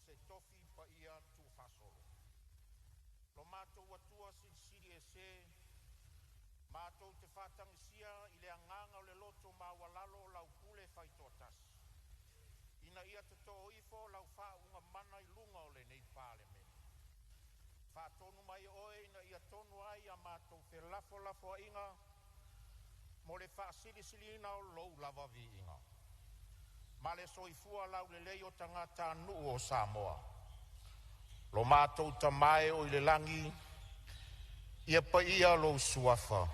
se tofi pa ia tu fasolo. Lo mato watua siri e se, mato te fatang sia i le anganga o le loto ma walalo lau pule faitotas. Ina ia te toho ifo lau faa unga mana i lunga o le nei Palemene. Faa tonu mai oe ina ia tonu ai a mato fe lafo inga, mo le faa sili ina o lou lava vi inga. Ma le soifua lau le leo tangata nuu o Samoa. Lo mātou tamae o i le langi, ia pa ia lo suafa.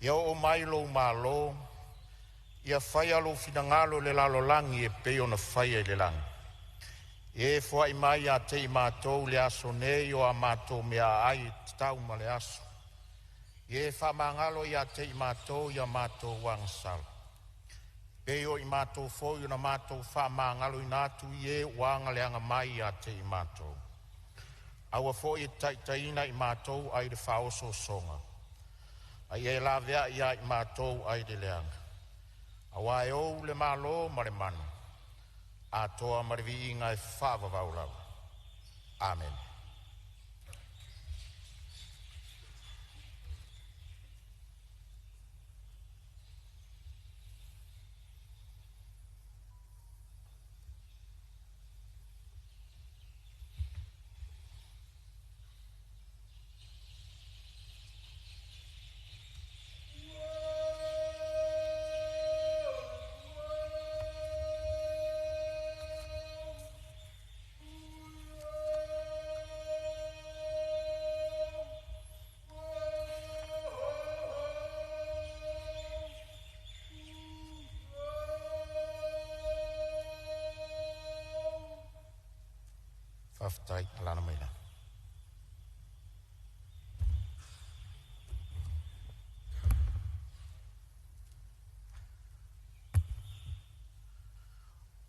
Ia o mai lo malo, ia whaia lo finangalo le lalo langi e peo na whaia i le langi. E fua i mai a te i mātou le aso nei o a mātou mea ai tau ma le aso. E wha mangalo i a te i mātou i a mātou wangsala. Peo i mātou fōi na mātou wha mangalo i nātu i e wanga le anga mai a te i mātou. Aua fōi e taitaina i mātou ai le whaoso songa. Ai e la vea ia i mātou ai le leanga. Awa e ou le malo ma le manu. A toa marivi inga e whaava vaulau. Amen. Faftai alana maila.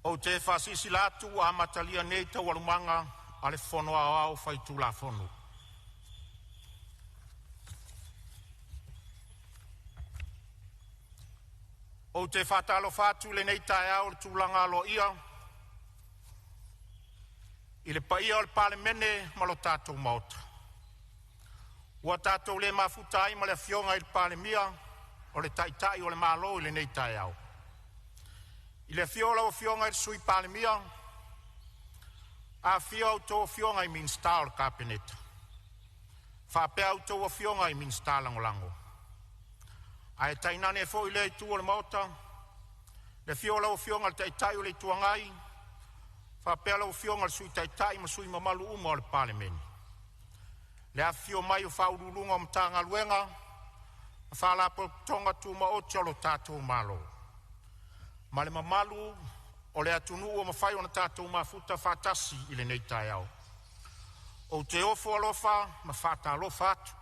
O te whasisi latu a matalia nei tau alumanga ale fono au whaitu la fono. O te whatalo whatu le nei tae au le tūlanga alo ia. I le paia o le Palemene ma lo tātou maota. Ua tātou le mafutai ma le fionga i le Palemia o le taitai o le malo i le nei tae au. I le fiola o fionga i le sui Palemia, a fia o tō fionga i minsta o le kapeneta. Whapea o tō fionga i minsta langolango. A e tainane fo i le i tū o le maota, le fiola o fionga i le taitai o le tuangai, whapela o fionga le sui taitai ma sui mamalu uma o le Palemene. Le a fio mai o whaurulunga o mtanga luenga, a whalapo tonga tūma o tiolo tātou malo. Ma le mamalu o le atunu o mawhai o na tātou mafuta whatasi i le nei tai au. O te ofo alofa ma whata alofa atu.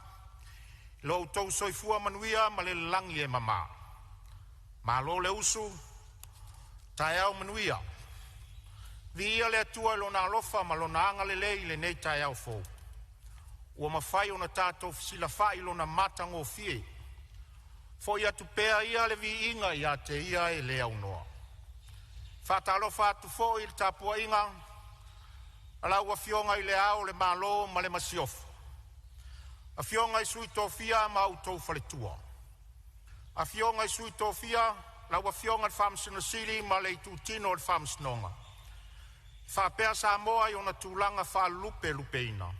Lo tau soifua manuia ma le langi e mama. Ma lo le usu, tai au manuia. Via le atua lo na alofa ma lo na anga le lei le nei tai au fōu. Ua mawhai o na tātou sila whai lo na matango fie. Fo ia tu pea ia le vi inga ia te ia e le au noa. Whata alofa atu fō i le tāpua inga, ala ua fionga i le au le malo ma le masiofu. A fionga i sui tōwhia ma au tōu whaletua. A fionga i sui tōwhia, la ua fionga le whamsina sili ma le i tūtino le whamsinonga. Whapea Samoa i ona tūlanga wha lupe ina.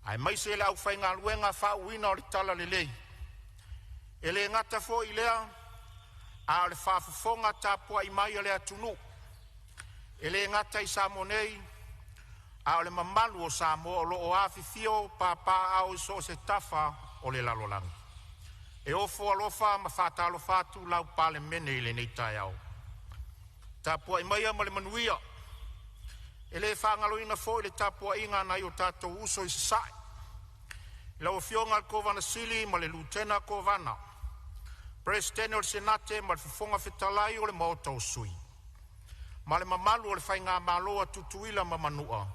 Ai mai se le au whainga luenga wha uina o le tala le lei. E le ngata fo i lea, a le whafufonga tāpua i mai a le atunu. E le ngata i Samonei, a le mamalu o Samoa o lo o awhifio pāpā au so se tafa o le lalolangi. E ofo alofa ma whātalo whātu lau Palemene i le nei tai au. Tāpua i mai a ma le manuia. E le whangaloina fo i le tāpua inga nai o tātou uso i sasai. Ila o fionga al kovana sili ma le lutena kovana. Presidente o le senate ma le fufonga fetalai o le maota o sui. Ma le mamalu o le whainga maloa tutuila ma manua.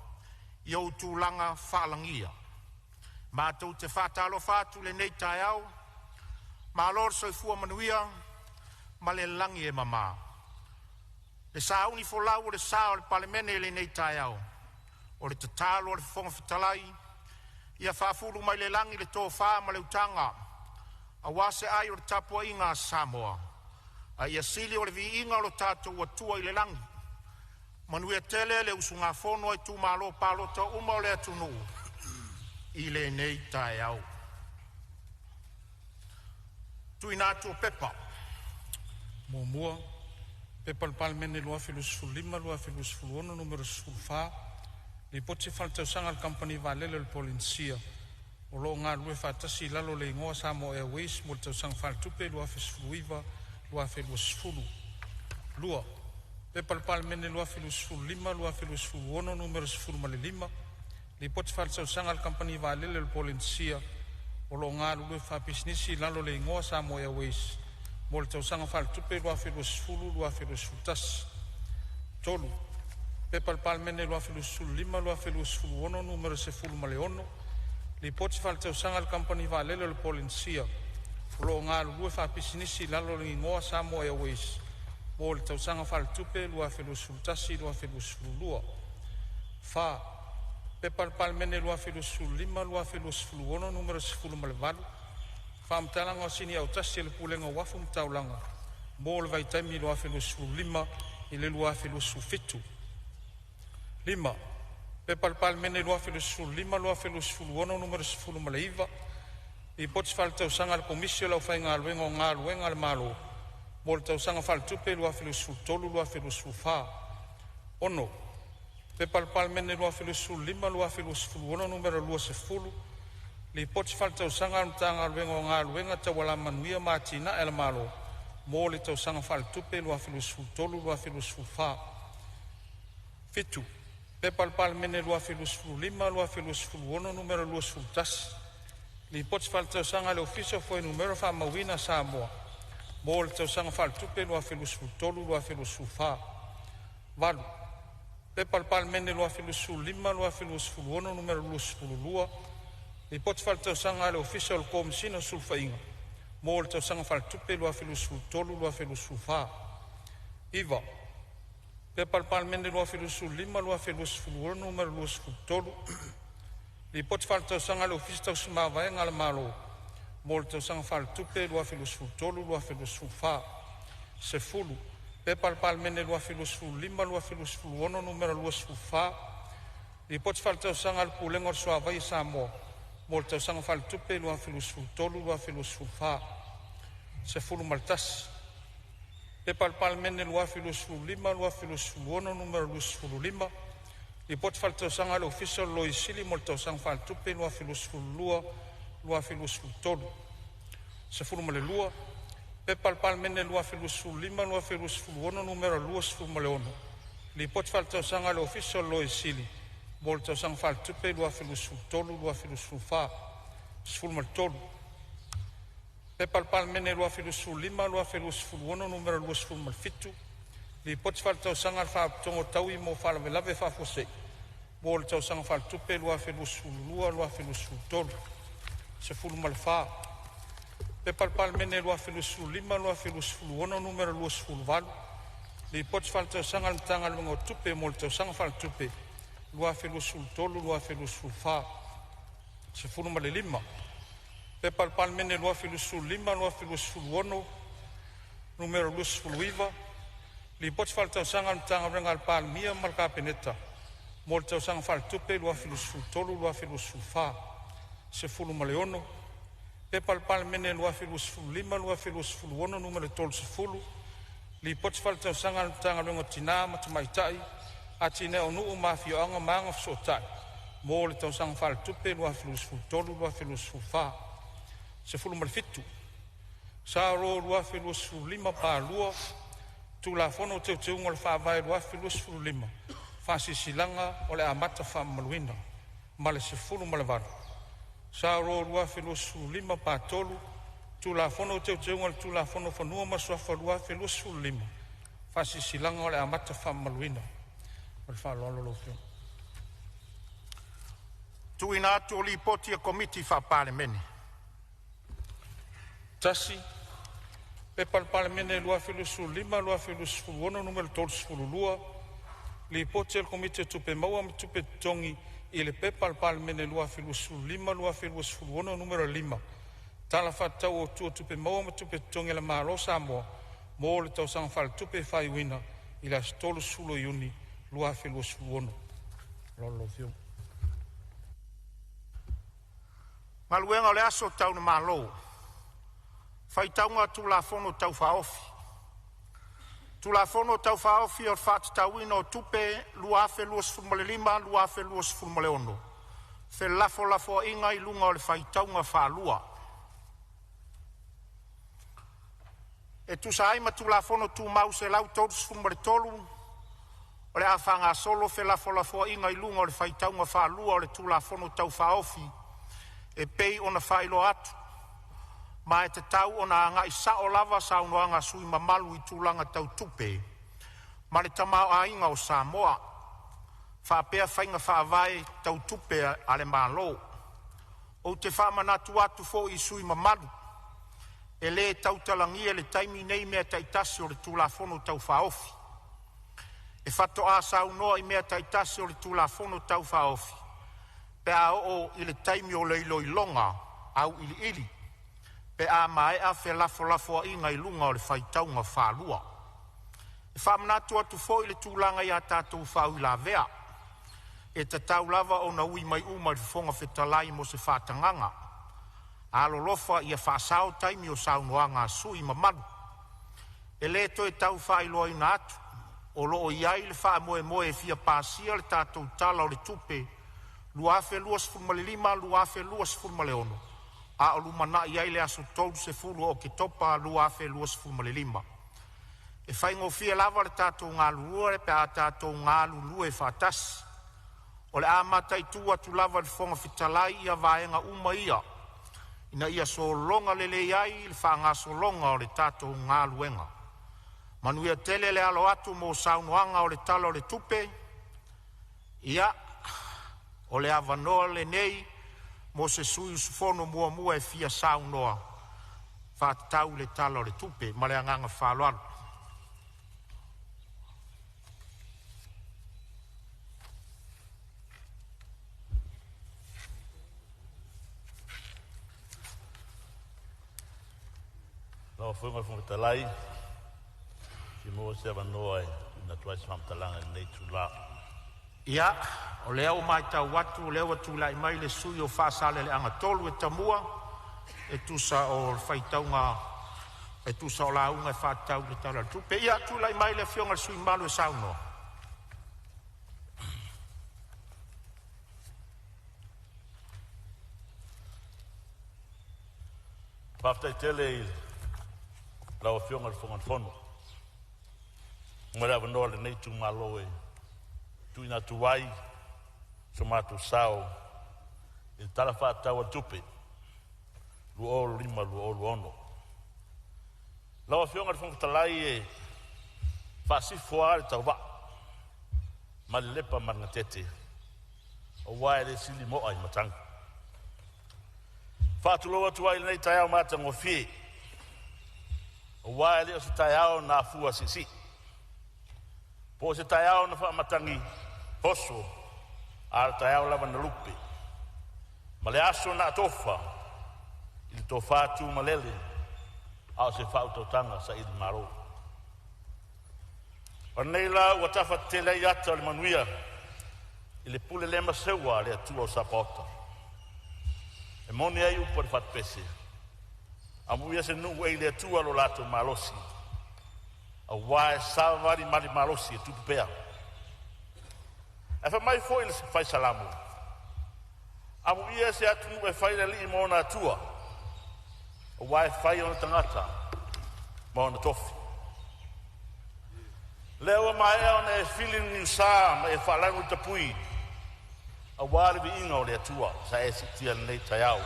I au tūlanga whaalangia. Ma tau te whātalo whātu le nei tai au. Ma lor soifua manuia ma le langi e mama. Le sa uni fo lau le sa o le Palemene le nei tai au. O le tatalo o le fonga fitalai. Ia whafuru mai le langi le tō wha ma le utanga. A wase ai o le tapua inga a Samoa. A ia sili o le vi inga o le tātou atua i le langi. Manuia tele le usunga fono ai tu malo palota uma o le atunu. I le nei tai au. Tui nātua pepa. Mua, pepa le Palemene lua filusfulu lima, lua filusfulu ono, numero sfulfa. Li poti faltausanga le company valele le polinsia. O lo ngā lue whātasi lalo le ingoa Samoa Airways, mo le tausanga faltupe, lua filusfulu iwa, lua filusfulu. Lua, pepa le Palemene lua filusfulu lima, lua filusfulu ono, numero sfulu male lima. Li poti faltausanga le company valele le polinsia. O lo ngā lue whapisnisi lalo le ingoa Samoa Airways. Mo le tausanga faltupe, lua filusfulu, lua filusfulu tas. Tolu. Pepa le Palemene lua filusfulu lima, lua filusfulu ono, numero sefulu male ono. Li poti faltausanga le company valele le polinsia. O lo ngā lue whapisinisi lalo le ingoa Samoa Airways. Mo le tausanga faltupe, lua filusfulu tasi, lua filusfulu lua. Fa. Pepa le Palemene lua filusfulu lima, lua filusfulu ono, numero sefulu male valu. Fa mtalanga o sini au tasi le pulenga wafu mtaulanga. Mo le vaitaimi lua filusfulu lima, ile lua filusfulu fitu. Lima, pepa le Palemene lua filusfulu lima, lua filusfulu ono, numero sefulu male iwa. I poti faltausanga le komisio lau whai ngā luenga o ngā luenga le malo. Mo le tausanga faltupe lua filusfulu tolu, lua filusfulu wha. Ono, pepa le Palemene lua filusfulu lima, lua filusfulu ono, numero lua sefulu. Li poti faltausanga le mtanga luenga o ngā luenga tawala manuia mātina e le malo. Mo le tausanga faltupe lua filusfulu tolu, lua filusfulu wha. Fitu. Pepa le Palemene lua filusfulu lima, lua filusfulu ono, numero lua sefulu tasi. Li poti faltausanga le ofisio foi numero wha mawina Samoa. Mo le tausanga faltupe lua filusfulu tolu, lua filusfulu wha. Valu. Pepa le Palemene lua filusfulu lima, lua filusfulu ono, numero lua sefulu lua. Li poti faltausanga le ofisio le komisina sulfainga. Mo le tausanga faltupe lua filusfulu tolu, lua filusfulu wha. Iwa. Pepa le Palemene lua filusfulu lima, lua filusfulu ono, numero lua sefulu tolu. Li poti faltausanga le ofisio tausumavaenga le malo. Mo le tausanga faltupe lua filusfulu tolu, lua filusfulu wha. Sefulu. Pepa le Palemene lua filusfulu lima, lua filusfulu ono, numero lua sefulu wha. Li poti faltausanga le pulenga o le suavai Samoa. Mo le tausanga faltupe lua filusfulu tolu, lua filusfulu wha. Sefulu maltasi. Pepa le Palemene lua filusfulu lima, lua filusfulu ono, numero lua sefulu lima. Li poti faltausanga le ofisio lo isili mo le tausanga faltupe lua filusfulu lua, lua filusfulu tolu. Sefulu male lua. Pepa le Palemene lua filusfulu lima, lua filusfulu ono, numero lua sefulu male ono. Li poti faltausanga le ofisio lo isili mo le tausanga faltupe lua filusfulu tolu, lua filusfulu wha. Sefulu male tolu. Pepa le Palemene lua filusfulu lima, lua filusfulu ono, numero lua sefulu male fitu. Li poti faltausanga le whaatongo taui mo whalavelave whafosei. Mo le tausanga faltupe lua filusfulu lua, lua filusfulu tolu. Sefulu male wha. Pepa le Palemene lua filusfulu lima, lua filusfulu ono, numero lua sefulu valu. Li poti faltausanga le mtanga luenga tupe mo le tausanga faltupe. Lua filusfulu tolu, lua filusfulu wha. Sefulu male lima. Pepa le Palemene lua filusfulu lima, lua filusfulu ono, numero lua sefulu iwa. Li poti faltausanga le mtanga luenga le Palemia ma le kapeneta. Mo le tausanga faltupe lua filusfulu tolu, lua filusfulu wha. Sefulu male ono. Pepa le Palemene lua filusfulu lima, lua filusfulu ono, numero tolu sefulu. Li poti faltausanga le mtanga luenga tina ma tamaitai. Atine o nuu mafioanga maanga fsotai. Mo le tausanga faltupe lua filusfulu tolu, lua filusfulu wha. Sefulu male fitu. Saro lua filusfulu lima pa lua. Tu la fono te unga le whaavai lua filusfulu lima. Whasisilanga o le amata whamaluina. Male sefulu male varu. Saro lua filusfulu lima pa tolu. Tu la fono te unga le tu la fono whanua maswafa lua filusfulu lima. Whasisilanga o le amata whamaluina. Tui nātu o li poti a komiti wha Palemene. Tasi, Pepa le Palemene lua filusulima lua filusfuluono numero 32 li pote el komite tupe maua me tupe tongi i le pepa le Palemene lua filusulima lua filusfuluono numero 5 tala fatau o tupe maua me tupe tongi le malo Samoa mo le tausanga fal tupe faiwina i la stolu sulo iuni lua filusfuluono lolo fiu Maluenga le aso tau na malo. Faitaunga tu la fono tau faofi. Tu la fono tau faofi o fat tauino tupe luafe luos fumale lima, luafe luos fumale ono. Fe lafo inga i lunga o le faitaunga fa lua. E tu sa aima tu la fono tu mause lau totus fumale tolu. O le afanga solo fe lafo inga i lunga o le faitaunga fa lua o le tu la fono tau faofi. E pei ona failo atu. Ma e te tau ona anga i sao lava sa unoanga sui mamalu i tūlanga tau tupe. Ma le tamau a inga o Samoa. Whapea whainga whaavai tau tupe ale malo. O te whamanatu atu fo i sui mamalu. E le tau talangia le taimi nei mea taitasi o le tūlafono tau whaofi. E whato a sa unoa i mea taitasi o le tūlafono tau whaofi. Pe a o i le taimi o leilo i longa au ili ili. Pe a mai a fe lafo a inga i lunga o le faitaunga whalua. E whamanatu atu fo i le tūlanga i a tātou whau i la vea. E te tau lava o na ui mai uma i fonga whetalai mo se whatanganga. A lolofa i a whaasao taimi o saunoanga sui mamanu. E leto e tau whailoa ina atu. O loo iai le wha moe fia pāsia le tātou tala o le tupe. Luafe luas furmale lima, luafe luas furmale ono. A o lumana iai le aso tolu se fulu o ke topa luafe luas furmale lima. E whaingo fia lava le tātou ngā luore pe a tātou ngā lulue whātasi. O le amata i tua tu lava le fonga fitalai ia vaenga uma ia. Ina ia so longa lele iai le whaanga so longa o le tātou ngā luenga. Manuia tele le alo atu mo saunoanga o le tala o le tupe. Ia, o le avanoa le nei, mo se sui sufono mua e fia saunoa. Whātau le tala o le tupe, ma le anganga whāloaru. Nā whunga whungatalai, ki mua se avanoa e na tuaisi whamtalanga nei tu la. Ia, o leo mai tau watu, o leo atu lai mai le sui o whaasale le anga tolu e tamua, e tusa o whaitaunga, e tusa o launga e whātau le tala tupe. Ia, tu lai mai le fionga sui malu e sauno. Paftai tele i lau fionga le whongan whono. Mwere avanoa le nei tu malo e tuina tuai, so mātou sao, e tala whātau a tupe, lu olu lima, lu olu ono. Lawa whionga le whongatalai e whaasifo a le tau wa, ma le lepa maranga tete, o wae le sili moa i matanga. Whātuloa tuai le nei tai au mātanga o fie, o wae le o se tai au nā fua sisi. Po se tai au na whaamatangi poso, a le tai au lava na lupe. Ma le aso na atofa, i le tō whātu malele, au se whautautanga sa i le maro. O nei la ua tafa te lei ata o le manuia, i le pule lema seua le atua o sapota. E moni ai upo le whatpese. A muia se nuu ei le atua lo lato malosi. A wae savari mali malosi e tupu pea. E wha mai fo i le whai salamu. A muia se atu e whai le li mo na atua. A wae whai o na tangata, mo na tofi. Leo mai e ona e filin ni sa ma e whalangu i tapui. A wale vi inga o le atua, sa e sitia nei tai au.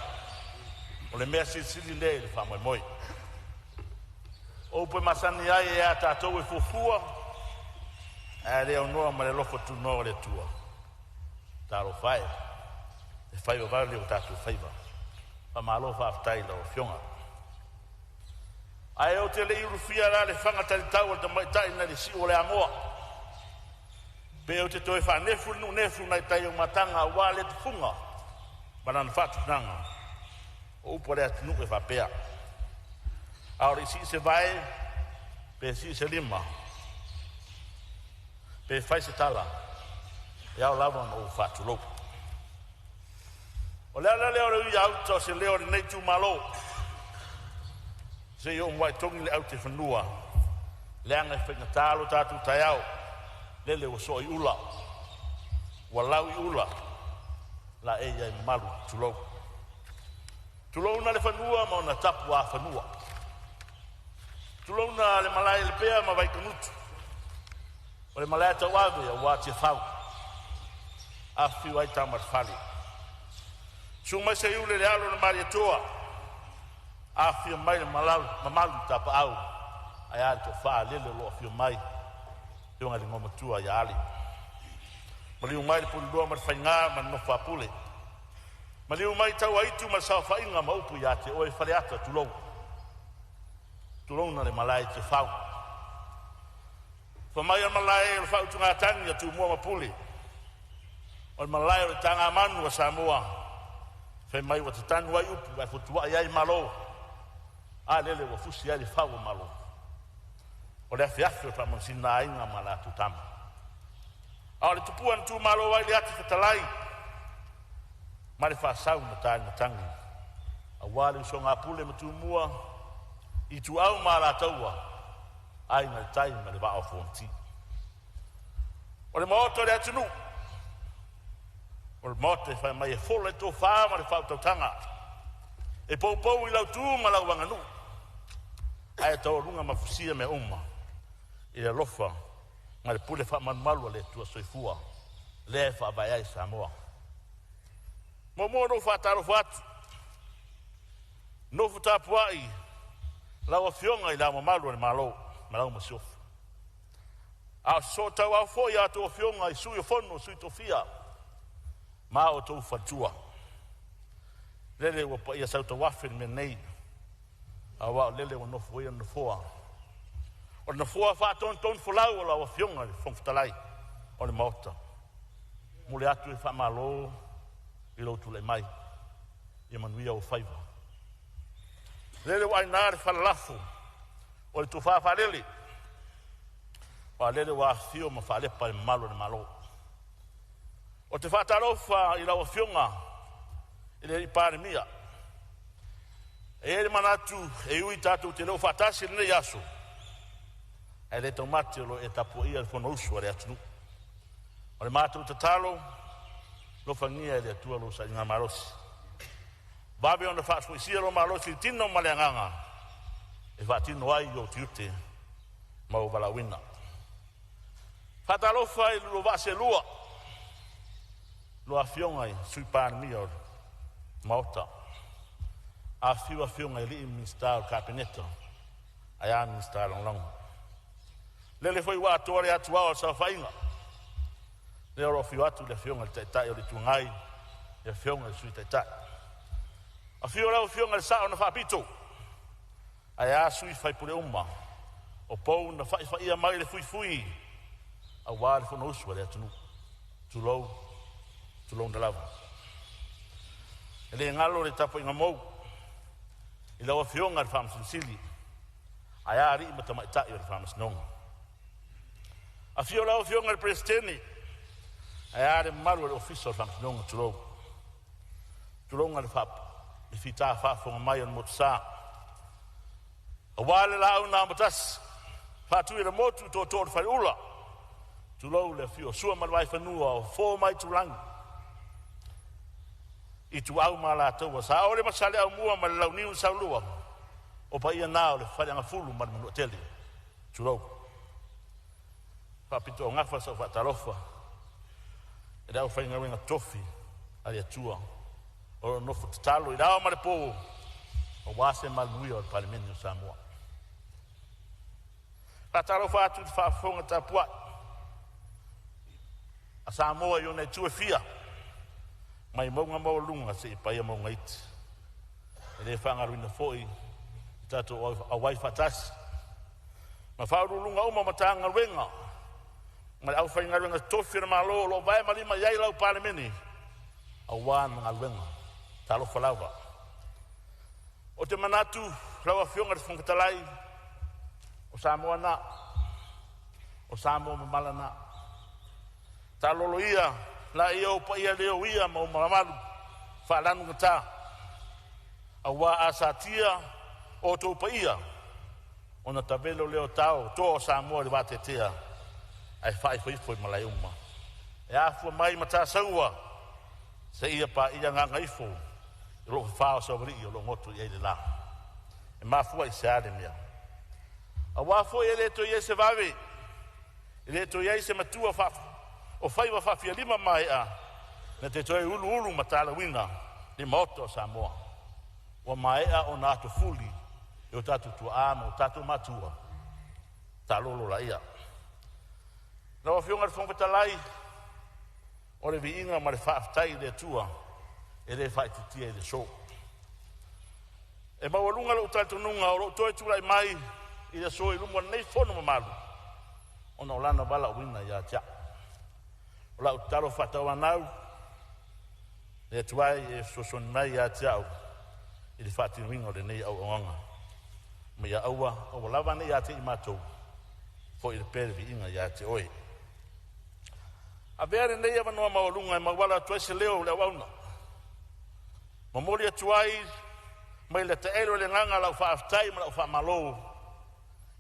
O le mea sili nei le whamai moi. O pe masani ai e a tātou e fufua, e leo noa ma le lofo tu noa le atua. Tāro whae, e whai o vale o tātou whaiva. Pa malo whaaftai la o fionga. Ai o te le urufia la le whanga tali tau te maitai na le si o le amoa. Pe o te toi wha nefu nai tai o matanga wa le te funga. Banan whatu nanga. O upore atu nuke whapea. Aore si se vai, pe si se lima. Pe whai se tala. E au lava no whatu lopu. O lea leo reu i auto se leo nei tu malo. Se yo mwai tongi le au te whanua. Leanga e whainga tālo tātu tai au. Lele o so i ula. Wa lau i ula. La e ia i malu tulou. Tulou na le whanua ma ona tapu a whanua. Tulou na le malai le pea ma vai kanutu. O le malai tau ave a wā te whau. A whiu ai tamar whali. Sumai se iule le alo na maria toa. A whiu mai le mamalu tapa au. Ai ari to wha lele lo a whiu mai. Ionga le ngomatua ia ali. Maliu mai le pulidua ma le whainga ma no whapule. Maliu mai tau aitu ma sa whainga ma upu ia te oe whare ata tulou. Tulou na le malai te whau. Whamai al malai le whau tunga tangi a tu mua ma pule. O le malai o le tanga manu a Samoa. Whai mai wa te tanu ai upu vai fotua iai malo. A lele wa fusi ai le whau malo. O le afiafi o tamasina ainga ma la tutama. A o le tupuan tu malo ai le ati whatalai. Ma le whasau na tāi na tangi. A wale so ngā pule ma tu mua. I tu au ma la taua. Ai na le tai ma le wao fonti. O le maoto le atinu. O le maoto e whai mai e fola e tō wha ma le whau tautanga. E pou i lau tu ma lau wanganu. Ai e tau runga mafusia me uma. I le lofa. Ma le pule wha manualu le tua soifua. Le wha vai ai Samoa. Mo no whataro whatu. No whatapuai. Lau a fionga I la mamalu le malo. Malau masiofu. A so tau au fo ia tō fionga I sui o fono, sui tō fia. Ma o tō whatua. Lele wa pa ia sauta wafin me nei. A wao lele wa nofu ia nofoa. O na foa whaton folau o lau a fionga I whongwhitalai. O le maota. Mule atu I whamalo. I loutu le mai. I manuia o whaiva. Lele wa inare whalalafu. O le tu whawharele. Wa lele wa fio ma whalepa I malo le malo. O te whatarofa I lau a fionga. I le Palemene. E le manatu e ui tātou te leo whatasi le yaso. E le taumate lo e tapu ia le fono usu a le atunu. O le mātou te talo. Lo whangia e le atua lo sa inga marosi. Babe ona whaaspoisia lo marosi tino ma le anganga. E whaatino ai o tiute. Ma o walawina. Whatalofa I lo vase lua. Lo a fionga I sui Palemene o maota. A fionga I li minister o kabineta. Ai a minister o longo. Lele foi wa tore atua o sa whainga. Le oro fiu atu le fionga le taitai o le tungai. Le fionga le sui taitai. A fio rau fionga le sao na whapito. Ai a sui whai pure uma. O pou na whai ia mai le fui. A wā le whono usua le atunu. Tulou na lava. E le ngalo le tapo inga mou. I lawa fionga le whamasinsili. Ai a ri ima tamaitai o le whamasinonga. A fio lau fionga le presidente. Ai a re maru le ofisa o le whamasinonga tulou. Tulonga le whap. Le fita whafonga mai on motusa. A wale lau na matas. Whatui le motu tō le whai ula. Tulou le fio sua malwai whanua o fō mai tulangi. I tu au ma la tau sa ore masale au mua ma lau niu sa lua. O pa ia nao le whareanga fulu ma manu tele. Tulou. Papito o ngafa sa whatarofa. E rau whainga wenga tofi. Ali atua. O nofo tatalo. I rau ma le pō. O wase malui o Palemene o Samoa. Whatarofa atu te whaafonga ta puat. A Samoa i o nei tue fia. Mai maunga mau lunga se I paia maunga iti. E le whangaruina foi tato awai fatasi ma faurulunga uma matanga wenga ma au fa inga tofi na malo lo vai malima yai lau Palemene awan ngalwenga talo falawa o te manatu lawa fionga de fongatalai o Samoa na o Samoa malana talo ia la ia o pa ia leo ia ma o malamalu fa lanu ngata awa asatia o tō paia o na tavelo leo tau tō Samoa le watetea ai whai whaifoi malai uma e afua mai mata saua se ia pa ia ngā ngaifo i roho whao sauri i o lo ngoto i eile la e mafua i se ade mea a wafo i leto i se vawe i leto i se matua o whaiwa whawhia lima mai a na te toi ulu matala wina ni moto Samoa wa mai a o na to fuli e o tatu tu ama o tatu matua ta lolo la ia na wa fionga fonga talai o le viinga ma le whaafitai le tua e le whaititia e le so e mawalunga lo tatu nunga o lo toi tulai mai i le so i lumwa nei fono mamalu o na olana wala wina ia tia o la utalo whatawa nau le tuai e soson mai ia tia au i le whaatinuinga o le nei au anga me ia aua o lava nei ia te i matou fo i le pere viinga ia te oe a vere nei ava noa mawalunga e mawala tuaise leo le awauna mamoli atuai mai le te ero le nganga lau whaafitai ma lau whaamalo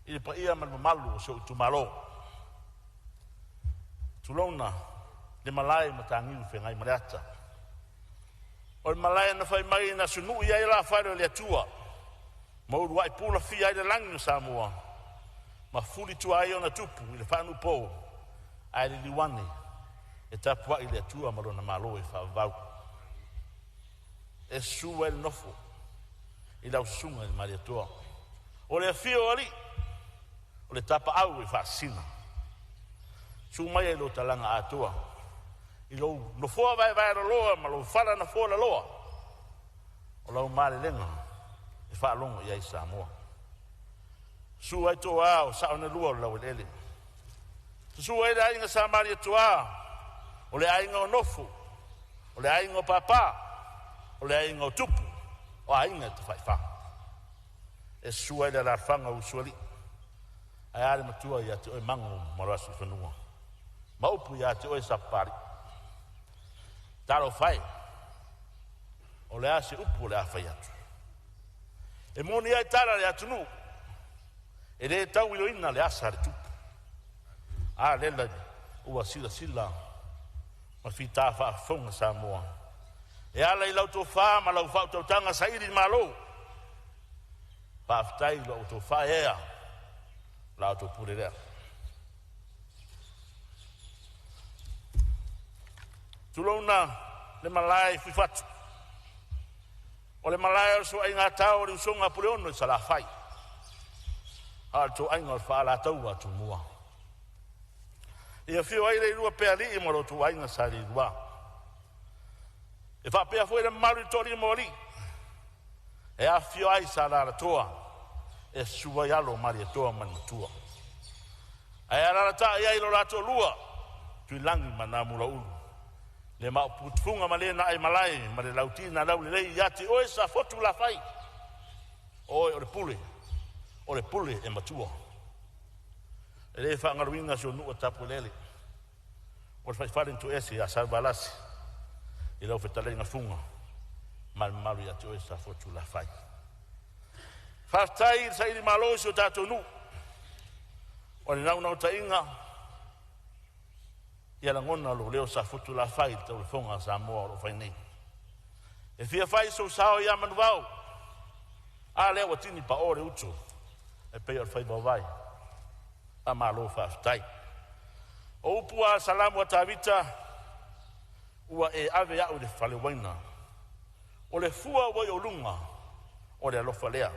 i le paia ma le mamalu o so tu malo tulona le malai ma tangiu whengai mareata o le malai na whai mai na sunu ia i la whaero le atua mauru wai pula fia i le langi o Samoa ma fuli tuai o na tupu i le whanu po ai le liwani e tapua i le atua marona malo e whaavau e sua e le nofo i lau sunga i le mariatoa o le afio ali o le tapa au e whaasina su mai e lo talanga atua i lo nofoa vai loa ma lo whala na foa la loa o lau male lenga e whaalongo i ai Samoa su ai toa o sao na lua o lau ele su ai le ainga sa mariatoa o le ainga o nofo, o le ainga o papa, o le ainga o tupu, o ainga te whaiwha. E sua i le larwhanga usuali. Ai are matua i ate oe mango marasi whanua. Maupu i ate oe sapari. Taro whai. O le ase upu o le awhai atu. E moni ai tara le atunu. E le tau ilo ina le asa le tupu. A lela ua sila. Ma fita fa fonga Samoa e ala i lau to fa ma lau fa to tanga sairi malo pa ftai lau to fa ea lau to purere tulona le malai fifat o le malai so ai ngata o le songa pure ono sala fai al to ai ngol fa la tau atu mua e fio ai le rua pe ali i moro tu ai na sari rua e fa pe foi le malu tori mori e a fio ai sala toa e suwa yalo mari toa man tua ai ara ta ai lo lato lua tu langi manamu la ulu le ma putfunga male na ai malai mare lautina lau le yati o sa fotu la fai o le pule e matua le fa ngaruinga so no tapulele o fa fare into ese a salvalasi e lo fetale nga funga mal malu ya to esa fotu la fai fa tai sai di malo so tato nu o le na tainga ia la ngona lo leo sa fotu la fai to fonga Samoa lo fai nei e fia fai so sao ya manuau a le watini pa ore uto e pe fai vai amalo faftai o pua salamu atavita ua e ave ya o le fale waina o le fua wa o lunga o le alofa lea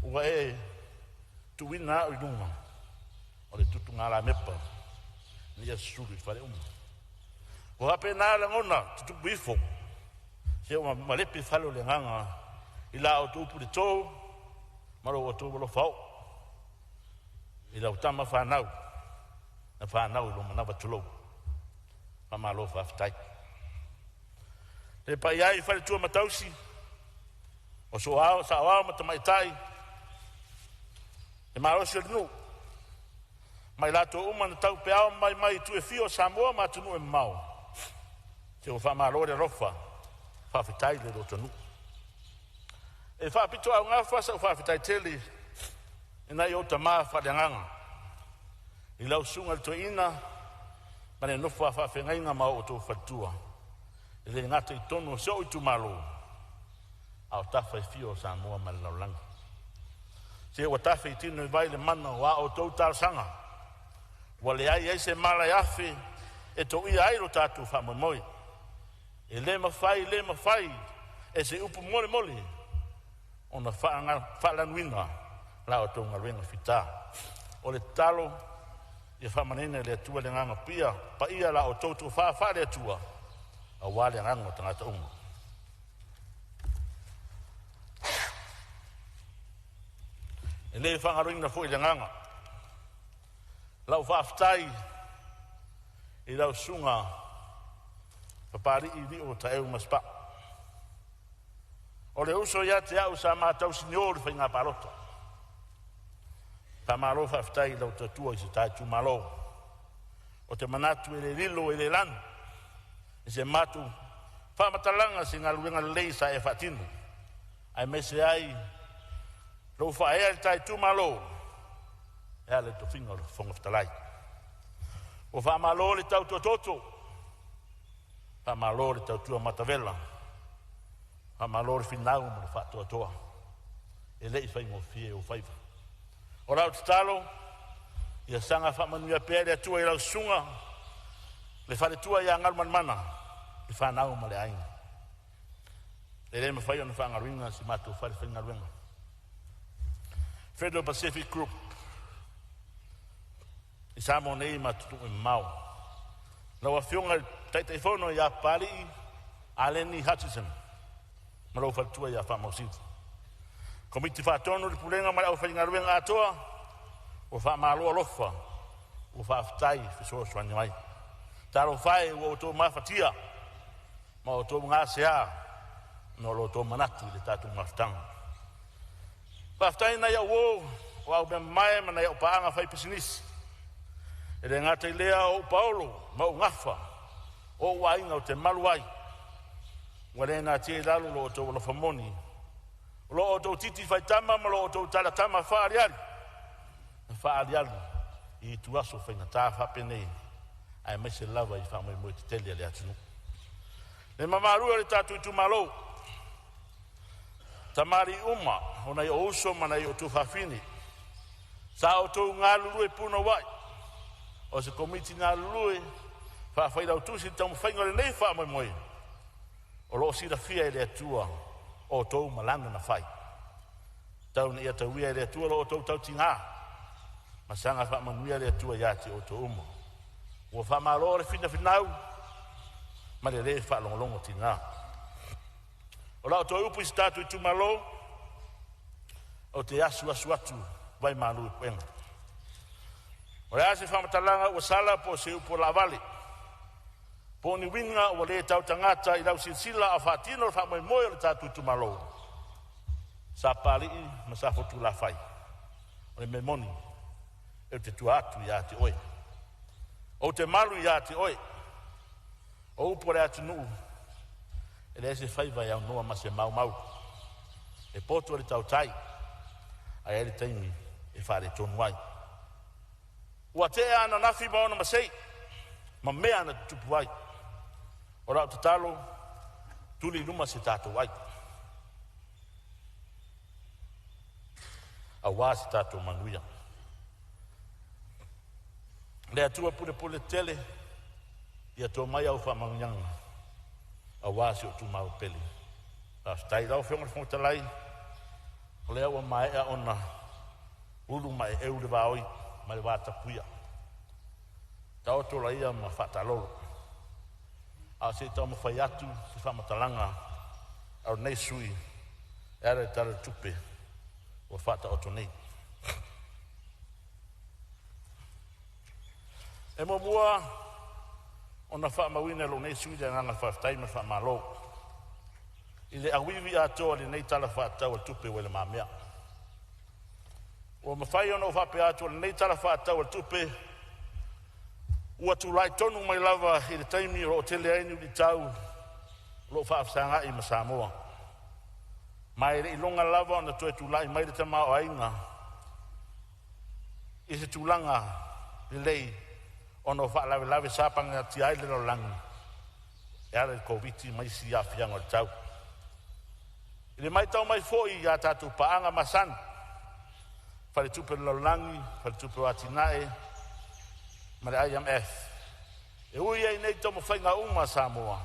ua e tuina o lunga o le tutu tunga la mepa ni suri fale o hape na la ngona tu bifo se o malepi falo le nganga ila o tu pu de to maro o tu lo fao ila utama fa nau na fa nau lo mana batulo mama lo fa ftai le pa ia fale tu matausi o so ao sa ao matamaitai e maro se no mai lato uma na tau pe ao mai tu e fio Samoa ma tu no e mau se o fa maro le rofa fa fitai le do tonu e fa pito au ngafa sa fa fitai tele e na yo tama fa de nganga i lau sunga to ina mane no fa fengai nga mau to fatua e le ngata i tono so i tu malo au tafa e fio Samoa ma lau langa se o tafa i tino i vai le mana wa o to tal sanga wale ai se mala yafe e to ia ai lo tatu fa moi e le mafai e se upu mole ona fa la nuina la o to ngarenga fita o le talo e fa manene le tua le nganga pia pa ia la o to fa le tua a wale nganga tangata unga e le fa ngarenga fo le nganga lau whaftai i lau sunga papari i li o ta eu maspa o le uso ia te au sa mātau siniori whainga parota pa malo whaftai lau tatua i se tai tu malo o te manatu e le lilo e le lan i se matu whamatalanga si ngā luenga lei sa e whatinu ai mese ai lau whaea i tai tu malo e ale to finga o fonga ftalai o fa malo le tau toto fa malo le tau tua matavela fa malo le finau mo fa toa e le fa mo fie o faiva o la talo ia sanga fa manu ia pere tua ia sunga le fa le tua ia ngal mana e fa nau mo le ai le me fa ia no fa ngaringa si matu fa le finga ruenga Federal Pacific Group i Samoa nei matutu e mau. Lau a fionga tai fono ia pali Aleni Hutchison. Ma lau fatua ia whamausit. Komiti whatonu li pulenga mai au whaingaruenga atoa o whamaloa lofa o whaftai fisoa swani mai. Taro whae o tō mawhatia ma o tō ngā sea no lo tō manatu le tātu mawhatanga. Whaftai na ia o au me mai mana ia o paanga whai pisinisi. E le ngata i lea o Paolo, mau ngafa, o wainga o te maluai. Wale nā tia i lalo lo o tō lofamoni. Lo o tō titi whaitama, ma lo o tō taratama whaariari. Whaariari, i tu aso whainga tā whapenei. Ai mai se lava i whamai mo te tele le atinu. Le mamarua le tātu i tu malo. Tamari uma, ona i o uso mana i o tu whawhini. Sa o tō ngā lulu e puna wai. O se komiti ngā lulue, whawhai rau tūsi tamu whainga le nei wha moi. O loo sira fia e le atua o tōu malanga na whai. Tau ni ia tau ia e le atua lo o tōu tau tingā. Masanga wha manuia le atua iati o tōu umo. Ua wha maro le whina whinau, ma le le wha longolongo tingā. O lao tōu upu i statu i tumalo, o te asu atu, vai malu i puenga. O le ase whamatalanga ua sala po se upo la vale. Po ni winga ua le tau tangata i lau silsila a whaatino le whamoe moe le tātu tumalo. Sa pali i ma sa fotu la whai. O le memoni e te tuatu i ati oe. O te malu i ati oe. O upo le ati nuu. E le ase whaiva i au noa ma se mau mau. E poto le tau tai. A ere taimi e whare tonu wai. Ua te ana nafi maona masei, ma mea na tupu ai. O rao tatalo, tuli luma se tātou ai. A wā se tātou manuia. Le atua pule tele, ia tō mai au whamanganga. A wā se o tu mau pele. A stai rau whionga whongatalai, o le aua mai a ona, ulu mai eure wāoi, mai wāta puia. Tau tola ia ma whatalolo. A se tau mawhai atu, se whamatalanga, au nei sui, ere tara tupe, o whata oto nei. E mo mua, o na whamawina lo nei sui, le nganga whaftai ma whamalo. I le awiwi atoa le nei tala whatau a tupe wele mamea. O mawhai ono whape atoa le nei tala whatau a tupe, ua tulai tonu mai lava i le taimi o tele aini uli tau lo whaafsanga i ma Samoa. Mai le ilonga lava o na toe tulai mai le tamao ainga i se tulanga le lei o no whaalawe lawe sapanga ti aile lo langi e ala i COVID mai si a fianga le tau. I le mai tau mai foi ia tatu paanga masan whare tupe lo langi, whare tupe watinae ma le IMF. E ui ei nei tomo whainga uma Samoa.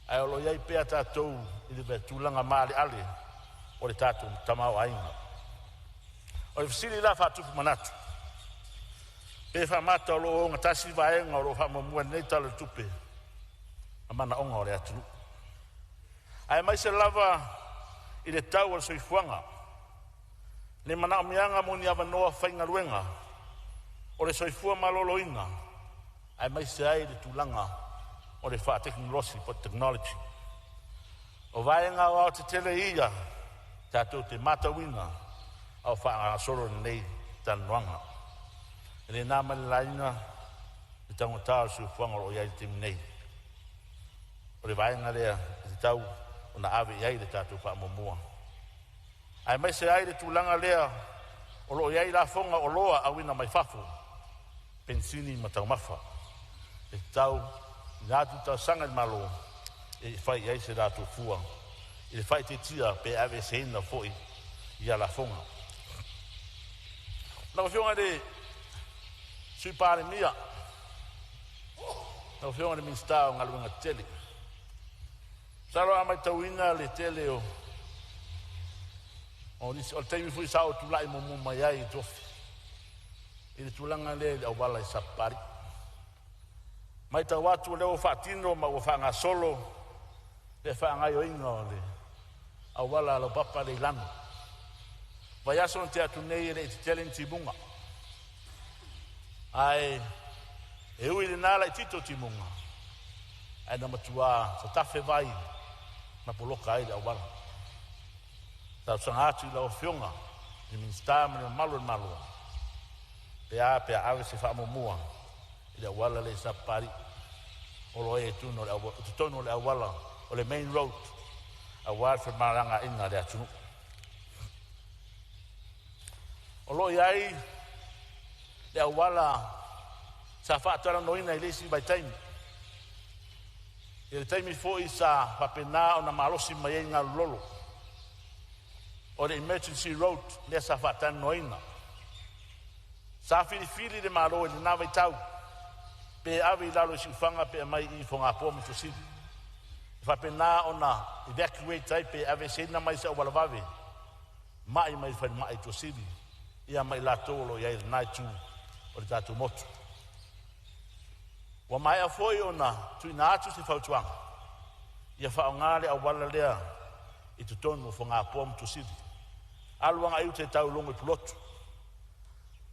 Ai olo iei pea tātou i le tūlanga maale ale o le tātou tamau ainga. O le fisili la whatupu manatu. Pe whamata o lo o ngatasi vaenga o lo whamamua nei tala tupe. A mana onga o le atunu. Ai mai se lava i le tau o le soifuanga. Le mana o mianga moni awa noa whainga ruenga. O le soifua maloloina, ai mai se ai le tūlanga o le wha teknolosi po technology. O vaenga o te tele ia, tātou te matawina au wha ngasoro nei tanuanga. E le nāma le laina, le tangotao su fuanga o iai te minei. O le vaenga lea, le tau o na ave iai le tātou wha momua. Ai mai se ai le tūlanga lea, o lo iai la fonga o loa awina mai fafo. Pensini ma tau mafa. E tau, i nātu tau sanga i malo, e whai iai se rātou fua. I le whai te tia pe ave se ina foi i ala fonga. Nau whionga de sui Palemene. Nau whionga de minsta o ngaluenga tele. Saro amai tau ina le tele o teimi fui sao tulai momu mai ai tofi. I le tulanga le au wala i sapari. Mai ta watu leo whaatino ma ua whaanga solo le whaangai o inga o le au wala alo papa le ilano. Vai aso te atu nei le te tele ti munga. Ai e ui le nala i tito ti munga. Ai na matua sa tafe vai na poloka ai le au wala. Tau sanga atu i lau whionga i minsta mani malo malo. Pea awe se whaamomua i le awala le sapari o lo e tuno le awala o le main road awala wha maranga inga le atunu. O lo iai le awala sa whaatara noina i lesi by time. I le taimi fo i sa whapena o na malosi mai e ngā lolo. O le emergency road le sa whaatara noina. Sa fili de malo le nave tau. Pe ave lalo si fanga pe mai I fonga po mo si. Fa pe na ona evacuate tai pe ave se na mai sa wala vave. Mai fa mai to si. Ia mai la tolo ia na tu o le tatu motu. Wa mai a foi ona tu na atu si fa tuang. Ia fa ngale a wala lea I tu tonu fonga po mo si. Aluanga I te tau longo pilotu.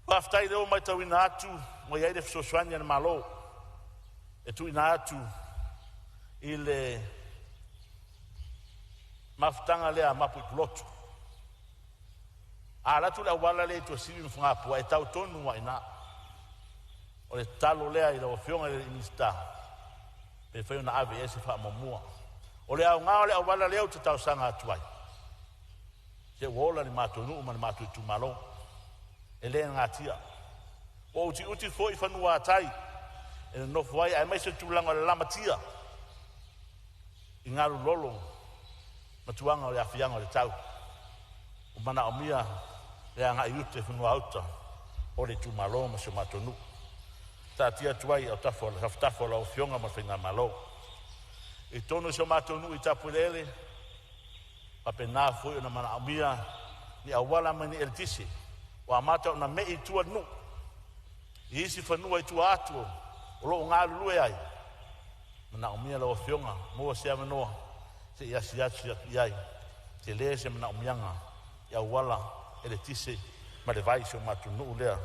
Whaftai leo mai tau ina atu, mo iai le fsoswani ana malo. E tu ina atu, I le mafutanga lea mapu I pulotu. A latu lea wala le tu asiri nufungapua, e tau tonu wa ina. O le talo lea I la wafionga le inista. Pe whaio na ave ese wha mamua. O le au ngao le au wala leo te tau sanga atuai. Se wola ni matu nuu ma ni matu I tu malo. E le ngatia. O uti foi whanua atai. E no foi ai mai se tūlanga le lamatia. I ngaru lolo. Matuanga o le awhianga o le tau. O mana o mia le anga I ute whanua auta. O le tu malo ma se matonu. Ta tia tuai au tafo la o fionga ma whinga malo. I tono se matonu I tapulele. Papena foi o na mana o mia ni awala mani el tisi. Wa mata na mei tua nu. I isi whanua I tua atu o loo ngā lulue ai. Mana o mia lau whionga, mua sea manoa, se iasi atu iai, te lea se mana o mianga, ia wala, ele tise, ma le vai se o matu nuu lea,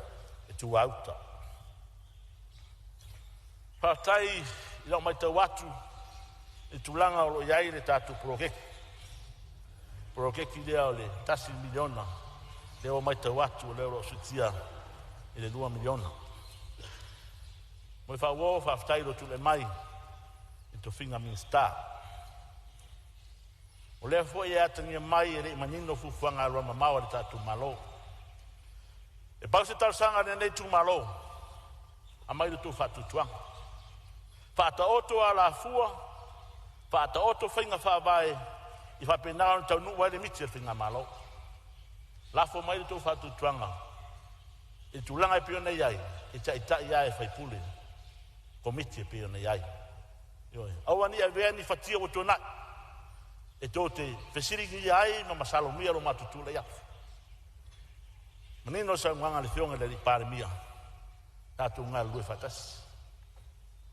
e tua auta. Whaatai, I lau mai tau atu, e tulanga o lo iai le tātu prokeki. Prokeki lea o le tasi miliona, lea o mai tau atu o lea o sutia, I le 2 miliona. Moi whawo, whaatai lo tu le mai, to finga min sta. O lea fo ia tangia mai e rei manino fufuanga aroa mamau le tatu malo. E pau se tarsanga nei tu malo, a mai le tu fatu tuanga. Fata oto a la fua, fata oto finga whawae, I whapenao ni tau nuwa le miti le finga malo. La fo mai le tu fatu tuanga. E tu langa e pio nei ai, e ta iai fai pule. Komiti e pio nei ai. Awani a vea ni fatia o tona. E tō te whesiriki ai ma masalo mia lo matutula ia. Manino sa nganga le whionga le Palemene. Tātou ngā lue whatas.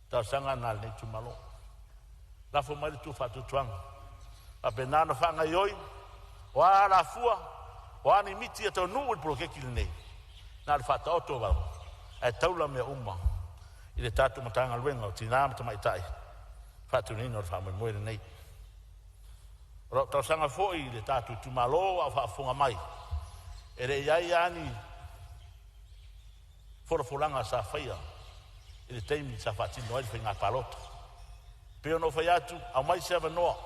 Tāu sanga nā le tu malo. Lafo mai tu whatutuanga. A benano whanga ioi. O a la fua. O a ni miti a tau nuu I prokeki le nei. Nā le whata oto wau. E taula mea uma. I le tātou matanga luenga o tina mata mai tai. Fatu nino le whamai moere nei. Rau tau sanga foi le tātou tumalo a whaafonga mai. E re iai ani whorafuranga sa whaia. E le teimi sa whatino ai whainga palota. Peo no whai atu, au mai se avanoa.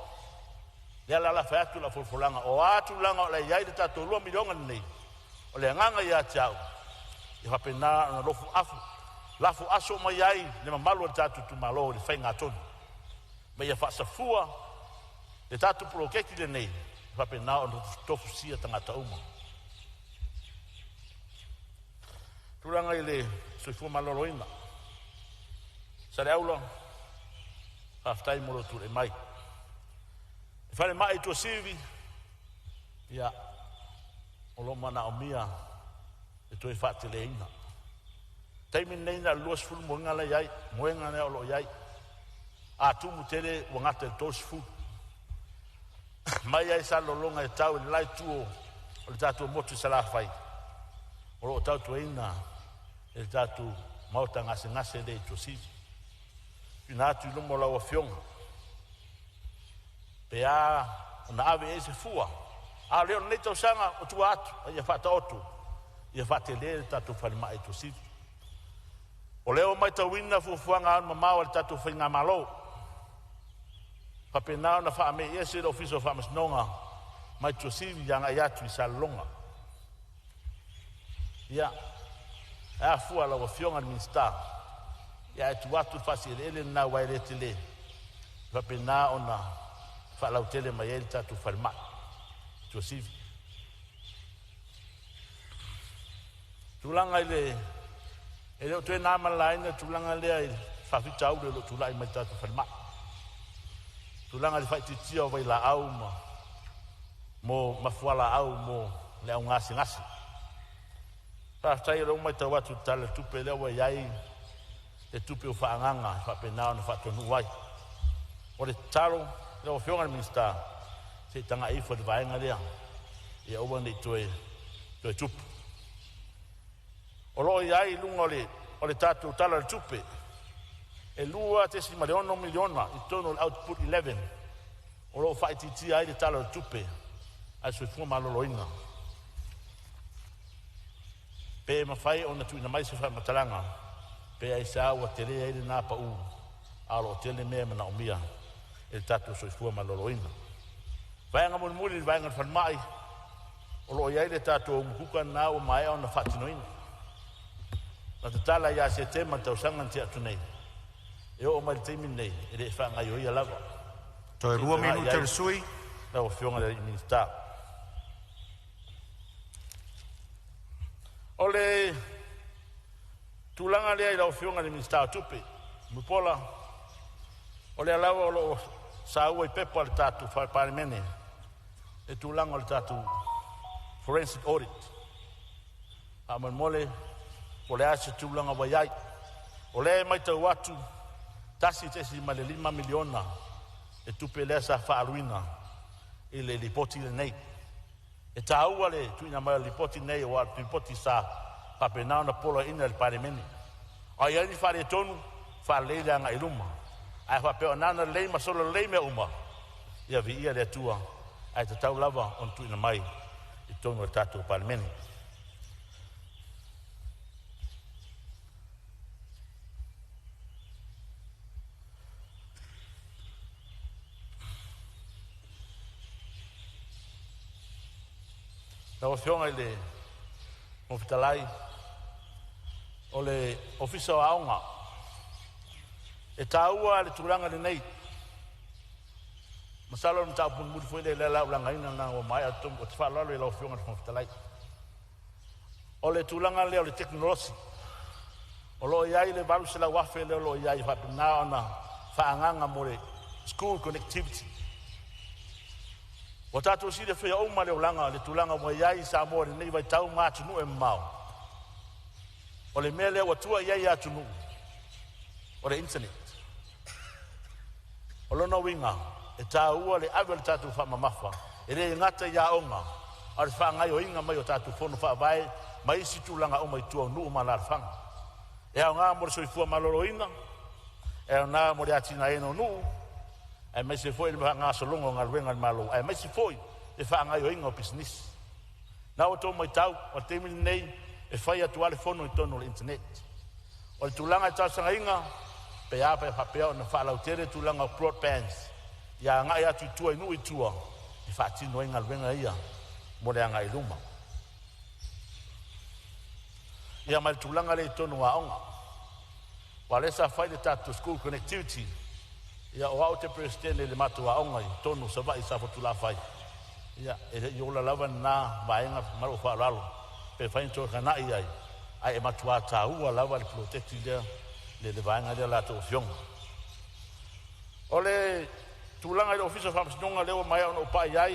Lea la whai atu la whorafuranga. O atu langa o le iai le tātou 2 milionga nei. O le nganga ia tiau. I whapena na lofu afu. Lafu aso mai ai le mamalu le tātou tumalo le whainga tonu. Ma ia whaasafua le tātu prokeki le nei whapenao no tofu sia tangata uma. Turanga I le soifua maloroina. Sare aula whaftai moro tu le mai. E whare mai tua sivi ia o lo mana o mia e toi whaate le ina. Taimi nei na luas fulu moenga le iai, moenga ne o lo iai. A tumu tele wangata le tos fu. Mai ai sa lolonga e tau le lai tuo o le tatu motu sa la fai. O lo tau tueina e le tatu mauta ngase le to si. Pina atu ilumo la wa fionga. Pe a na ave e se fua. A leo nei tau sanga o tu atu a ia fata otu. Ia fate le tatu whanima e to si. O leo mai tau wina fufuanga an mamau le tatu whainga malo. Papenao na wha me ese le ofiso wha masnonga mai tuasivi yanga iatu I sa longa. Ia, a fua la wa fionga ni minsta. Ia e tu watu fasi ele na waire tele. Papenao na wha lau tele mai ele tatu whalma. Tuasivi. Tulanga ele o tue nama laina tulanga lea I whawhitau le lo tulai mai tatu whalma. Tulanga le whaititia o vai la au mo mafuala au mo le au ngasi. Whaatai rau mai tau atu tala tupe lewa iai le tupe o whaanganga whapenao na whaatonu wai. O le taro lewa whionga minsta se tanga ifa le vaenga lea ia ua nei toe tupe. O loo iai lunga o le tatu tala le tupe. E lua te si mariono miliona I tono output 11. O lo whaititi ai le tala tupe. Ai sui fua maloloina. Pe mawhai o na tuina mai se whai matalanga. Pe ai sa ua tere ai le napa u. Alo o tele mea mana o mia. E tatu sui fua maloloina. Vaenga muli vaenga whanmai. O lo iai le tatu o mkuka na o mai o na whatinoina. Na te tala ia se tema tau sangan te atu nei. E o mai teimi nei, e re whanga i oia lava. Toi 2 minuta le sui. Na o whionga le minsta. O le tulanga lea I lau whionga le minsta tupe. Mupola. O le alawa o lo sa ua I pepa le tatu Palemene. E tulanga o le tatu forensic audit. A man mole po le ase tūlanga wai ai. O le mai tau atu, tasi tesi ma le 5 miliona e tupe lea sa whaaruina i le lipoti le nei. E tā ua le tuina mai lipoti nei o atu lipoti sa papenao na polo ina le Palemene. O iani whare tonu, whaleile anga i luma. Ai whapeo nana lei ma solo lei mea uma. Ia vi ia le atua, ai te tau lava on tuina mai i tonu le tātou Palemene. Tau whionga i le mawhitalai o le ofisa o aonga. E tāua le tūranga le nei. Masalo na tāpun muri fwele le lau langaina na o mai atum o te whalalo i lau whionga le mawhitalai. O le tūranga le o le teknolosi. O lo iai le valu se la wafe le o lo iai whapina o na whaanganga mo le school connectivity. O tātou si le whea oma le olanga, le tūlanga mo iai Samoa le nei vai tau mātunu e mau. O le mea lea watua iai atunu. O le internet. O lona winga, e tā ua le awe le tātou whamamafa. E re ngata ia onga. A le whaangai o inga mai o tātou whono whaavai, mai isi tūlanga o mai tua nuu ma la whanga. E au ngā mo le soifua malolo ina, e au ngā mo le atina eno nuu, ai mai se foi le ngā solongo ngā ruenga malo ai mai se foi e whaangai o inga o business na o tō mai tau o te mini nei e whai atu ale whono i tono le internet o le tūlanga i tāsanga inga pe apa e whapea o na whaalau tere tūlanga o broadbands ia ngai atu i tua inu i tua i whaatino inga ruenga ia mo le anga i luma ia mai tūlanga le i tono a onga wa lesa whai le tātu school connectivity ia o au te presidente le matua onga i tonu sa vai sa fotula fai ia e yo la lava na vaenga maru fa lalo pe fai to kana ia ai e matua ta ua lava le protect le vaenga de la to fiong ole tulanga le office of arms nonga le o mai o pa ia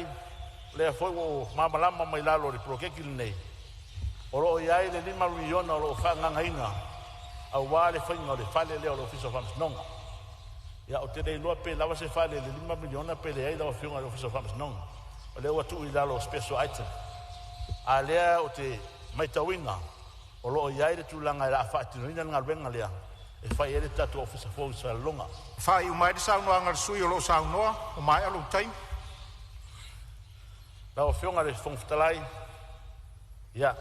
le foi o mama lama mai lalo le protect nei oro ia le 5 miliona o fa ngaina au wale fai no le fale le office of arms nonga ia o te rei loa pe lawa se fale le 5 miliona pe le ai lawa whiunga le office of arms nong. O leo atu i lalo special item. A lea o te maitawinga o loo iai le tūlanga i la whaatino ina ngā ruenga lea e whai ere tatu office of arms longa. Whai umai de saunoa ngar sui o loo saunoa, o mai alu taim. Lawa whiunga le whongwhitalai, ia,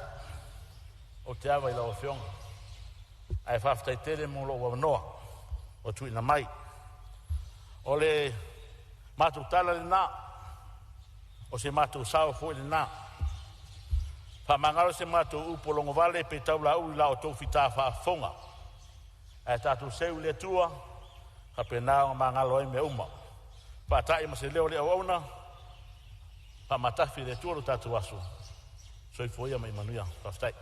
o te awa i lawa whiunga. Ai whawhitai tere mo loo wanoa, o tui na mai. O le mātou tala le nā, o se mātou sao fo le nā. Whamangaro se mātou upolongo vale pe tau la ui la o tau whita whaafonga. E tātou seu le tua, ka pe nā o mangalo e me uma. Pātai ma se leo le au auna, pa matafi le tua lo tātou asu. Soi foia mai manuia, whaftai.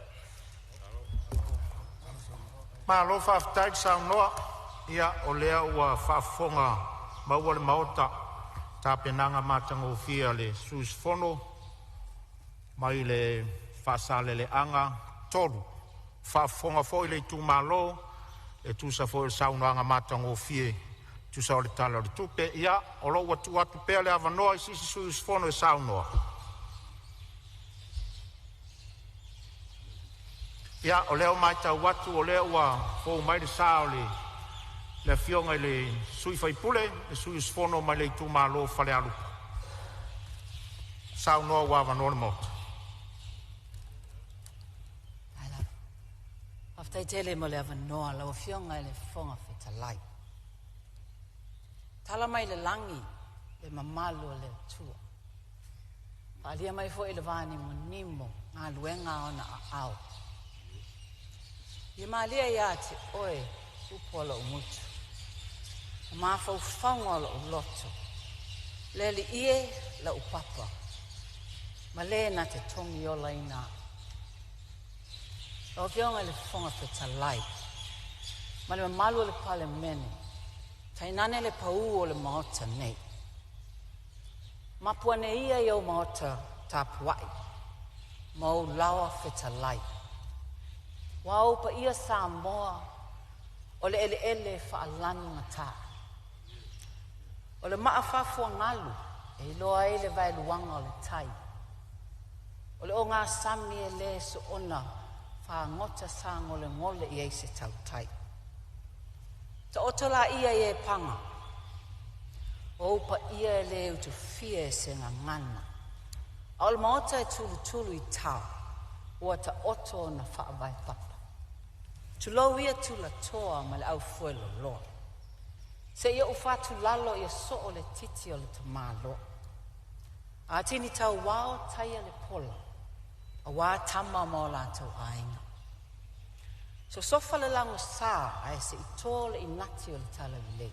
Ma lo whaftai sa noa, ia o lea ua whaafonga maua le maota tā penanga mātango fia le sus fono mai le whaasale le anga toru whaafonga foi le tu malo e tu sa foi le saunoanga mātango fia tu sa o le tala o le tupe ia o lo watu atu pea le avanoa i sisi sus fono e saunoa ia o leo mai tau watu o leo ua fo mai le sao le fionga i le sui fai pule, le sui sfono mai le tu malo fale alu. Sau noa wawa nore mota. Aila, aftai tele mo le ava noa, lau fionga i le fonga fita lai. Tala mai le langi, le mamalu le tua. Palia mai fo i le vani mo nimo, ngā luenga ona a au. I malia ia te oe, upola o mutu. Ma fau whaunga la o loto. Le li ie la o papa. Ma le na te tongi o la ina. La o fionga le whonga wheta lai. Ma le malu le Palemene. Tainane le pau o le maota nei. Ma puane ia i o maota tapuai. Ma o lawa wheta lai. Wau pa ia Samoa, o le ele whaalanu ngata. O le maafafua ngalu, e loa e le vai luanga o le tai. O le o ngā sami e le so ona, whaangota sang o le ngole i eise tau tai. Ta otola ia e panga, o upa ia e le utu fia e se ngā ngana. O le maota e tulu i tau, ua ta oto na whaavai papa. Tulau ia tula toa ma le au fuelo loa. Se ia ufatu lalo ia so o le titi o le tamalo. A tini tau wao taia le pola. A wā tama mo la tau ainga. So sofa le lango sa a se i tō le inati o le tala lei.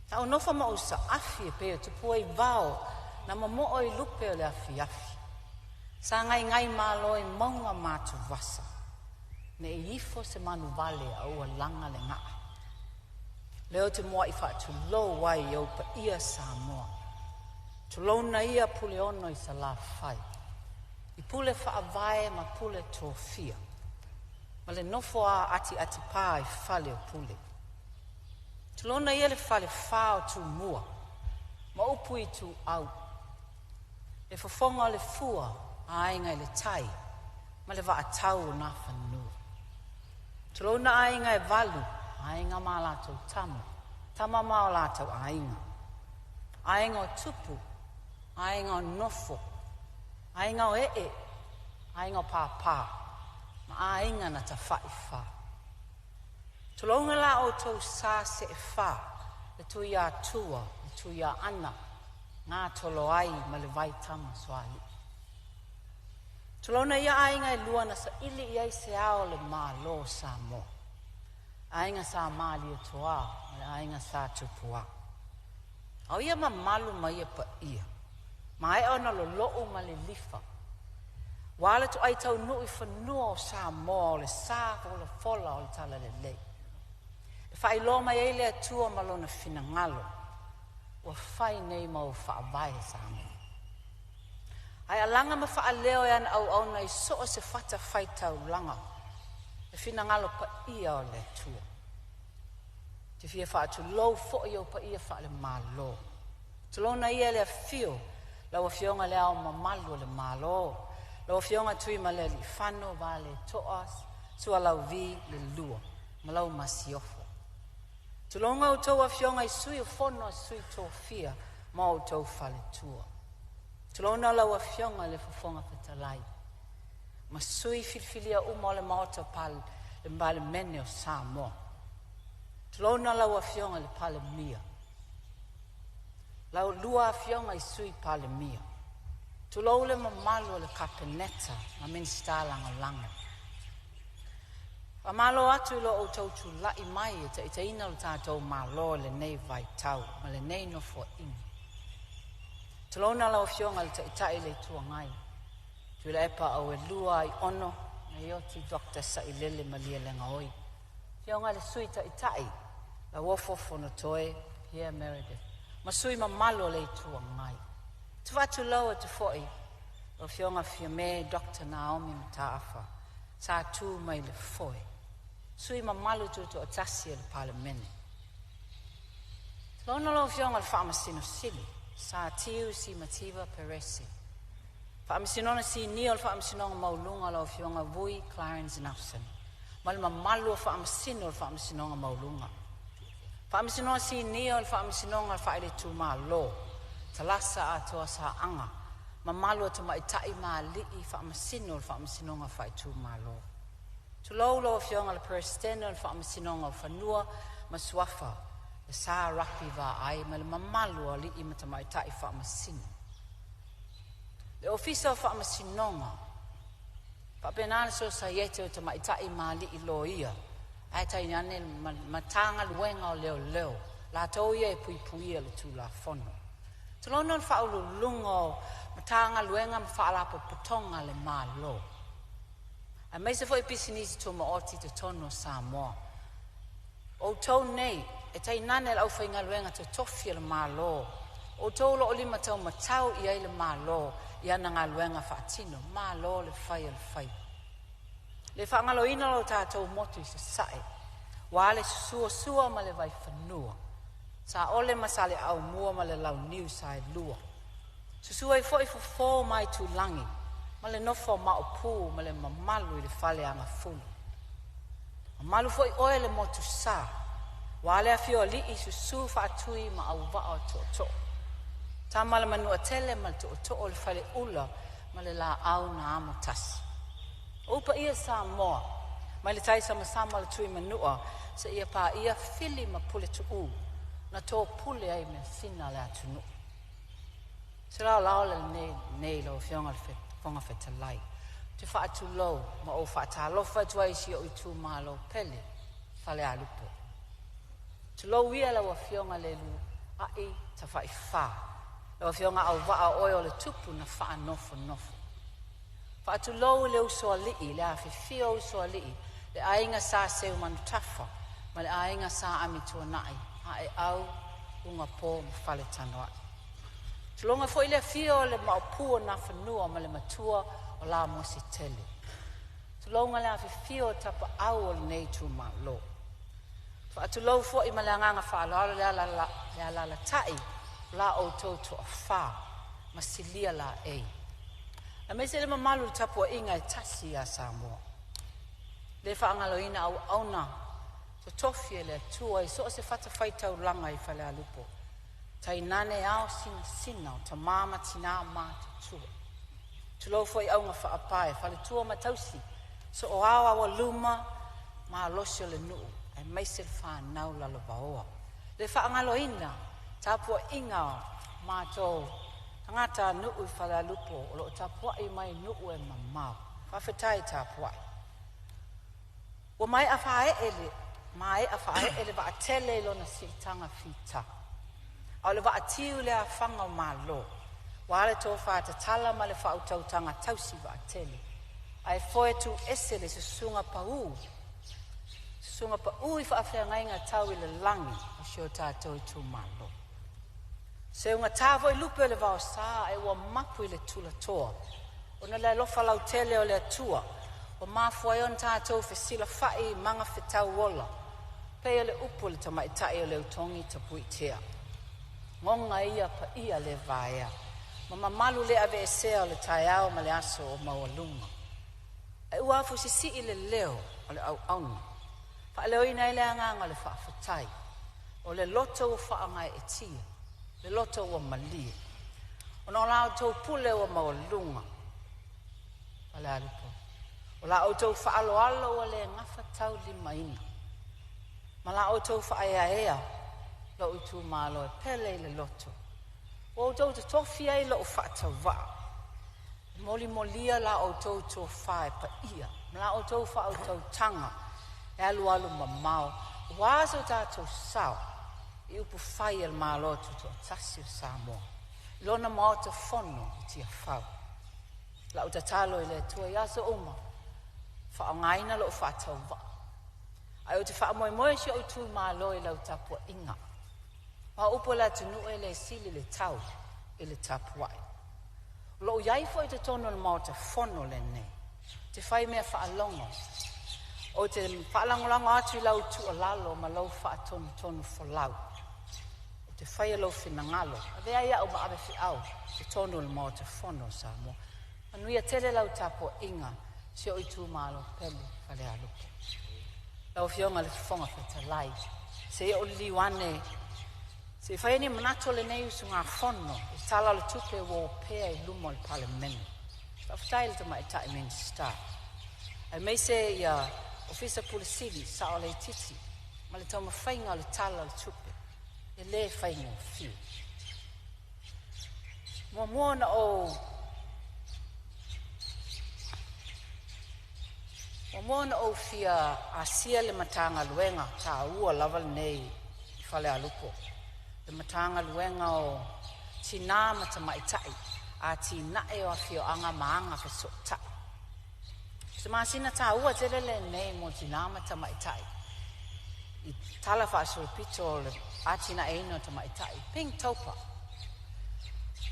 Ta o nofa ma usa afi e peo tupua i vao na mamoa i lupe o le afi. Sa ngai malo i maunga mātu vasa. Ne i ifo se manu vale a ua langa le ngaa. Leo te moa i whaatu lo wai i aupa ia Samoa. Tulo na ia pule ono i sa la whai. I pule whaavae ma pule tōwhia. Ma le nofo a ati pā i whale o pule. Tulo na ia le whale whao tu mua. Ma upu i tu au. Le whafonga le fua a ainga i le tai. Ma le wa atau na whanua. Tulo na ainga e valu. Ainga mā lātou tamu. Tama mā o lātou ainga. Ainga o tupu. Ainga o nofo. Ainga o Ainga o pāpā. Ma ainga na ta whai whā. Tulonga la o tau sā se e whā. Le tui a tua. Le tui a ana. Ngā tolo ai ma le vai tama swali. Tulona ia ainga e lua na sa ili iai se ao le mā lo Samoa. Ainga sa mali o toa, le ainga sa tupua. Au ia ma malu ma ia pa ia. Ma e ona lo loo ma le lifa. Wala tu ai tau nui whanua o Samoa o le sā o le fola o le tala le lei. E whai lo mai eile atua ma lo na whina ngalo. Ua whai nei ma o whaavai Samoa. Ai alanga ma wha leo e ana au na i so o se whata whai tau langa. E whina ngalo pa ia o le tua. Te whia wha atu lou fo i o pa ia wha le malo. Te lona ia le a fio, lau a fionga le ao ma malu le malo. Lau a fionga tui ma le li whano va le toas, sua lau vi le lua, ma lau masiofo. Te longa o tau a fionga i sui o fono a sui tō fia, ma o tau whale tua. Te lona lau a fionga le fafonga petalai. Ma sui filfilia uma le maota pal le Palemene o Samoa. Te lona lau a fionga le Palemene. Lau lua a fionga i sui Palemene. Tu lau le mamalo le kapeneta ma minsta langa langa. A malo atu lo o tau tu lai mai e te ina lo tātou malo le nei vai tau ma le nei no fo ingi. Te lona lau fionga le tai le tua ngai. Tu le epa au e lua i ono na ioti Dr. Sailele malia le ngaoi. Fionga le sui tai la wofo Fonotaga Pierre Meredith. Ma sui ma malo le tua ngai. Tu watu lau e tu foi. Lau fionga fia me Dr. Naomi Mataafa. Sa tu mai le foi. Sui ma malo tu atasi le Palemene. Te lona lau fionga le whaamasino sili. Sa tiu si mativa peresi. Whaamisinona si niol whaamisinonga maulunga lau fionga vui Clarence Nelson. Malima malu whaamisino whaamisinonga maulunga. Whaamisinona si niol whaamisinonga whaile tu ma lo. Talasa atoa sa anga. Ma malu tu maitai ma lii whaamisino whaamisinonga whai tu ma lo. Tu lau lau fionga le peresteno whaamisinonga whanua ma suafa. Le sa rapi va ai ma le mamalu ali i matamaitai whaamasino. Le ofisa o whaamasinonga. Papenana so sa yete o tamaitai mali i loia. Ai tai nane matanga luenga o leo. La tauia e pui le tu la fono. Tulono whaulu lungo matanga luenga ma whaalapo putonga le malo. Ai meise fo i pisinisi tu maoti te tono Samoa. O tau nei, e tai nane lau whainga luenga te tofia le malo. O tau lo olima tau matau i ai le malo, i ana ngā luenga whaatino, malo le whai. Le whaangaloina lo tātou motu I se sae. Wa le sua ma le vai whanua. Sa ole masale au mua ma le lau niu sa e lua. Susua I foi fo mai tu langi. Ma le nofo ma o pū ma le mamalu I le whale anga fulu. Malu foi oe le motu sa. Wa le afio li I susu whaatui ma au vao to. Ta mala manua tele ma to o le whale ula ma le la au na amo tasi. Upa ia Samoa, mai le tai sama le tui manua, sa ia pa ia fili ma pule tu na tō pule ai me sina le atunu. Se lao le nei lo fionga le fonga fetalai. Te whaatu lo, ma o whaata lofa tuai si o I tu malo pele, whale alupo. Te lo ia lawa fionga le lu, ai ta whai wha. Lawa fionga au waa oe o le tupu na wha nofo. Whaatu lou le usoa lii, le a whiwhia usoa lii, le ainga sa seu manu tafa, ma le ainga sa amitua nai, a e au unga pō ma whale tanoa. Tulonga fo ile fio le maupua na whanua ma le matua o la mosi tele. Tulonga le a whiwhia tapa au o le nei tu ma lo. Whaatu lou fo I ma le anganga whaaloalo le ala tai, la o tautu a wha, ma silia la ei. A me se le mamalu tapua inga I tasi a Samoa. Le whaangaloina au auna, to tofie le tua I so se whata whaitau langa I whale alupo. Tai nane ao sina o ta mama tina ma te tua. Tulo foi au nga whaapae, whale tua matausi, so o awa luma ma losio le nuu, ai meise le whanau lalo baoa. Le whaangaloina tapua inga ma tō tangata nuu I whale alupo, o lo tapua I mai nuu e mamau. Whawhetai tapua. Wa mai a whae ele wa a tele lo na si tanga fita. Au le wa a tiu le a whanga o malo. Wa le tō whaata tala ma le whautau tanga tausi wa a tele. Ai foe tu ese le susunga pa u. Susunga pa u I whaafea ngainga tau I le langi o sio tātou I tu malo. Se unga tāvo I lupe le vao saa e ua mapu I le tula toa. O na le lofa lau tele o le atua. O mafua yon tātou whesila whai manga whetau wola. Pea le upu le tamaitai o le utongi tapu I tea. Ngonga ia pa ia le vaea. Ma malu le ave esea o le taiao ma le aso o mawalunga. E ua afu si I le leo o le au auni. Pa leo ina ile anganga le whaafatai. O le loto o whaangai e tia. Le loto ua malie. O na o lao tau pule ua mawalunga. Pale alupo. O la o tau whaaloalo o le ngafa tau limaina. Ma la o tau whaeaea lo I tu malo e pele le loto. O tau te tofi ai lo o whaatau waa. Molia la o tau tō whae pa ia. Ma la o tau wha o tau tanga. E alu mamau. Waso tātou sao. I upu whai al malo tu tō tasi o Samoa. Lona mao te fono I tia whau. La o tatalo I le tua I aso uma. Whaangaina lo o whaatau waa. Ai o te whaamoe si o tu malo I lau tapua inga. Ma upo la tunu e le sili le tau I le tapuai. Lo iai fo I te tono le mao te fono le ne. Te whai mea whaalongo. O te whaalangolango atu I lau tu o lalo ma lau whaatonu fo lau. O te whai a lau whinangalo. A vea ia o ma awe fi au. Te tono le mao te fono Samoa. Anuia tele lau tapua inga. Si o I tu malo pele whale alupo. Lau fionga le whonga whetalai. Se o liwane. Se whai ni manato le nei usu ngā whono. I tala le tupe wo pēa I lumo le Palemene. Whawhitai le tama I tae meni star. Ai mei se ia ofisa pulisili sa o le titi. Ma le tauma whainga le tala le tupe. E le whainga o fiu. Mua na o Mona o fia asia le matanga luenga ta ua lava nei I whale alupo. Le matanga luenga o tina matamaitai a tina e o fio anga maanga ka so ta. Se masina ta ua tele le nei mo tina matamaitai. I tala wha so pito le a tina e ino tamaitai. Ping taupa.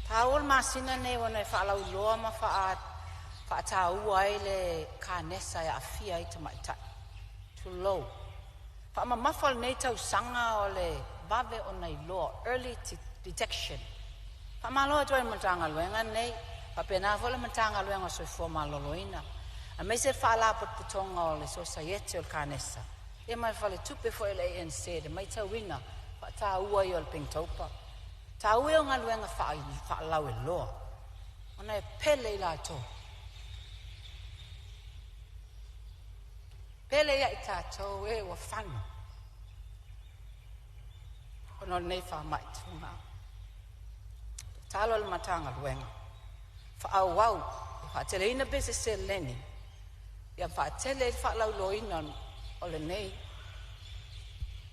Ta ua masina nei wana e wha lau loa ma wha Whaata ua ele ka nesa ya afia i te maitai. Too low. Whaama mawhal nei tau sanga o le vave o nei loa. Early detection. Whaama loa toi matanga luenga nei. Whapena vole matanga luenga soi fua loloina. A me se whaala putonga o le society o le ka nesa. E mai whale tupe fo ele ANC. De mai tau wina. Whaata ua i o le pingtaupa. Ta ue o ngā luenga whaalau e loa. Ona e pele i la tō. Pele ia i tātou e wa whanu. Ono nei wha mai tunga. Talo le matanga luenga. Whaau wau. Whaatele ina bese se leni. Ia whaatele i whaalau loina o le nei.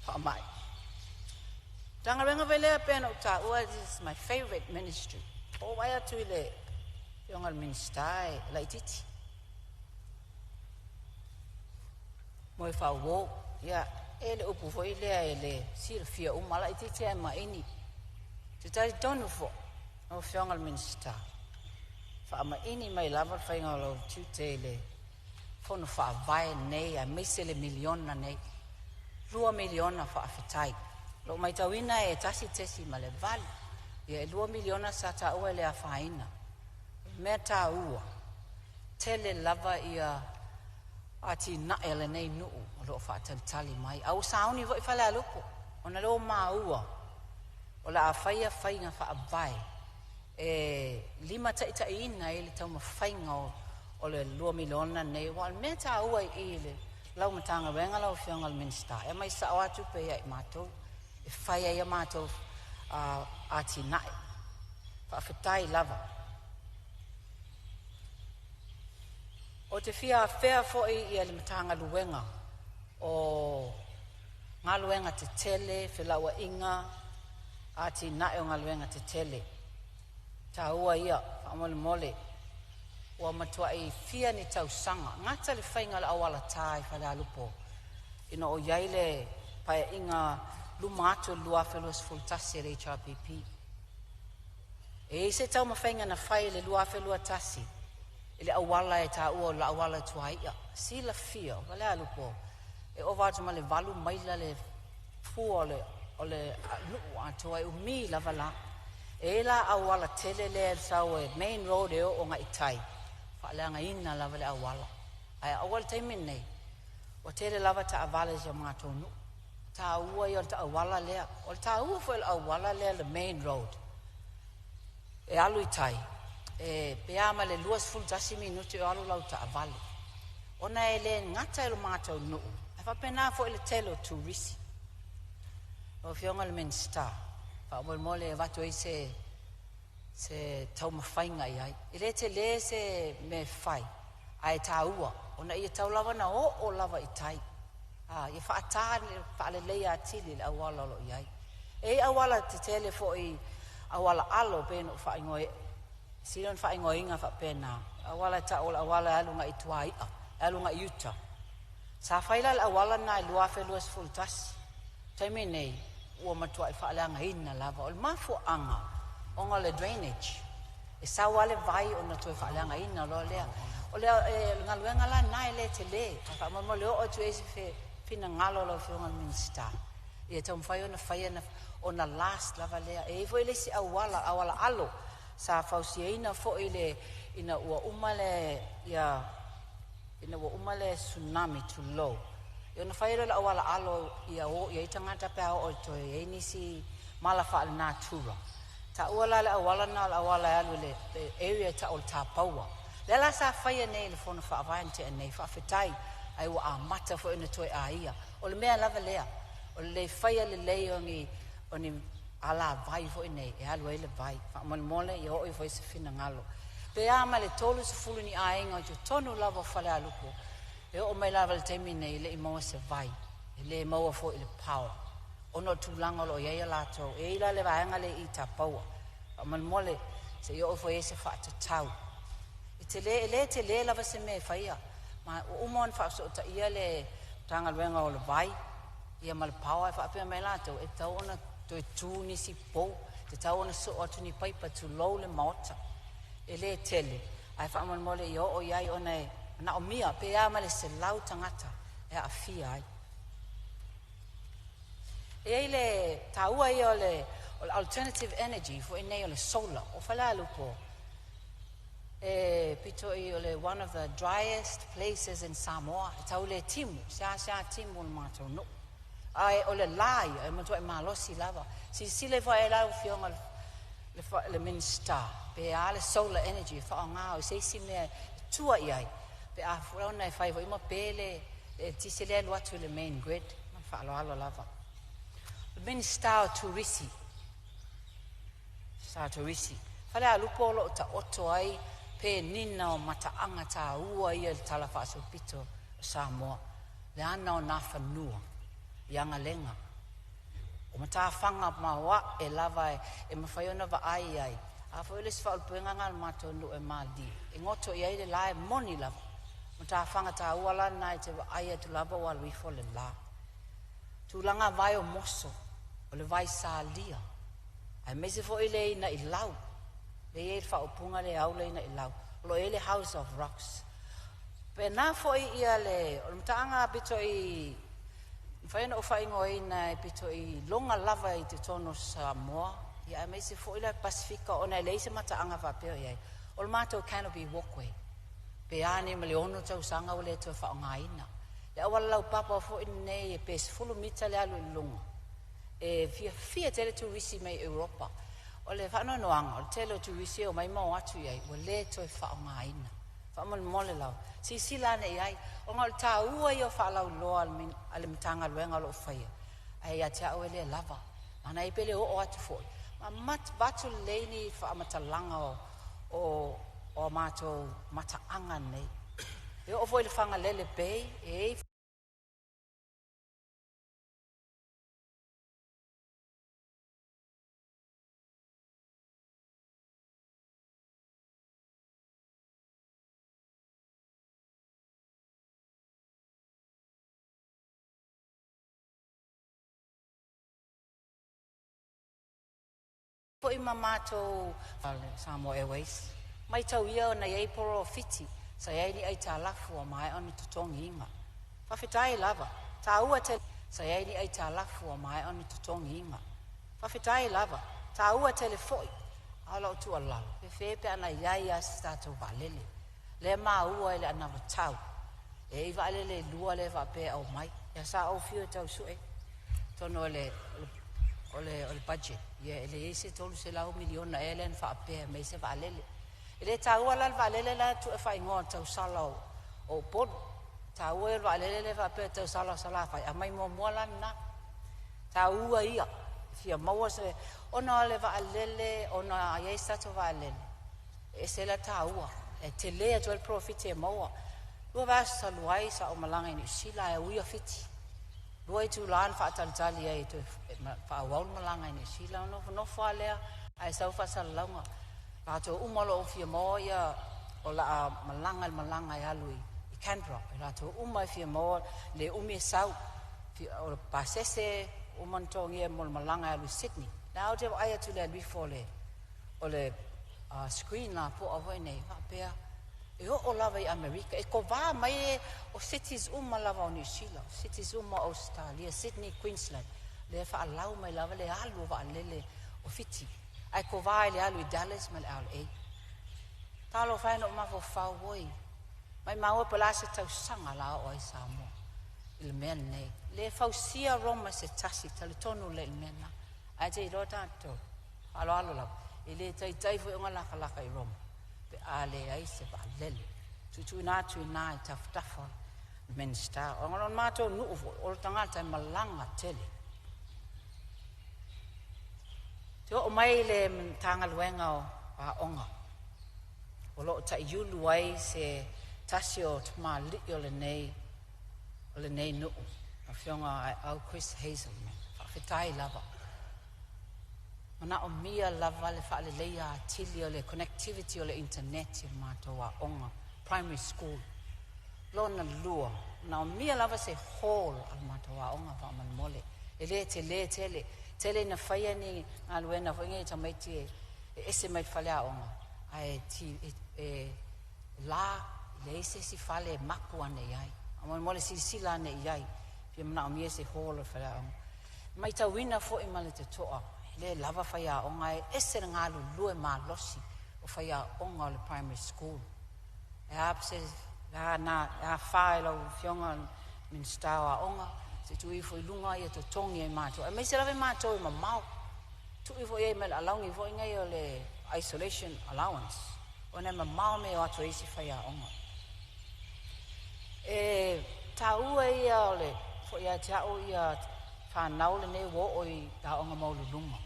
Wha mai. Tanga renga velea pēna o tā ua, this is my favorite ministry. O wai atu i le Yongal Minstai, Laititi. Moi whao wō, ia, e le upu fo i lea e le sira fia umala i titi e maini. Te tari tonu fo, o Yongal Minstai. Wha maini mai lava whainga o lau tute le fono wha vai nei, a meise le miliona nei. 2 miliona wha awhitai. Lo mai tawina e tasi tesi ma le vali. Ia e 2 miliona sa ta ua le a whaina. Mea ta ua. Tele lava ia ati na ele nei nuu. O lo whaatalitali mai. Au sauni vo i whale a lupo. Ona lo maa ua. O la a whaia whainga wha avai. E 5 taita ina e le tau ma whainga o le 2 miliona nei. Wal mea ta ua i le lau matanga wenga lau Yongal Minstai. E mai sa o atu pe ia i mātou. E whaia ia mātou ati nae. Whaafetai lava. O te whia whea fōi ia le matanga luenga. O ngā luenga te tele, whilaua inga, ati nae o ngā luenga te tele. Tā ua ia, whaamole mole. Ua matua i whia ni tau sanga. Ngata le whainga le awala tāi whale alupo. Ino o iaile pai inga lumato lua felus fultasi le HRPP. E se tau mawhainga na whai le lua felua tasi. Ele awala e tā ua la awala tuaia. Si la fia, wale alupo. E o vātu ma le valu maila le fua o le nuu atua e umi lava la. E la awala tele le sau e main road e o ngā itai. Whaaleanga ina lava le awala. Ai awala taimin nei. O tele lava ta awala ja mātou nuu. Ta ua i o ta awala lea. O ta ua fo il awala lea le main road. E alu i tai. E peama le 2 minuti o alu lau ta avale. Ona e le ngata ilu mātou nuu. E whapena fo il telo turisi. O Yongal Minstai. Whaamol mole e watu i se tau mawhainga i ai. I le te le se me whai. Ai ta ua. Ona i tau lava na o lava i tai. I whaatane whaale leia atili le awala lo iai. E awala te tele fo i awala alo pēno whaingoe. Siron whaingoe inga whapena. Awala ta ola awala alunga i tuaia. Alunga i uta. Sa whaila le awala na i luafe luas fultasi. Taimi nei, ua matua i whaaleanga ina lava. O le mafu anga, onga le drainage. E sa wale vai o na toi whaaleanga ina lo lea. O lea ngā luenga la nai le te le. Whaamamo leo o tu eisi fina ngalo lo Yongal Minstai. Ia tau mwhai o na last lava lea. E fo ile si awala alo. Sa fausia ina fo ile ina ua umale tsunami too low. Ia na whai la awala alo ia i tangata pēa o to e nisi malafa al natura. Ta ua la le awala na la awala alu le area ta ol ta paua. Lela sa whaia nei le fono whaavante a nei whaafetai. Ai wa a mata fo ina toi a ia. O le mea lava lea. O le whaia le lei o ni ala vai fo ina e alu e le vai. Whaamole mole i o i fo isa fina ngalo. Pe ama le tolu se fulu ni a inga o jo tonu lava whale alupo. E o mai lava le teimi nei le i maua se vai. E le maua fo i le power. O no tūlanga lo iaia lato. E ila le vaenga le i ta paua. Whaamole mole se i o fo isa whaatatau. Te le lava se me whaia. Ma umon whaaso ta ia le tanga luenga o le vai. Ia ma le paua e whaapea mai lato. E tau ona to e tū nisi pou. Te tau ona so atu ni paipa tu lou le maota. E le tele. Ai whaamon mole I o iai o nei, na o mia, pe a male se lau tangata, e a fia ai. E ai le taua I o le alternative energy, fo I nei o le solar, o whala lupo. E pito I o le one of the driest places in Samoa, e tau le timu, sea timu le mātou no. Ai o le lai, e matua e malosi lava. Si le fa e lau fionga le minister, pe a le solar energy, fa o ngā o se mea tua I ai. Pe a furauna e fai, ima pele, tise le alu atu le main grid, ma fa alo lava. Le minister o turisi. Sa turisi. Fale a lupo lo ta oto ai, pe nina o mataanga ta ua I le talafa so pito Samoa. Le ana o na whanua, Ianga lenga. O mata whanga mawa e lava e mawhaiona wa ai. A whaile si whaulpuenga ngā mato nu e mali. E ngoto I aile la e moni lava. Mata whanga ta uala nai te wa ai tu lava wa luifo le la. Tūlanga vai o moso, o le vai sa lia. Ai mese fo ile ina I lau. Le e whaupunga le aule ina I lau. Lo ele House of Rocks. Pe nā fo ia le, o mtaanga bito I, whaina o whaingo ina bito I longa lava I te tono Samoa. Ia mese fo ila Pasifika o nei leise mataanga whapeo iai. O le mātou canopy walkway. Pe ane ma le ono tau sanga o le tau whaonga ina. Le awala lau papa fo ina nei e pes fulu mita le alu I longa. E fia tele turisi mai Europa. O le whano noanga, o le tele turisi o mai mau atu iai, o le toi whaonga ina. Whamon mole lau. Si lana iai, o ngā le tā ua I o whalau loa ale mitanga luenga lo whaia. Ai a te au ele lava. Ana I pele o atu foi. Ma mat batu leini whaamatalanga o mātou mataanga nei. E o foi le whanga lele bei, e po I mamato Samoa Airways. Mai tau ia na iei poro fiti, sa iei ni ai tā lafu o mai ona tutongi inga. Whawhitai lava, tā ua te, sa iei ni ai tā lafu o mai ona tutongi inga. Whawhitai lava, tā ua telefoi, ala o tua lalo. Pe whepe ana iai as tātou valele. Le maa ua ele ana watau. E I valele lua le wape au mai. Ia sa au fio tau sue. Tono o le budget. Ia ele ese tolu se lau miliona ele en whaapea me se valele. Ele tā ua lal valele la tu e whai ngoa tau sala o podu. Tā ua ele valele le whaapea tau sala whai. A mai mua lan na. Tā ua ia. Fia maua se. Ona le valele, ona a iei sato valele. E se la tā ua. E te lea tu el profite e maua. Lua vasa luai sa o malanga ini sila e uia fiti. Lua I tu laan whaatalitali e tu whaawau malanga ini sila. No whalea ai sau whasalaunga. Rato umalo o fia moa ia o la malanga I alui I Canberra. Rato umai fia moa le umi e sau. O pasese umantongi e mo malanga I alui Sydney. Na o te aia tu le before o le screen la po a nei. Whapea. E o lava I Amerika. E ko vā mai e o cities uma lava o New Zealand. Cities uma o Australia. Sydney, Queensland. Le whaalau mai lava le alu wa lele o fiti. Ai ko vā le alu I Dallas ma le LA. Talo whaino o mafo whauoi. Mai maua pala se tau sanga la o ai Samoa. Il mea nei. Le whausia Roma se tasi. Tale tonu le il mea na. Ai te I roa tātou. Alo lau. I le taifu I unga laka I Roma. Pe ale ai se valele. Tutu nā I taftafa minister. O ngana mātou nuufu. O tangata malanga tele. Te o mai le tanga luenga o a onga. O lo ta iulu ai se tasi o tuma li o le nei nuu. A whionga au Chris Hazel. Whawhitai lava. Mana o mia lava le whaale leia atili o le connectivity o le internet I mātou a onga. Primary school. Lona lua. Na o mia lava se hall al mātou a onga wha man mole. E le tele. Tele na whaia ni ngā luena whainga I tamaiti e ese mai whale a onga. Ai La, le si fale maku ane iai. Amon mole si sila ane iai. Pia mana o mie se holo whala onga. Mai ta wina fo I male te toa. Le lava whaia onga e ese ngalu lue ma losi o whaia onga o le primary school. E apse, na whae lau fionga min stawa onga. Se tui fo I lunga I to tongi e mātou. E mai se lawe mātou I mamau. Tui fo I mele alaungi fo I ngai o le isolation allowance. O ne mamau me o ato eisi whaia onga. E ta ua ia o le, fo ia te au ia whanau le ne wo o I ta onga maulu lunga.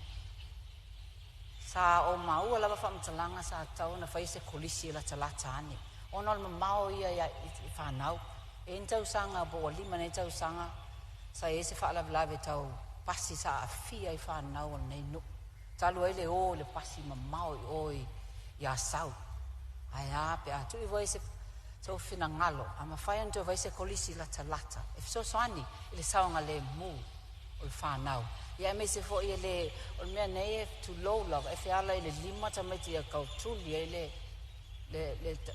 Sa o maua lava whamtalanga sa tau na whaise kolisi la talata ane. O nol mamau ia I whanau. E intau sanga bo o lima ne tau sanga. Sa ese whaalawelawe tau pasi sa a fia I whanau o nei nu. Talu ele o le pasi mamau I oi ia sau. Ai ape a tu I voi se tau whina ngalo. Ama whaian tu vai se kolisi la talata. E so soani I le saunga le mu o le whanau. Ia me se fo I le o mea nei e tu low love. E whiala I le lima tamaiti a kau tuli e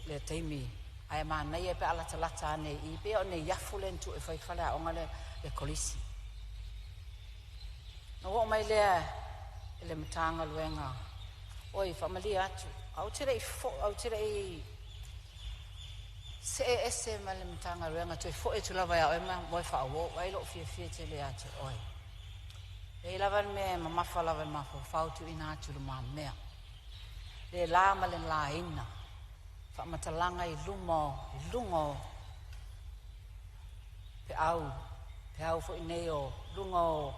le teimi. Ai maa nei e pe ala talata ane I pe o ne yafu len tu e whai whalea onga le kolisi. No o mai lea e le matanga luenga. Oi, whamali atu. Au tira I se e ese ma le matanga luenga tu e fo e tu lava ya oe ma moi whaawo. Wai lo fia te le atu. Oi. E lava me ma mafa lava ma fo whautu ina atu le maa mea. Le la ma le la ina. Whamatalanga I lungo pe au fo inei o lungo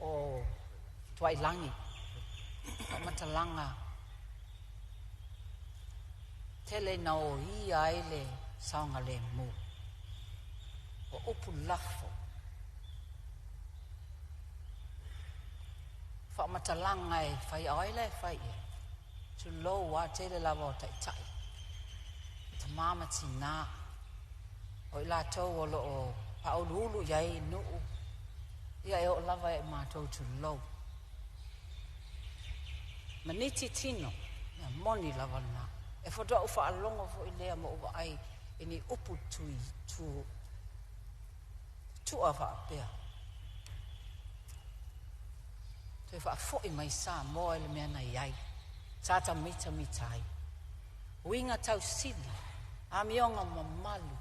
o tuailangi. Whamatalanga tele na o ia ele saunga le mu. O upu lafo. Whamatalanga e whai aile e whai e. Tu lo wa tele lava o tai. Ta mama tina. O ila tau o lo o paululu iai nuu. Ia e o lava e mātou tu lo. Maniti tino. Ia moni lava na. E whatua uwha alongo fo I lea mo uwa ai. E ni upu tui tu a wha apea. Tu e wha fo I mai sa moa ele mea na iai. Tata mitai. Winga tau sili. Amionga mamalu.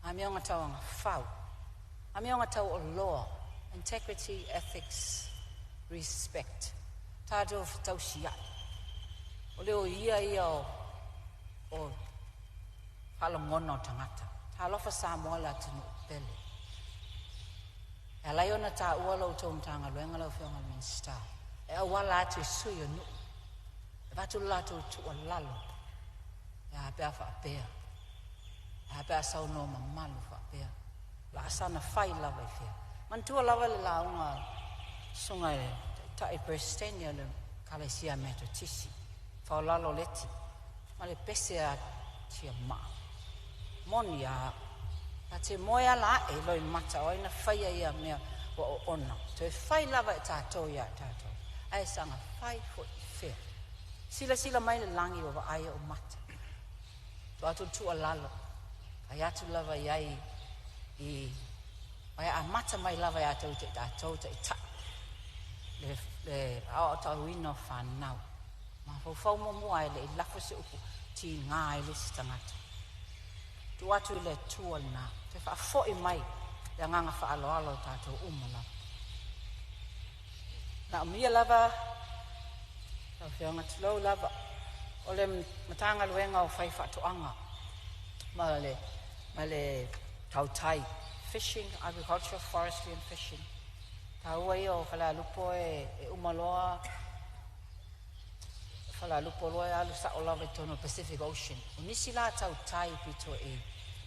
Amionga tau anga whau. Amionga tau o law. Integrity, ethics, respect. Tātou tau siai. O leo ia o whalangono o tangata. Tā lofa Samoa la tinu pele. E laiona tā uala o tau mtanga luenga lau whionga min star. E awala atu sui o nu. E vatu lato tu o lalo. E apea wha apea. E apea sau no mamalu wha apea. La asana whai lawa I whia. Mantua lawa le launga sunga e tai prestenia le kalesia meto tisi. Whao lalo leti. Ma le pese a tia maa. Moni a te moia la e loi mata o ina whaia ia mea o ona. Te whai lava e tātou ia tātou. Ai sanga whai fo I whea. Sila mai le langi o aia o mata. Tu atu tu a lalo. Ai atu lava iai ai a mata mai lava ia tau te tātou te ta. Le au tau ino whanau. Ma fau mua ele I lafo se upu ti ngā ele si tangata. Tu atu le tua na. Te wha fo I mai le nganga wha alo tātou umala. Na umia lava tau whianga tulau lava. O le matanga luenga o whai whatoanga. Ma le tautai. Fishing, agriculture, forestry and fishing. Tau ai o whala lupo e umaloa. Whala lupo loa e alu sa o lawe tono Pacific Ocean. O nisi la tau tai pito e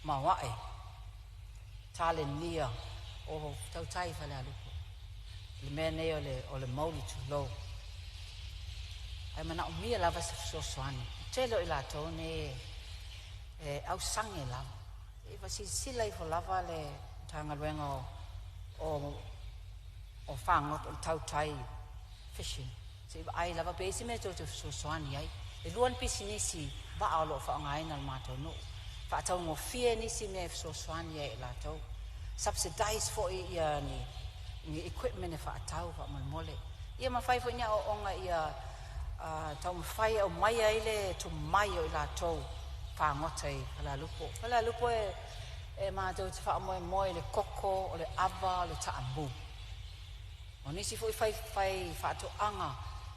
mawae. Tale nia o tau tai whala lupo. Le mea nei o le mauli tu lo. Ai mana o mia lava se soani. Telo I la tone au sange lava. E wasi sila I fo lava le tanga luenga o whangot o tau tai fishing. Se ai lava pesi me tau te soani ai. E luan pisi nisi Ba alo fa ngai na mato no. Fa tau mo fie ni si me so swan ye la tau. Subsidize for ia ni equipment fa tau fa man mole. Ia ma fai fo nya o nga ia tau ma fai o mai ile tu mai o la tau fa ngotai ala lupo. Ala lupo e ma tau fa mo le koko o le ava le taamu. O nisi fo fai fa to anga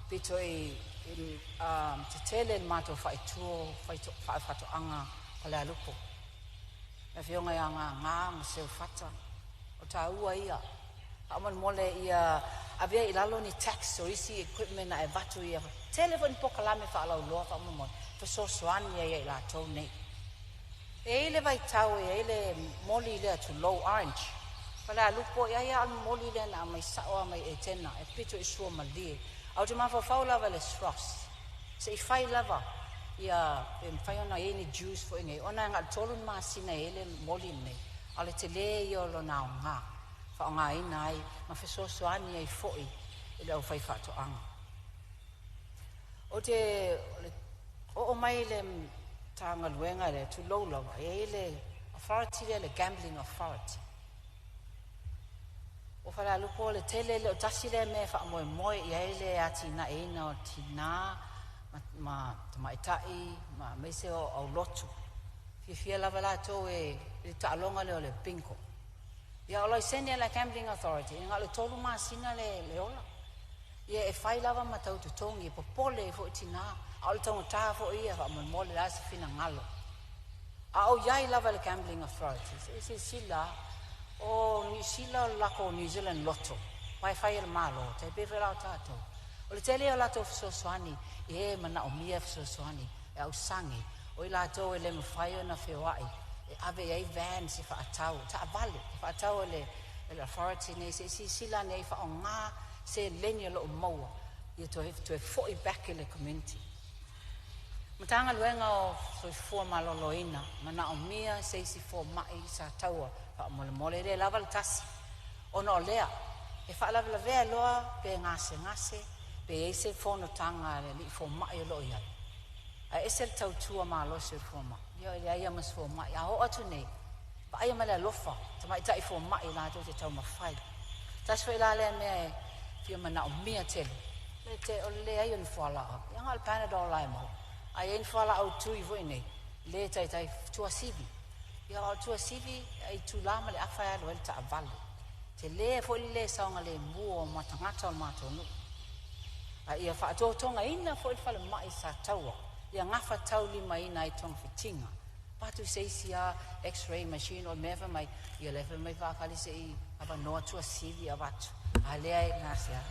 pito te tele mato fai tuo fai to anga ala lupo. Na fionga anga nga se fata o ta ua ia. Aman mole ia avia ilalo ni tax o isi equipment na e batu ia. Telefon po kalame fa ala loa fa mo fa so swan ia ila to nei. E ile vai tau ile moli le to low orange. Fala lupo ia al moli le na mai sawa mai etena e pito isu mali. Au te mafa faula vale frost. Se I fai lava ia fai ona any juice fo ngai ona nga tolu masina ele moli nei. Ale te le yo lo na nga. Fa nga inai ma fe so ani ai foi ele au fai fa to anga. O mai le tanga luenga le tu low lava ele authority le gambling authority. O fala lupo le tele le o tasi le me fa mo ia ele ati na ina o tina ma itai ma mese o lotu fia lava la to e ta longa le pinko ia o sende la gambling authority nga le tolu masina le ola ia e fai lava ma tau tongi popole fo tina al tong ta fo ia fa mo le as fina ngalo a o ia lava le gambling authority se sila o ni sila la ko New Zealand lotto mai fai el malo te be vera tato o le tele o la to so swani e mana o mia so swani e au sangi o la to ele me fai na fewai e ave ai van si fa atau ta vale fa atau le authority ne se sila ne fa nga se lenye lo mo you to have to fight back in the community matanga luenga o so fo malo loina mana o mia se si fo mai sa taua fa mole le lava le tasi ona lea e fa lava ve loa pe ngase pe ese Fonotaga le li fo mai lo ia a ese tau tua malo se fo ma ia mas fo mai a o atu nei ba ia mala lofa tama tai fo mai la to te tau ma fai tas fe la le me fio mana o mia tele le te o le ai on fo la ia ngal panadol lai mo ai en fo la o tu i vo nei le tai tua sivi ia o tua sivi ai tu la ma le afa lo ta valle te le fo le saunga le muo ma tangata ma to no ia fa to tonga ina fo fa le mai sa taua ia ngafa tau li mai nai tong fitinga patu se sia x-ray machine o meva mai ia level mai va kali se aba no tua sivi abatu ale ai nasia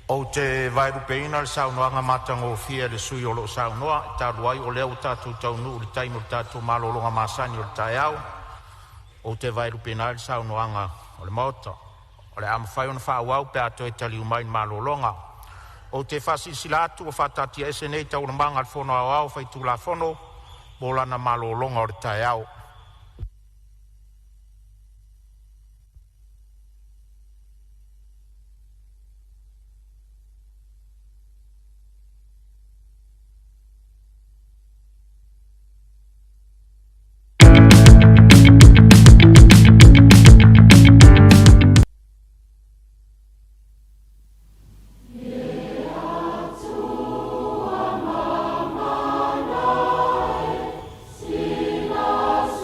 O te vairupeina le saunoaga matagofia le sui o loo saunoa talu ai o lea o tatou taunuu le taimi o le tatou malologa masani o le taeao o te vairupeina le saunoaga o le maota o le amafai ona faauau pe ato e taliu mai le malologa o te faasilsila atu o faatatia ese nei taulamaga le fono aoao faitulafono mo lana malologa o le taeao Silas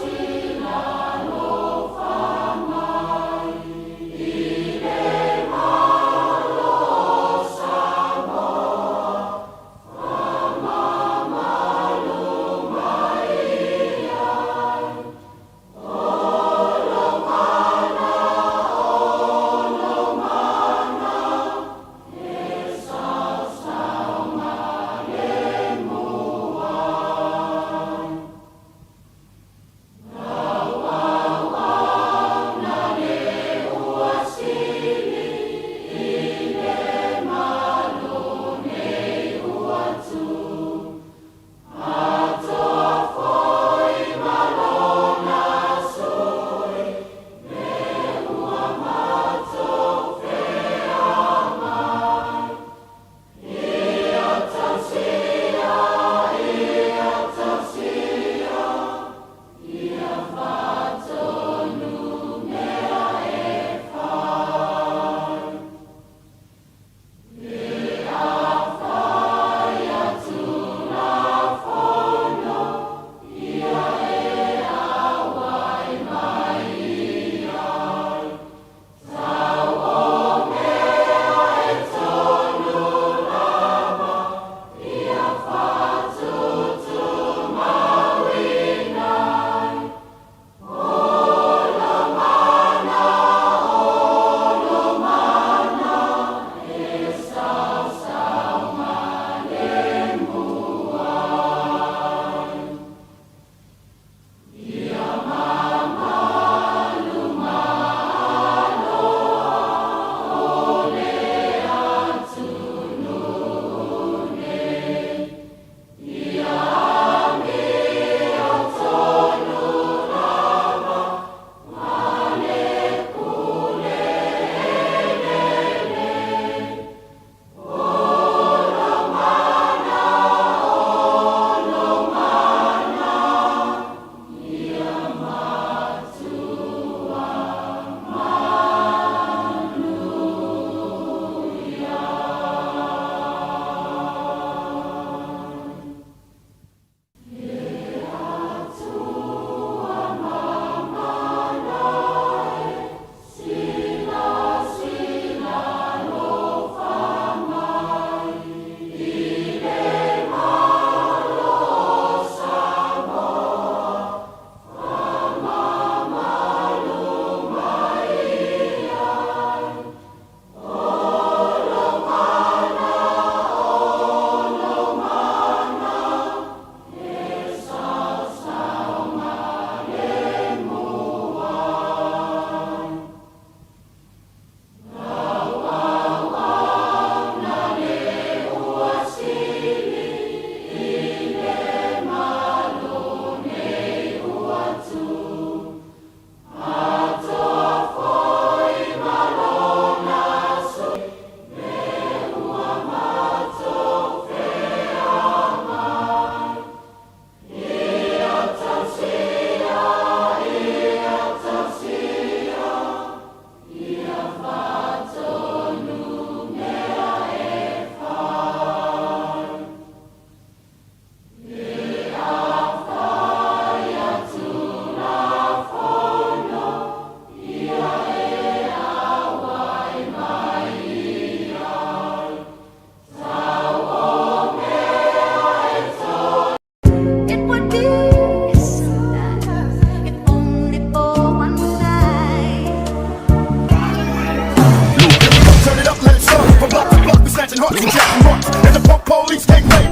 punk police can't play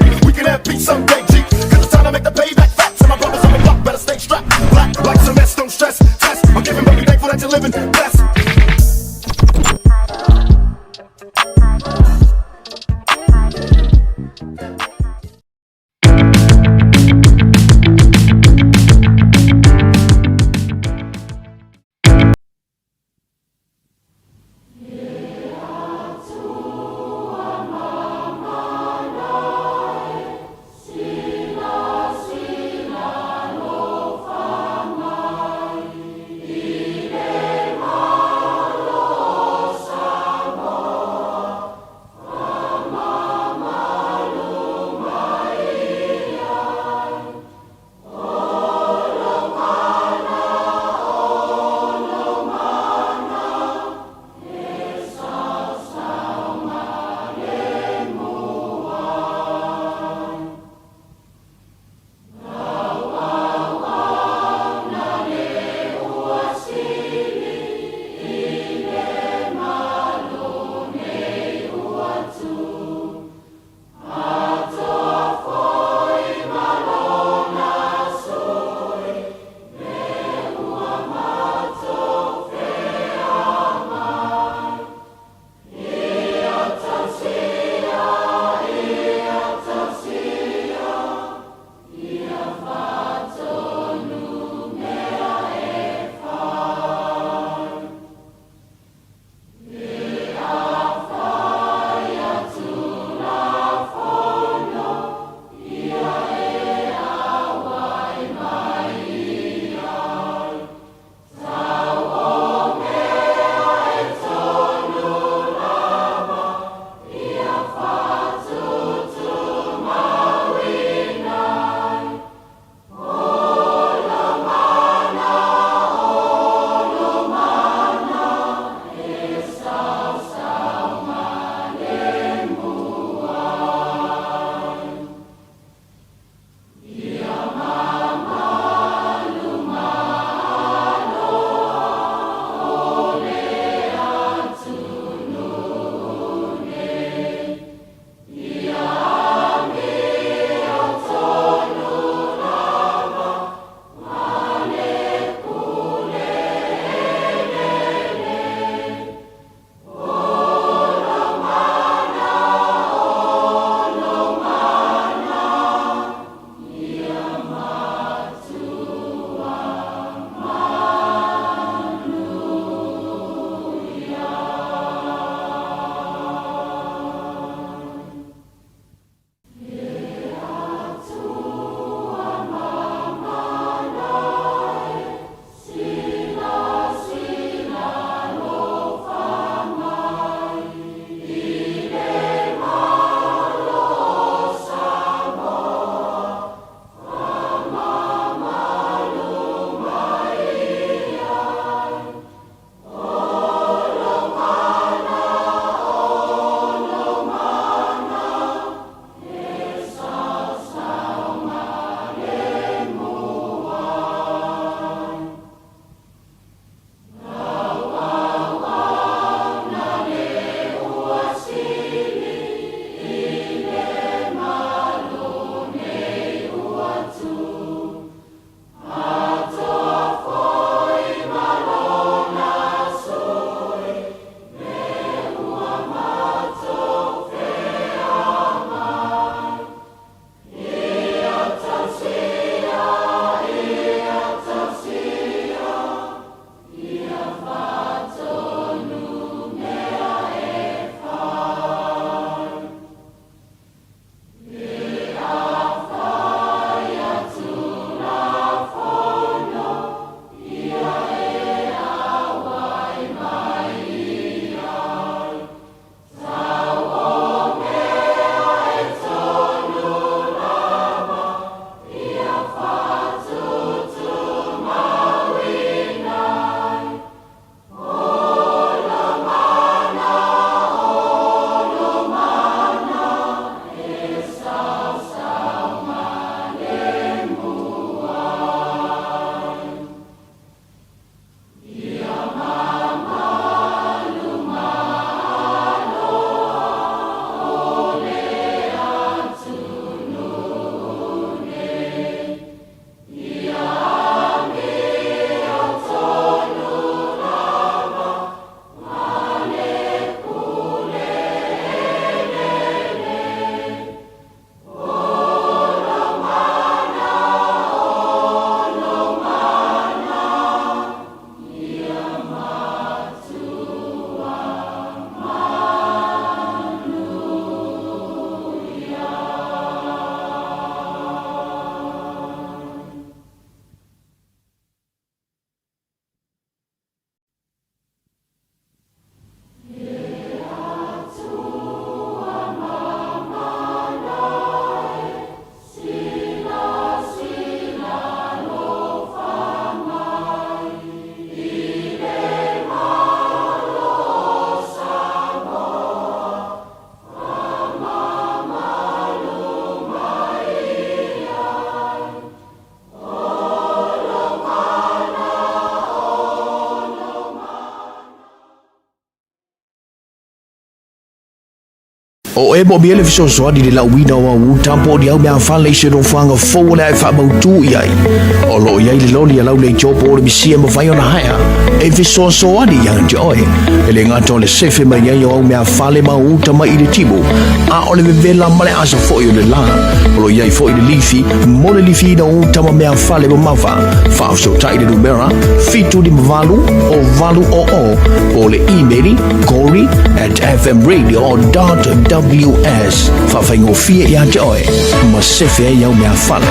me. We can have peace someday, G. Cause it's time to make the payback facts. And my brothers on the block better stay strapped. Black, like some mess, don't stress. Test, I'm giving, but be thankful that you're living. Blessed. O e mo biele fiso so di la wina wa u tampo di au me fa le se do fanga fo le fa mo tu yai o lo yai le loli la le chopo le bisia mo vai ona haya e fiso so di yang joy ele ngato le sefe ma yang yo me fa le ma u tama i le tibo a o le vela male aso fo yo le la o lo yai fo i le lifi mo le lifi da u tama me fa le mo mafa fa so tai de numera fitu di valu o valu o le email gory@fmradio.ws fa faingo fie ya joy ma sefe ya me fale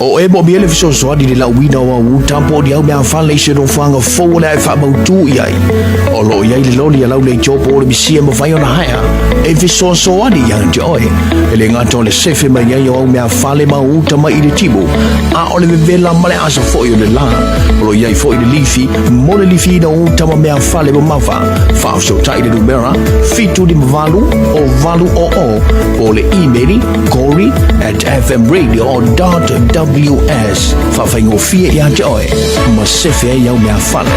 O e mo biele fiso so di la wina wa wu tampo di au mea whale se no whanga fōu la e whamau tū iai. O lo iai le loli a lau le jopo o le misia ma whai ona haia. E fiso so adi yang te oe. E le ngato le sefe mai iai o au mea whale ma uta mai i le timu. A o le vevela male asa fōi o le la. O lo iai fōi le lifi, mo le lifi na uta ma mea whale ma mawa. Whao so tai le numera, fitu di mavalu o valu o le e-maili Corey@fmradio.ws Whawhaingofia ia te oe, ma sefe iau mea whale.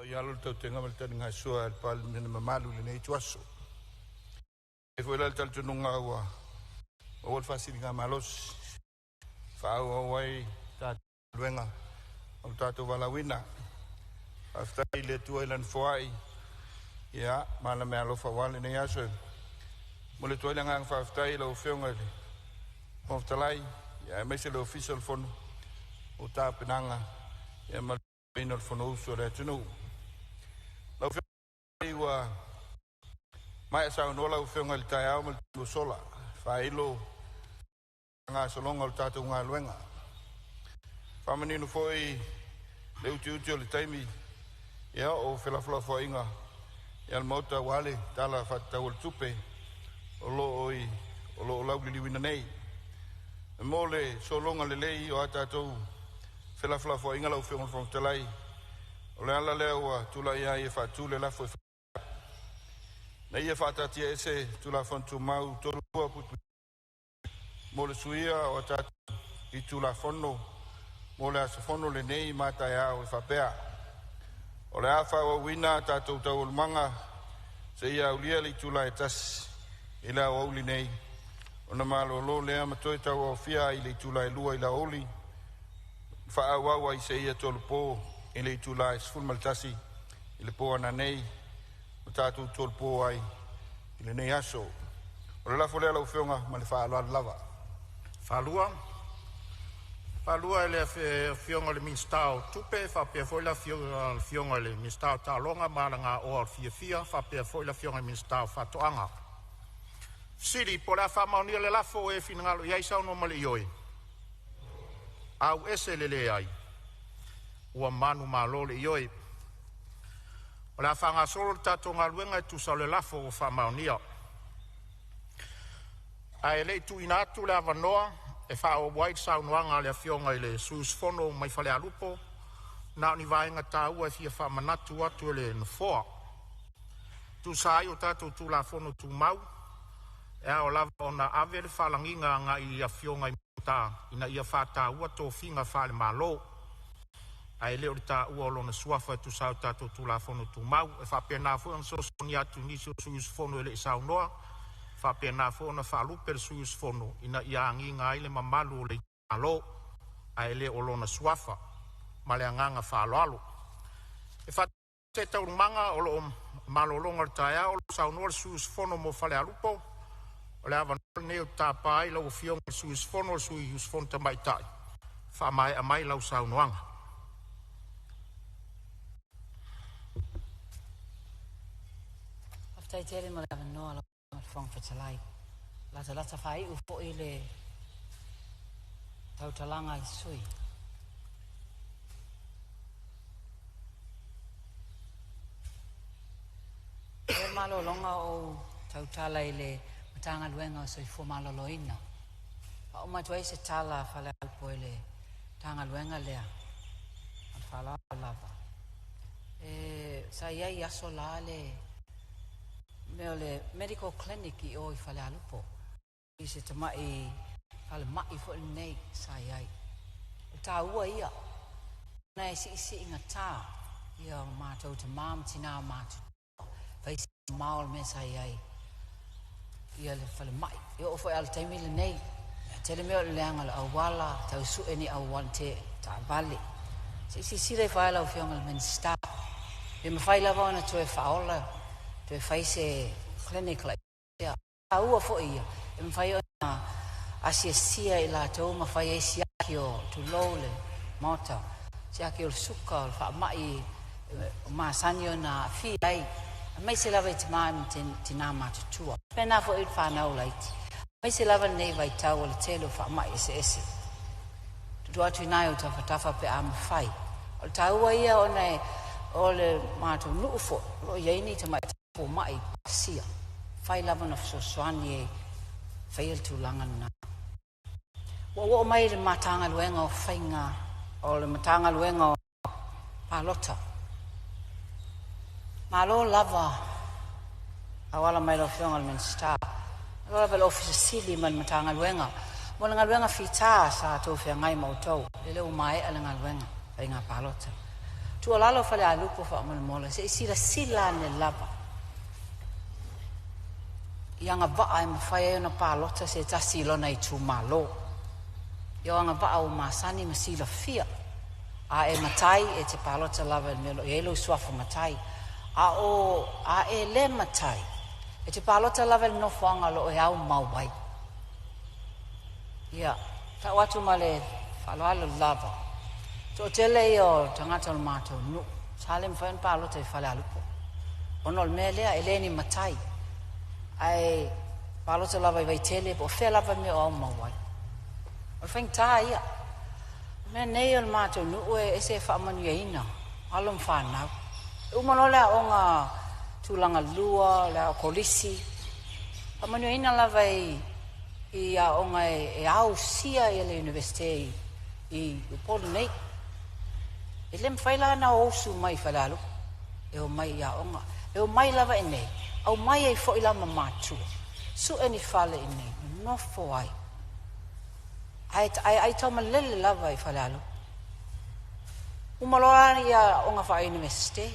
Yalo tau tenga mal tani ngai sua al Palemene mamalu le nei tuaso. E foi la tal tununga wa. O fasili nga malos. Fa o wai ta luenga. O tatu walawina. After ile tu ilan foai. Ya, mana me alo fa wale nei aso. Mole tu ilan ang fa after ile o feonga le. O talai ya me se le official fon. O ta penanga. Ya mal pinol fono uso le tunu. Lau feonga mai sa no lau feonga le tai au mal tu sola. Fa ilo nga solonga le tatu nga luenga. Fa menino foi le uti le taimi. Ya o fela fo inga. Ya mota wale tala fatta ul tupe. O lo lau li wina nei. Mole solonga le lei o atatou fela fo inga lau feonga from telai. O le ala lewa tula ia e fatule la fo. Na ia fatati ese tula fontu mau tolu putu. Mole suia o atatu I tula fono. Mole asofono le nei mata ia o fapea. O le afa o wina tatou tau manga se ia ulia li tula e tas ila o uli nei. O na malo lo lea matoi tau o fia I le tula e lua ila oli. Faa wawa I se ia tolu po I le tula e sfulmaltasi I le po ana nei. O tatou tolu po ai I le nei aso. O le lafo lea lau feonga ma le faa lava. Falua le fionga le minstao tupe fa pe foi la fionga le minstao ta longa malanga o fia fa pe foi la fionga minstao fa toanga. Siri por la fama ni le lafo e finalo ia isa no male yoi. Au ese le ai. O manu malo le yoi. O la fanga solo tatonga luenga tu sa le lafo o fama ni. Ai le tu inatu la vanoa e fa o white sound wanga le fionga ile sus fono mai fale alupo na ni vainga taua fia fa manatu atu le no foa tu sai o tatu tu la fono tu mau e o la ona ave le falanginga nga I a fionga ta ina ia fa ta ua to finga fa le malo ai le o ta ua lo na suafa tu sai tatu tu la fono tu mau e fa pena fo so sonia tu ni sus fono le saunoa fa pena fo na fa lu per sus fono ina ia nginga ile mamalu le alo ai le olona swafa male nganga fa lo e fa te tau manga o lo malolonga taia o sa no sus fono mo fale alupo o le ava ne ta pai lo fiong sus fono sus fonta mai tai fa mai lo sa noanga after tele mo la no fong fatalai la fai u fo ile tau talanga I sui e malo longa o tau tala ile matanga luenga so I fo malo loina pa o matwai se tala fala alpo ile tanga luenga lea al fala lava e sa ia ia solale me le medical clinic I o I fale alupo I se tamai fale mai fo nei sai ai o ta ua ia na si inga ta ia matou te mam tina matou vai maul me sai ai ia le fale mai ia o foi al taimi le nei tele me le anga au wala tau su eni au wante ta vale si le fale au fionga men sta e me fai lava ona to e faola te fai se clinic like ya au fo ia em fai ona asia ila to ma fai sia kio tu lole mota sia kio suka fa mai ma sanyo na fi ai mai se lava te man tinama tu pena fo it fa na light mai se lava nei vai tau le telo fa mai ese tu atu nai ta fa pe am fai o tau ia ona ole mato nufo lo yeni te mai po mai sia fai lava na so swani fail tu langan na wo mai le matanga luenga o fainga o le matanga luenga o palota malo lava awala mai lo fionga men sta lo office sili man matanga luenga mo nga luenga fita sa to fe ngai mo to le mai ala nga luenga fainga palota tua lalo fale alupo fa mola se sila ne lava ianga va ai mafai na palota se tasilo na itu malo yo anga va au masani masila fia a e matai e te palota lava melo yelo swafa matai a e le matai e te palota lava no fanga lo e au mawai ia ta watu male falo lava to tele yo tangata mato no salem fain palota e fale alupo onol mele eleni matai ai palota lava vai tele po fe lava me au mawai o fain ta ia me nei on mato no e se fa manu ina alom fa na umanola onga tulanga lua la polisi amanu ina lava i a onga e au sia e le university i Palemene e lem faila na osu mai falalu e o mai a onga e o mai lava nei au mai e fo ila mamatu su eni fale nei no fo ai toma lele lava i falalu umaloa ia onga fa university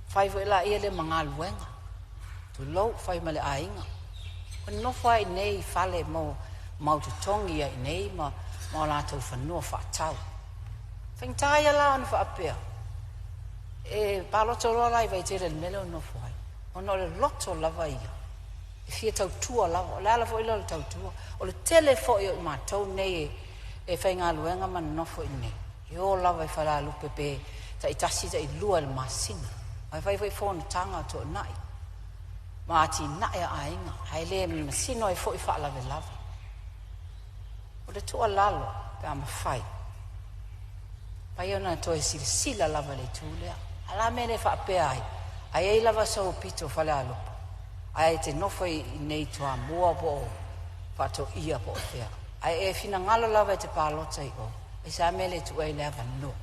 fai vo ila ia le mangaluenga tu lo fai male ainga no fai nei fale mo tu tongi ai nei ma la tu fa no fa tau fai taia la on fa apea e palotto lo lai vai tere melo no fai ono le lotto lava ia e fia tau tua lava la vo ila tau tua o le telefo io ma tau nei e fai ngaluenga ma no fo nei io lava fa la lu pepe ta itasi ta ilua le masina ai vai Fonotaga to nai ma ati nai ainga ai le masino ai fo i fa la lava o le to lalo pa ma fai pa io na to sila lava le tule ala mele fa pe ai lava so pito fa la lo ai te no foi nei to amua bo fa to ia bo fe ai e fina ngalo lava te palota i o e sa mele tu ai lava no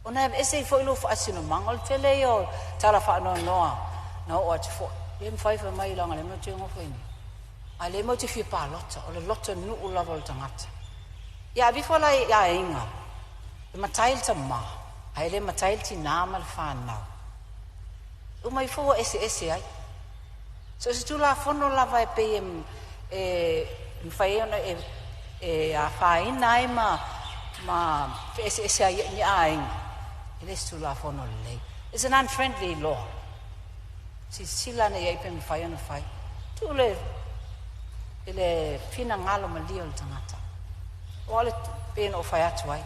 ona ese foi lo fa asino mangol tele yo tala fa no no o te fo em fai fa mai langa le mo te ngo foi ni ale mo te fi palota o le loto nu u lava tangata ya before la ya inga le matail tama ai le matail ti na mal fa na o mai fo ese ai so se tu la fono lava e pe em fai ona a fai nai ma ese ai ni ai It's too la fono lei. It's an unfriendly law. Si sila ne ai pe mi fai ona fai. Tu ele fina ngalo malio le tangata. O le pe no fai atu ai.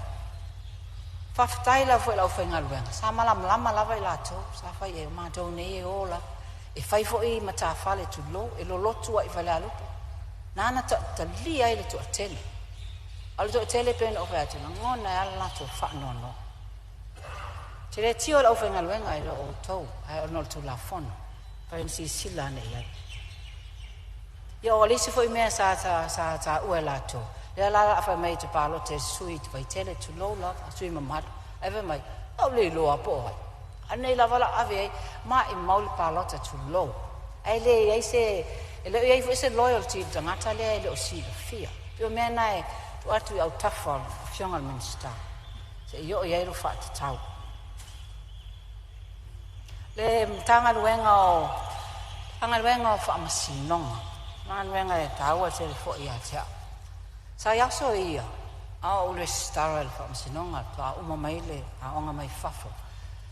Fa ftai la foi la fai ngaluenga. Sa lama lava i lato, sa fai e ma do nei e ola. E fai fo i mata fale tu lo, e lo lotu ai fale alupo. Nana ta li ai le tu atene. Al to tele pe no fai atu. Ngona ala lato fa no. Tere tio la ofenga luenga i o tau, ai o nol tu la fono. Pai si sila ne ia. Ia o lisi foi mea sa ue la to. Ia la fa mai te palo te sui te vai tele tu lo la, sui mamad. Eve mai, au le lo apo ai. Anei la vala ave ma i mauli palo te tu lo. Ai le ai se ele ai se loyalty tangata le o si fia. Pio mea nai tu atu au tafal fiongal minister. Se io ia ro fa te tau. Le tanga luenga o fa masinonga na luenga e taua te fo ia tia sa ia so ia a o le star fa masinonga pa uma mai le a onga mai fafo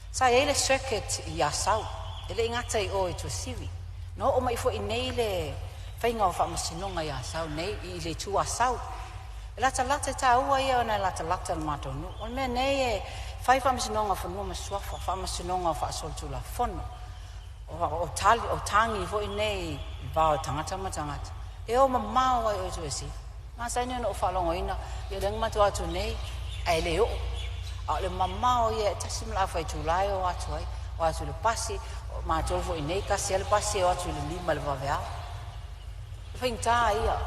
sa ele circuit ia sau ele ngata i o to sivi no o mai fo i nei le fainga fa masinonga ia sau nei i le tua sau lata taua ia na lata mato no o me nei e fai fa masinonga fa no maswafa fa masinonga fa soltu la fono o tangi fo nei va tangata e o mamao ai o tuesi ma sai no fa longo ina ye deng ma tu atu nei ai le o a le mamao ye tasimla fa tu lai o atu ai o atu le pasi ma tu fo nei ka se le pasi o atu le lima le va vea fa inta ia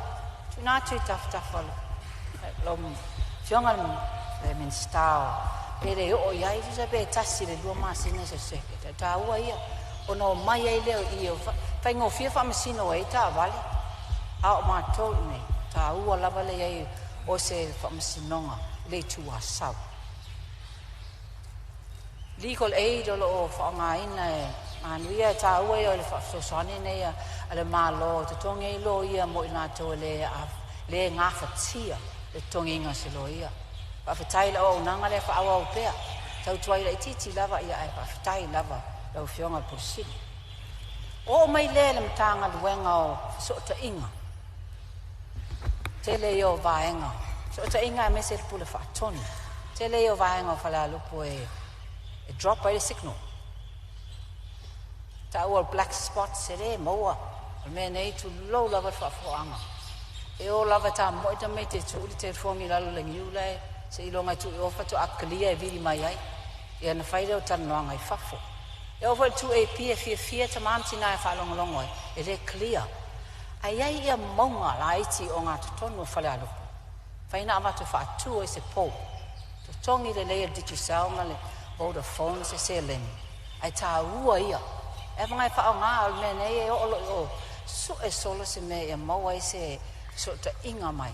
tu na tu taf lo fionga le min style Pere o ia se be tasi le dua masina se seke ta ua ia ono mai ai leo ia fa ngo fia fa masino ai ta vale a ma to ne ta ua lava le ai o se fa masinonga le tua sau legal aid o whaangaina manuia ta ua o le whaasosane nei ale malo te tonge I lo ia mo I nato le ngā whatia le tonginga se lo ia. Whawhetai la o unanga le whaawa o pea. Tau tuai la ititi lava ia ai whawhetai lava lau whionga pursini. O mai le mtanga luenga o sota inga. Tele yo vaenga. Sota inga e mese pule whaatoni. Tele yo vaenga o whala lupu e drop by the signal. Ta ua black spots se re moa. O mea nei tu low lava whaafoanga. E o lava ta moita me te tūli te whongi lalo le ngiulai. Se ilonga tu I ofa tu akalia e viri mai ai. E ana whaire o tanoanga I whafo. E ofa tu e pia fia ta mamtina e whaalongolongo e le clear. Ai ai ia maunga la iti o ngā tutonu o whale alupu. Whaina amatu whaatu o se pō. Tutongi le leia digisaunga le Vodafone se leni. Ai tā ua ia. E mga whao ngā o mea nei e o su e solo se me e maua I se ta inga mai.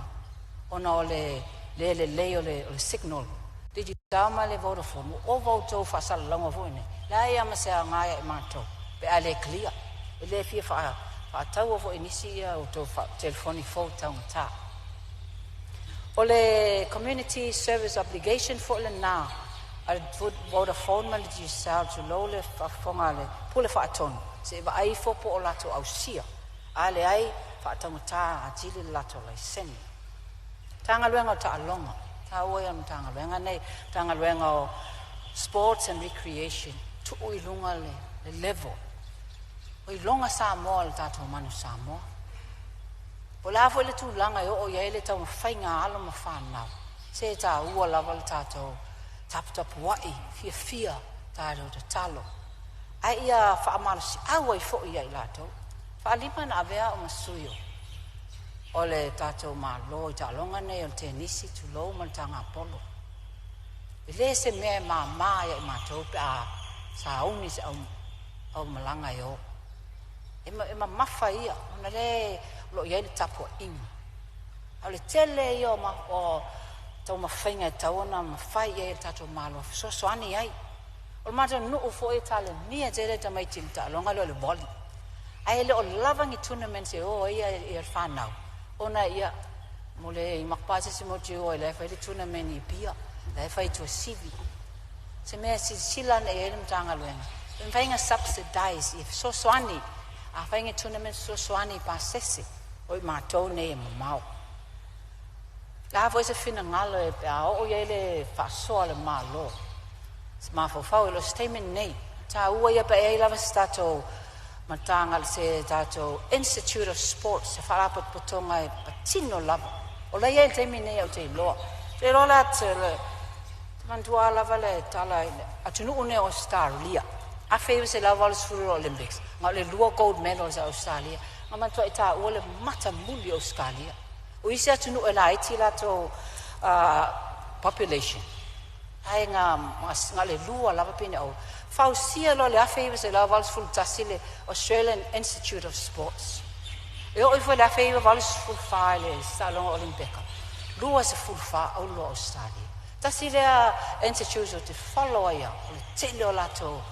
Ona o le leo le signal. Digi tauma le Vodafone. O vautou whaasala longa vuine. La ia ma se a ngāia I mātou. Pe a le clear. E le fia whaatau o vo inisi ia o tō telefoni fō taunga tā. O le community service obligation fo le nā. Al Vodafone ma le gisau tu lo le whafonga le pule whaatonu. Se iwa ai fopo o lato au sia. A le ai whaataunga tā a tili lato lai seni. Tanga luenga o ta alonga. Ta ua ia tanga luenga nei. Tanga luenga o sports and recreation. Tu ui lunga le level. Ui longa Samoa le tātou manu Samoa. O la fo le tu langa o ia ele tau whainga alo ma whanau. Se ta ua lava le tātou tapu wai, fia tātou te talo. Ai ia whaamarusi awa I fo ia I lātou. Whaalima na avea o masuyo. O le tātou mā lo I tālonga nei o tenisi tu lo ma tanga polo. I le se mea mā ia I mātou pe a sa auni se au malanga I o. E ma mawha ia, ona le lo ia le tapu inga. Au le tele ia o tau mawhainga e tauna, mawhai ia e tātou mālo, so ani ai. O le mātou nuu fo e tāle nia tere ta mai tili tālonga le o le voli. Ai le o lavangi tournament e o ia e whanau. Ona ia, mo le I makpase si moji o e le whai le tournament I pia, le whai tua sivi. Se mea si silana e ele mtanga luenga. E mwhainga subsidize, e so ani, a whainga tournament so ani pa sese, o I mātou nei e mamau. La foi se fina ngalo e pe a o ia le whasoa le mālo. Se mawhawhau e lo statement nei. Ta ua ia pe e lava se tātou matanga le se tātou Institute of Sports, se wharapot potonga e patino lava. O la ia le teimi nei au te iloa. Te rola te le mantua lava le tala atunu une o Australia. A whewis se lava le sfuru Olympics. Ngā le lua gold medals a Australia. Ngā mantua I tā ua le mata muli Australia. O isi atunu e la iti lato population. Ai ngā le lua lava pine au. Fausia lo le awhaiwa se la walis fulu tasi le Australian Institute of Sports. E o ifo le awhaiwa walis fulu whae le Salonga Olimpeka. Lua se fulu whae au lua Australia. Tasi le Institute o te follow ia. O le tele o lato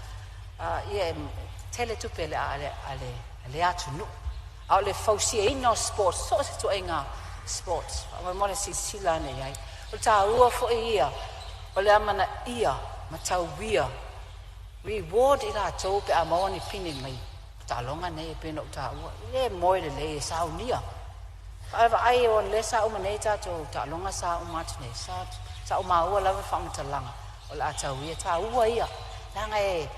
tele tupe le ale atunu. Au le fausia ino sports. So se tu e ngā sports. Wa mole si sila ne ai. O ta ua fo ia. O le amana ia ma tau wia. Reward I la tau pe a maoni pini mai. Ta longa nei e pino ta ua. Le moe le sa unia. Ava ai o le sa uma nei ta longa sa uma tne sa uma ua lava fa mata langa. O la tau wia ta ua ia. Langa e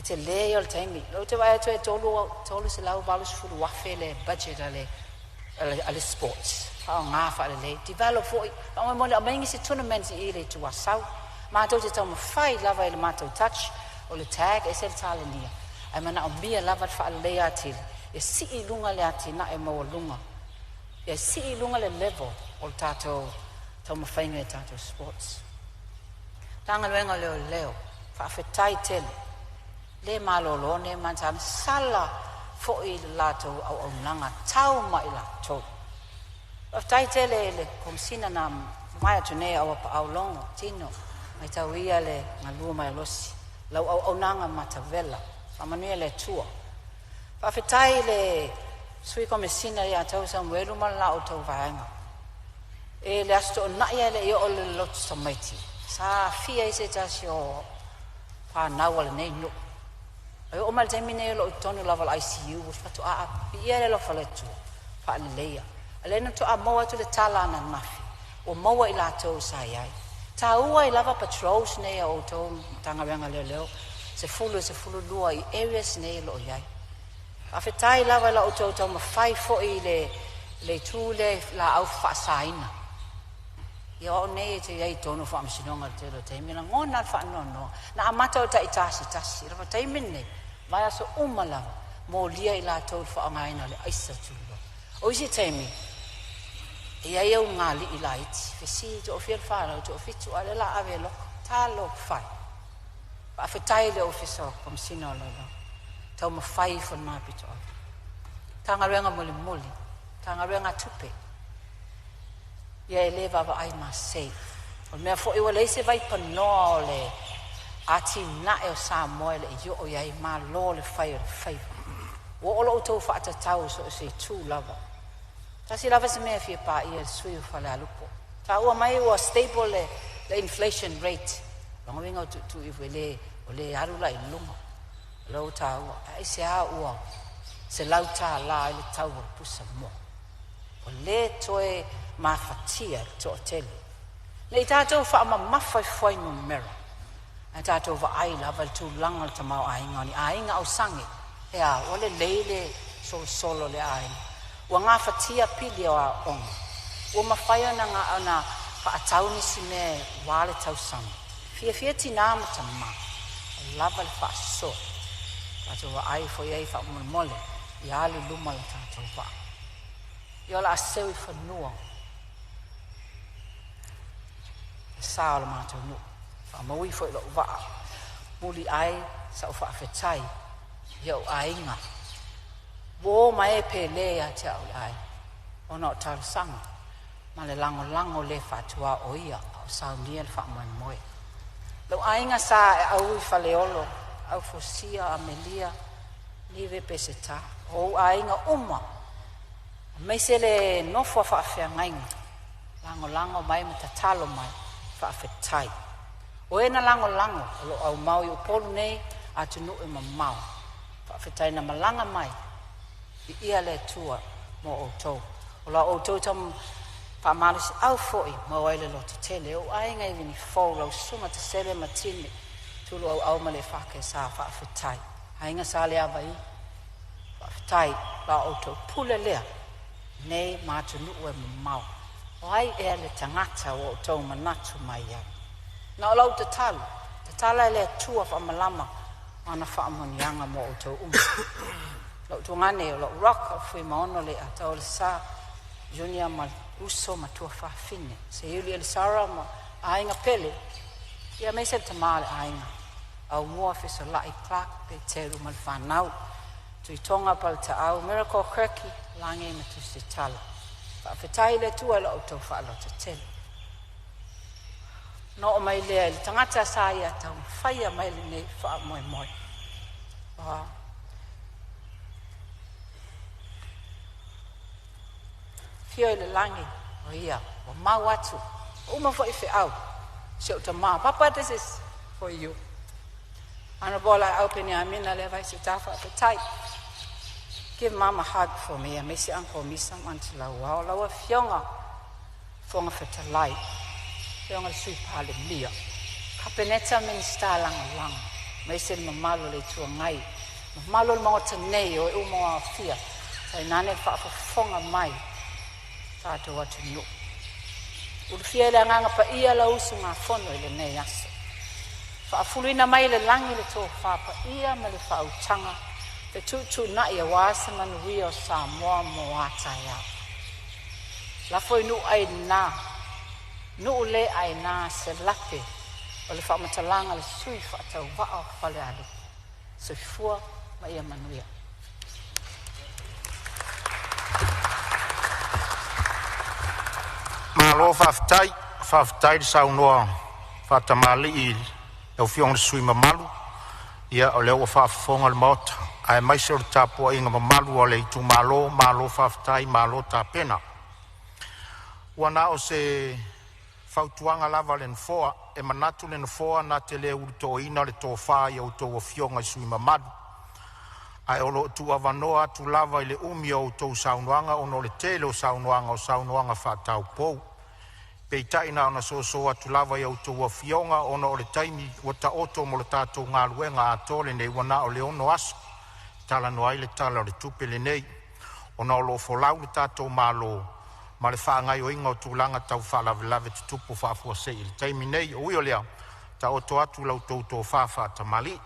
te le o le taimi. Lo te vai atu e tolu se lau valus furu wafe le budget ale sports. Au ngā wha le develop foi. Au mone a maingi se tournaments I le tu asau. Mātou te tau mawhai lava I le mātou touch. O le tag e se le tala nia. Ai mana o mia lava wha le ati. E si I lunga le ati na e maua lunga. E si I lunga le level o le tātou tau mawhainga e tātou sports. Tanga luenga leo. Whaafetai tele. Le malolo ne mantam sala fo I lato au nanga tau mai lato. Whaafetai tele le komsina na mai atu nei au longo tino. Mai tau ia le ngalua mai losi. lau au nanga matavela whamania le tua whawhetai le sui komesina ia tau Samuelu mala o tau vaenga e le asto na ia le o le lotu samaiti sa fia i se tasi o whanau le nei no ai o mal taimine lo tonu level ICU was patu a ia le lo faletu fa le leia alena to a moa to le tala na nafi o moa i la tau sa iai ta ua i lava patrols nei o tau tanga wenga leo se fulu lua i areas nei lo iai a fetai lava la o tau ma fai fo i le tu le la au fa saina ia o nei te iai tonu fa msinonga te lo taimina ngona fa no na amata o ta itasi lava taimine vai aso umala mo lia i la tau fa ngaina le aisa tulo o isi taimi ia eu ngali i la iti fesi to ofir fara to ofitu ale la avelo talo fai pa fetai le ofiso kom sino lo tau ma fai fo na pito tanga renga moli tanga renga tupe ia eleva va ai ma sei o me fo i wale se vai pano le ati na e o Samoa le yo o ia i ma lo le fai o lo to fa ta tau so se tu lava tasi lava se me fia pa ia sui o fale alupo ta ua mai o stable le inflation rate longa winga tu i wele o le arula i lunga lo ta ua ai se a ua se lauta la le tau o pusa mo o le toe ma fatia to tele le tato fa ma mafai foi no mera ai tato va ai lava tu langa ta mau ai ngani ai nga o sangi ya o le leile solo le ai wa nga fatia pili o on o mafai na nga ana fa atau ni sine wale tau sang fia tina ma lava le fa so tato va ai foi ai fa mole ya le luma le tato va yo la seu fa nuo sao ma tau no fa moi foi lo va muli ai sa fa fetai yo ai nga bo mai pele ya chau ai ono tar sang ma le lango le fa tua oia sa niel fa moi lo ai nga sa au fa leolo au fosia amelia live peseta o ai nga uma mai se le no fa fa ngai lango mai matatalo mai fa fetai o ena lango lo au mau i polu nei atu no e mamau fa fetai na malanga mai i ia le tua mo o tau o la o tau tam fa malis au foi mo ai le lo tele o ai ngai vini fo lo suma te sele matini tu lo au male fa ke sa fa fetai ai nga sa le avai fa fetai la o tau pule le nei ma tu no e mamau ai e le tangata o tau manatu mai ya na lau te tala le tua fa malama ana fa monianga mo o tau lau tu ngane lo rock fui maono le atau le sa junior mal uso matua fa fine se yuli el sara ma ainga pele ya me se tamale ainga au mo officer lai Clark pe teru mal fanau tu tonga pal ta au miracle kirki lange matu se tala fa fetai le tua lo to fa lo te no mai le tangata sa ia tau faia mai le fa moi fio le langi o ia o mawatu uma fo ife au so to ma papa this is for you ana bola open ya mina le vai sita fa fetai give mama a hug for me and miss uncle miss someone to la fionga fonga fetalai fionga sui Palemene kapeneta min stalang lang mai sen mamalo le tu ngai mamalo mo tene o u mo fia sai nane fa fonga mai ta to what no u fia la nga pa ia la usunga fono le ne yas fa fulina mai le langi le to fa pa ia me le fa utanga te tutu na ia wasa man rio Samoa mo ata ya la foi nu ai na nu le ai na se late o le fa matalanga le sui fa tau va o fa le alu se fua ma ia manuia malo fa ftai sa unoa fa tamali il e o fiong le sui mamalu Ia o leo whaafonga le maota. Ai mai se o tāpua inga mamalu o le itu malo whaafitai, malo tā pena. Wana o se whautuanga lava le nfoa, e manatu le nfoa na te le uruto ina le tō whaa i au tō wafionga i sui mamadu. Ai olo tu avanoa tu lava i le umi o tō saunuanga, ono le tele o saunuanga whaatau pou. Pei taina ona soa tu lava i au tō wafionga, ono o le taimi wata oto mo le tātou ngā luenga atole nei wana o le ono aso. Tala no ai le tala o le tupe le nei, ona o lo folau le tātou malo, ma le whaangai o inga o tūlanga tau whaalavelave te tupu whaafua sei. Le taimi nei o io lea, ta oto atu lau tō whaafaa tamali.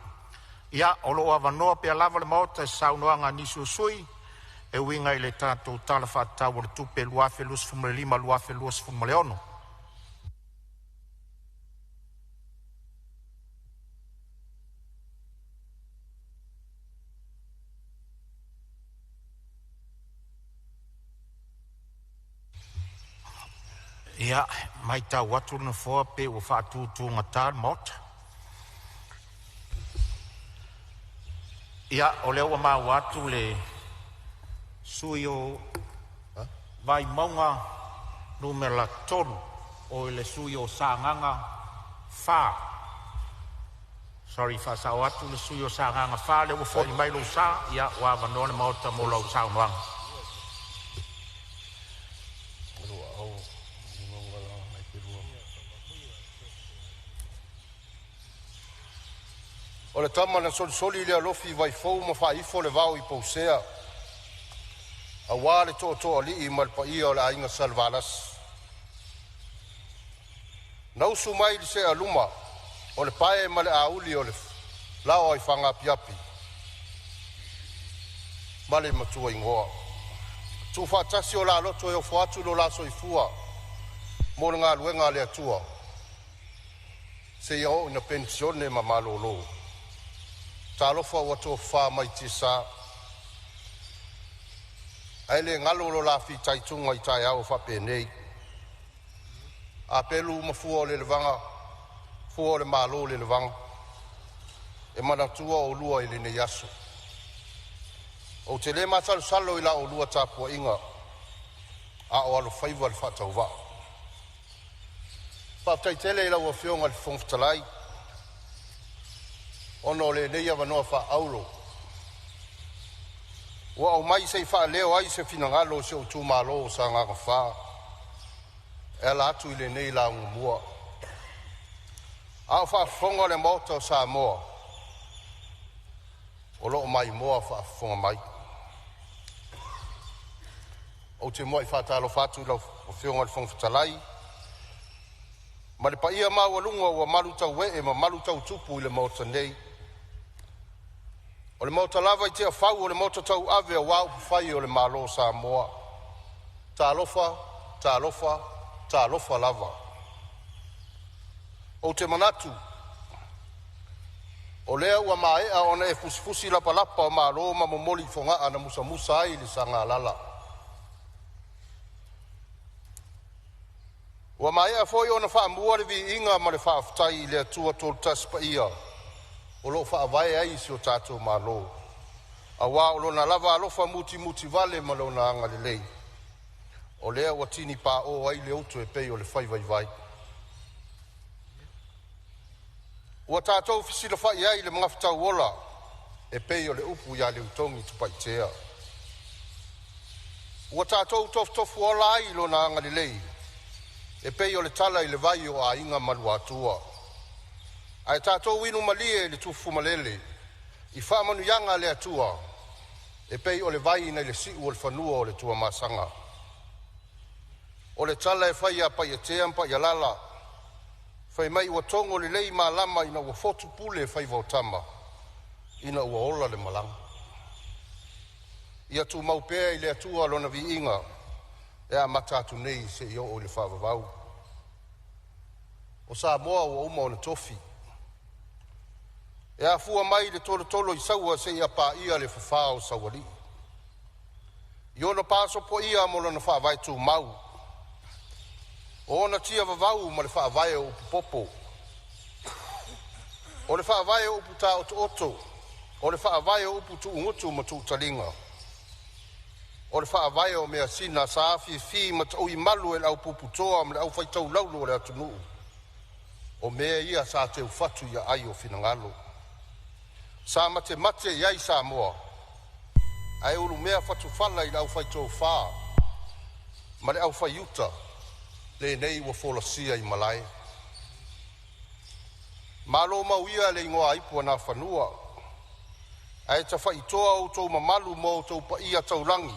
Ia, o lo avanoa pe lava le maota e saunoanga nisu sui, e winga i le tātou tala whaatau o le tupe luafe luas fumale lima, luafe luas fumale ono. Ia, mai tau atu na fōa pe o whaatūtū ngata mota. Ia, o leo ma watu le sui o vai maunga numera tonu o le sui o sānganga whā. Sorry, wha sa o atu le sui o sānganga whā le o fōni mai lo sā, ia, wa vanone maota mo lau sānganga. O le tama na soli le alofi vai fou ma whaifo le vau I pousea. A wā le tō ali I malpa ia o le ainga salvalas. Nausu mai li se aluma o le pae ma le auli o le lao ai whanga piapi. Ma le matua ingoa. Tu whaatasi o la loto e o whaatu lo la soifua. Mo le ngā luenga le atua. Se iau ina pensione ma malolo. Talofa wato wha mai tisa. Aile ngalo lo la fi taitunga I tai au wha penei. A pelu mafua o le levanga. Fua o le malo le levanga. E manatua o lua I le ne yaso. O te le matalu salo I la o lua tapua inga. A o alo faiva le whatau wa. Paftai tele I la ua fionga le fongftalai. Ono le neia wanoa wha aulo. Wa au mai sei wha leo ai se finangalo se o tū malo o sa ngaka wha. E la atu I le nei la ngumua. Au wha whonga le mota o Samoa. O loo mai moa wha whonga mai. O te moa I whatalo whatu lau o whionga le whongwhitalai. Ma le pa ia maua lunga ua malutau we e ma malutau tupu I le mota nei. O le mota lava I te awhau o le mota tau ave a wau whai o le malo Samoa. Tā lofa lava. O te manatu. O lea ua maea ona e fusifusi lapa o malo ma momoli fonga ana musa ai li sanga lala. Ua maea foi ona wha mua le vi inga ma le wha aftai le atua tolu taspa ia. O lo wha avae ai si o tātou malo. A wā o lo na lava alofa muti vale ma lo na anga le lei. O lea ua tini pā o ai le auto e pei o le whai vai. Ua tātou fisila whai ai le mga whatau ola e pei o le upu ia le utongi tupaitea. Ua tātou tofu ola ai lo na anga le lei. E pei o le tala I le vai o a inga malua atua. Ai tātou winu malie le tufu malele. I whamanu yanga le atua. E pei o le vai nei le siu o le whanua o le tua masanga. O le tala e whai a pai e te ampa I alala. Whai mai ua tongo le lei ma lama ina ua fotu pule e whai vautama. Ina ua ola le malanga. Ia tu maupea I le atua lona vi inga. E a matatu nei se I o le whavavau. O Samoa ua uma o le tofi. E a fua mai le tolo I saua se ia pā ia le whawhao sawari. I ona paso po ia mo lona whaavai tū mau. O ona tia vavau ma le whaavai o popo. O le whaavae o upu tā oto. O le whaavae o upu tu ungutu ma tu talinga. O le whaavae o mea sina sa fi ma tau I malu e lau puputoa ma le au whaitau laulu o le atunuu. O mea ia sa te ufatu ia ai o finangalo. Sa mate iai Samoa. Ai ulu mea fatu fala I lau whaitau whaa. Ma le au whaiuta. Le nei wa folasia I malai. Malo mauia le ingoa ipua na whanua. Ai ta whaitoa o tau mamalu mo tau pa ia tau rangi.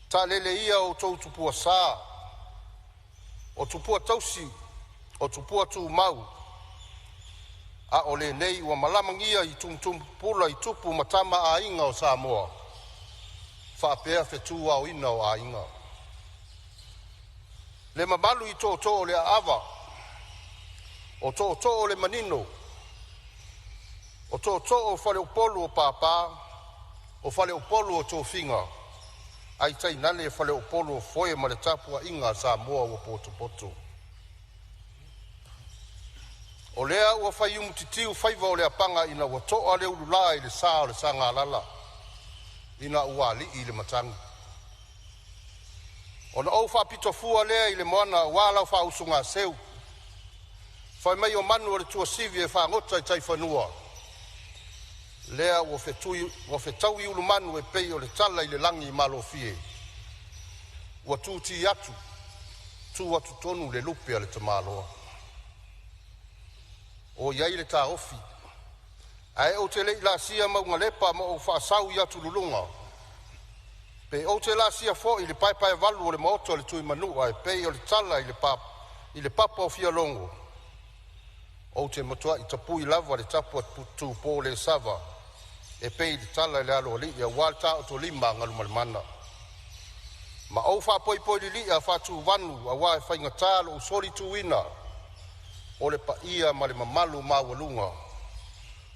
Ta lele ia o tau tupua saa. O tupua tausi. O tupua tu mau. A o le nei wa malamangia I tum pula I tupu matama a inga o Samoa. Whapea whetua o ina o a inga. Le mamalu I to o le ava. O to o le manino. O to o fale o polu o papa. O fale o polu o to finga. Ai tai nale fale o polu o foe ma le tapua inga Samoa o poto. O lea ua whai umutitiu whaiva o lea panga ina ua toa le ulula I le saa o le sanga alala. Ina ua li I le matangi. O na au whapito fua lea I le moana wala wha usunga seu. Whai mai o manu o le tua sivi e whangota I tai whanua. Lea ua whetau I ulu manu e pei o le tala I le langi I malo fie. Ua tūti atu. Tu atu tonu le lupe a le tamaloa. O iai le tā ofi. Ai o te lei la sia maunga lepa ma o whaasau I atu lulunga. Pe o te la sia fo I le pai valu o le maoto le tui manua e pei o le tala I le papa o fia longo. O te matua I tapui lava le tapua tu po le sava. E pei le tala I le alo li ia wal ta o to lima ngalu malimana. Ma o wha poi li a whatu vanu a wa e whainga talo o sori tu ina. O le pa ia ma le mamalu mawalunga.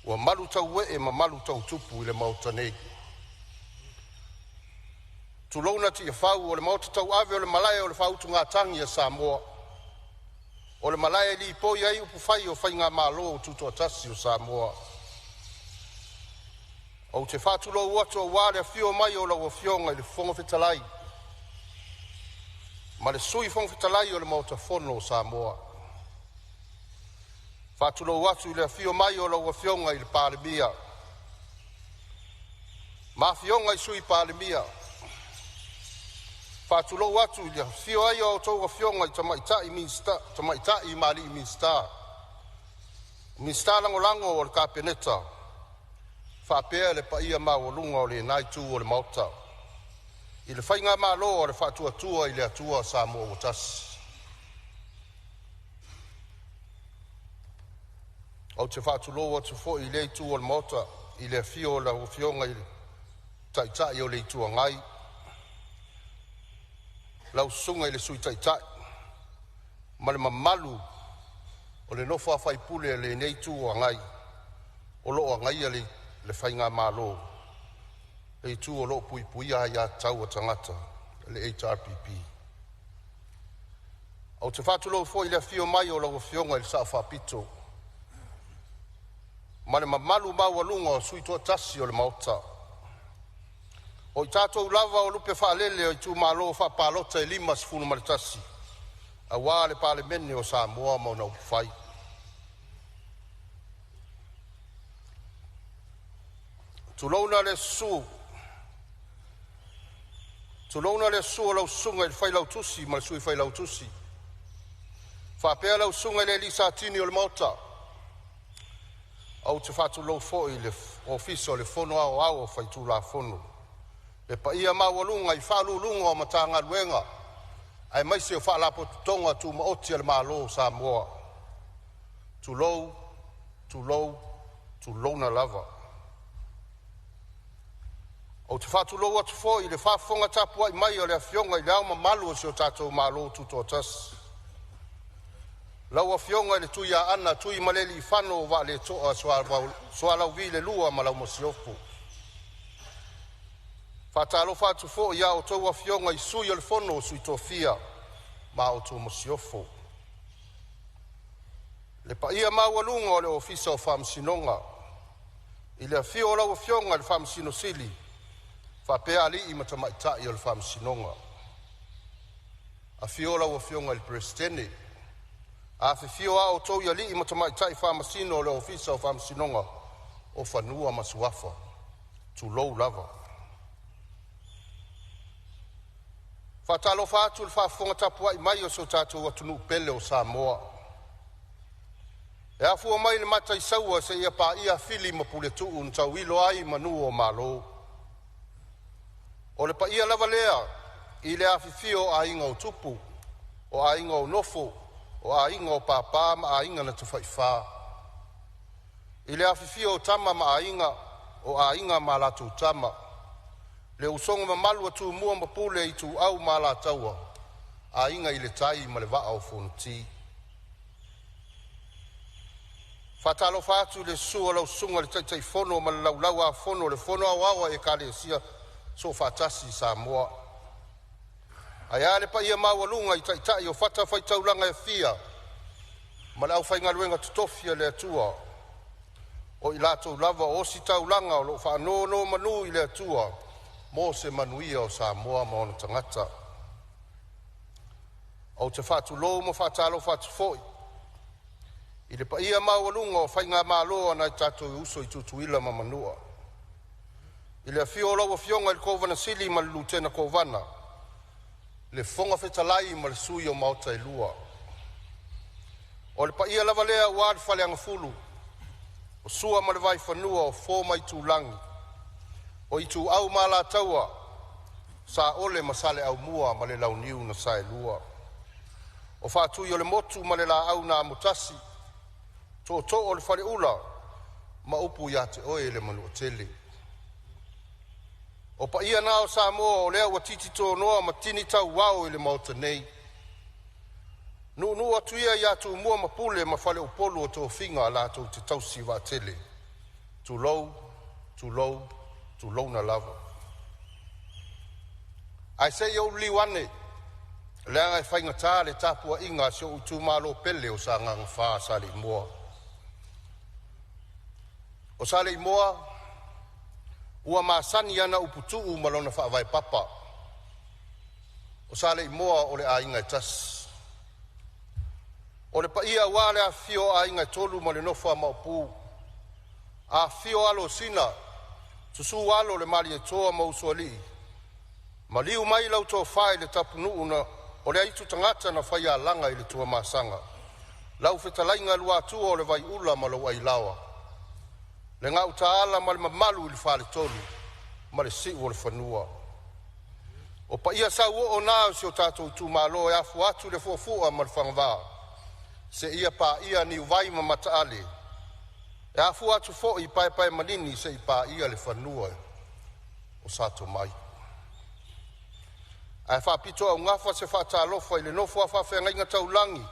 Ua malu tau e ma malu tau tupu I le mauta nei. Tulona ti e whau o le mauta tau ave o le malaya o le whautu ngā tangi a Samoa. O le malaya li po iai upu whai o whai ngā malo o tuto atasi o Samoa. O te whatulo uato o wale a fio mai o la o fionga I le fonga whetalai. Ma le sui fonga whetalai o le mauta fono o Samoa. Whatulo uatu I le fio mai o la o fionga I le Palemene. Ma fionga I sui Palemene. Whatulo watu I le fio ai o tau fionga I tamaitai minsta, tamaitai mali minsta. Minsta lango o le kapeneta. Whapea le paia mawalunga o le naitu o le mauta. I le whainga malo o le whatuatua I le atua Samoa o tasi. O te whatulo watu fo I le tu o le mauta I le fio la o fionga I le taitai o le tua ngai. Lau sunga I le sui taitai. Ma le mamalu o le nofa a whaipule le nei tu o ngai. O lo o ngai le whainga malo. Le tu o lo pui a ia tau o tangata. Le HRPP. O te whatulo fo I le fio mai o la o fionga I le saa whapito. Ma le mamalu mawalunga o sui toa tasi o le mauta. O I tātou lava o lupe whaalele o I tu malo whapalota I 5 ma le tasi. A wā le Palemene o Samoa mauna upawhai. Tulona le su. Tulona le su o lau sunga I le whai lau tusi ma le sui whai lau tusi. Whapea lau sunga I le lisa tini o le mauta. Au te whatulo fo I le ofiso le fono au o whai tū la fono. Le pa ia mawalunga I whalulunga o matanga luenga. Ai maise o whaalapo tonga tu maoti al malo Samoa. Tulona lava. O te whatulo atu fo I le whafonga tapua I mai o le afionga I le au mamalu o si o tātou malo tuto tas. Lau a fionga le tui a ana tui maleli I whano o wa le toa soa lau vi le lua ma lau mosiofu. Whatalo whatu fo ia o tau a fionga I sui o le fono o sui tofia ma o tau mosiofu. Le pa ia mawalunga o le ofisa o whamsinonga. I le fio o lau fionga le whamsino sili. Whapea ali I matamaitai o le whamsinonga. A fio o lau fionga le presidente. A fio a o tau ia li I matamaitai whamasino o le ofisa o whamsinonga. O whanua masuafa. Tu lou lava. Whatalo whātu le whafonga tapua I mai o so tātou atunu pele o Samoa. E afua mai le mata I saua se ia pa ia fili mapule tuu ntau ilo ai manu o malo. O le pa ia lava lea I le afifio a inga o tupu, o a inga o nofo, o a inga o pāpā ma a inga na tawhaifā. I le afifio o tama ma a inga, o a inga ma la tu tama. Le usonga ma malu atu mua mapule I tu au ma la taua, a inga I le tai ma le vaa o Fonotaga. Fatalo fatu le sua lau sunga le taitai fono ma le laulau a fono le fono awawa e kale sia so fatasi Samoa. Aya le pa ia mawalunga I taitai o fata fai taulanga e fia ma le au fai ngaluenga tutofia le atua o I lato lava o si taulanga o lo fa no manu I le atua mo se manuia o Samoa ma ona tangata. O te fatu lo mo fatalo fatu foi. I le pa ia mawalunga o whainga māloa na I tātou uso I tutuila ma manua. I le fio lau fionga I kovana sili ma le lutena kovana. Le fonga fetalai ma le sui o mauta I lua. O le pa ia lava lea wad fale anga fulu. O sua ma le vai whanua o fōma I tūlangi. O I tū au ma la taua. Sa ole ma sale au mua ma le lau niu na sae lua. O whātui o le motu ma le la au na mutasi. To o le whare ula, ma upu ia te oe le manu o tele. O pa ia nao Samoa o lea wa titi tō noa ma tini tau wao I le mauta nei. Nu atu ia ia tu mua ma pule ma whale upolu o tō whinga la tō te tausi wa tele. Tu lou na lava. Ai se iau liwane, lea ngai whainga tā le tāpua inga sio utu malo pele o sa ngang whaa sa li mua. O sale I moa, ua maasani ana uputuu malona whaavai papa. O sale I moa o le a inga tas. O le pa ia wale a fio a inga tolu ma le nofa maupu. A fio alo sina, susu alo le mali e toa mausuali. Ma liu mai lau tō whae le tapunu una, o le aitu tangata na whaia langa I le tua masanga. Lau whetalainga lua tua o le vai ula ma lau ailawa. Le ngau taala ma le mamalu I le whale tolu, ma le si o le whanua. O pa ia sa ua o nao si o tātou tū malo e afu atu le fuafua ma le whangavā. Se ia pa ia ni uvai ma mataale. E afu atu fo I pai manini se I pa ia le whanua o sato mai. Ai whapito au ngafa se whatalofa I le nofo a whawhenga inga taulangi.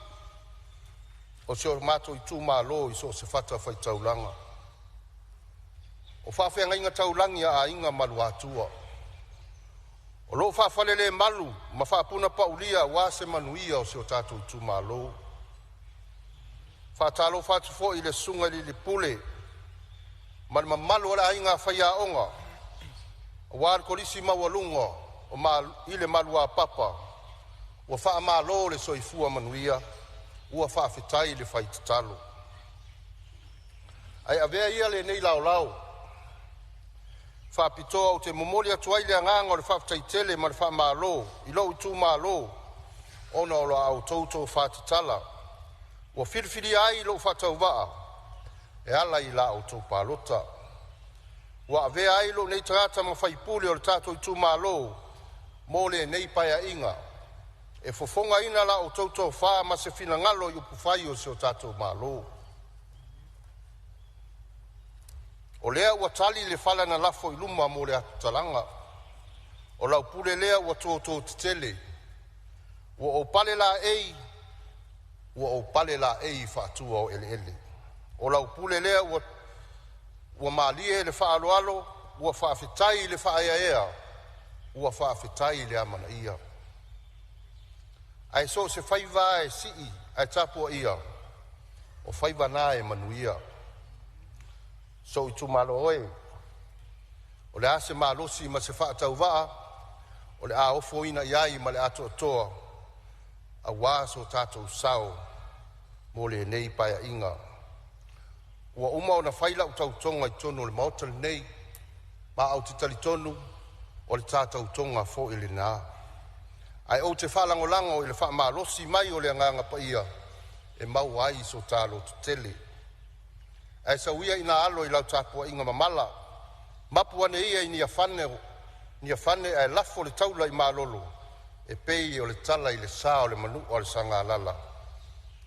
O se o mato I tū malo I so se whata whai taulanga. O whawhenga inga taulangi a inga malu atua. O lo whawhalele malu, ma whapuna paulia wa se manuia o se o tātou I tū malo. Whatalo whatufo I le sunga li pule, ma le mamalu ala inga whaia onga. O wār kolisi mawalunga, o I le malu a papa, o wha malo le soifua manuia, ua whawhetai le whai tatalo. Ai avea ia le nei lau lau, whapitoa o te momoli atuai le anganga o le whawhetaitele ma le whamalo, I lo I tū malo, ona o la au tautou whatatala. Wa firfiri ai lo whatau waa, e ala I la au tau palota. Wa avea ai lo nei tarata ma whaipule o le tātou I tū malo, mo le nei paia inga. E fofonga ina la au tautou wha ma se fina ngalo I upufai o se o tātou malo. O lea ua tali le whala na lafo I luma mo le atalanga. O lau pule lea ua tō tele. Ua o pale la ei, ua o pale la ei whaatua o ele. O lau pule lea ua maalie le whaaloalo, ua whaafetai le whaaea, ua whaafetai le amana ia. Ai so se whaiva e sii, ai tapua ia. o whaiva nā e manuia. So i tu malo oe, o le ase malosi ma se whaatau waa, o le a ofo ina iai ma le ato atoa, a waso tātou sao, mo le nei paia inga. Ua uma o na whaila utau tonga i tonu le maotali nei, ma au te tali tonu, o le tātou tonga fo ili nā. Ai o te whalangolango i le wha malosi mai o le anganga pa ia, e mau ai so tālo tu tele. Ai sa uia ina alo i lau tāpua inga mamala, mapua ne ia i nia whane ai lafo le taula i malolo, e pei o le tala i le sā o le manu o le sanga alala,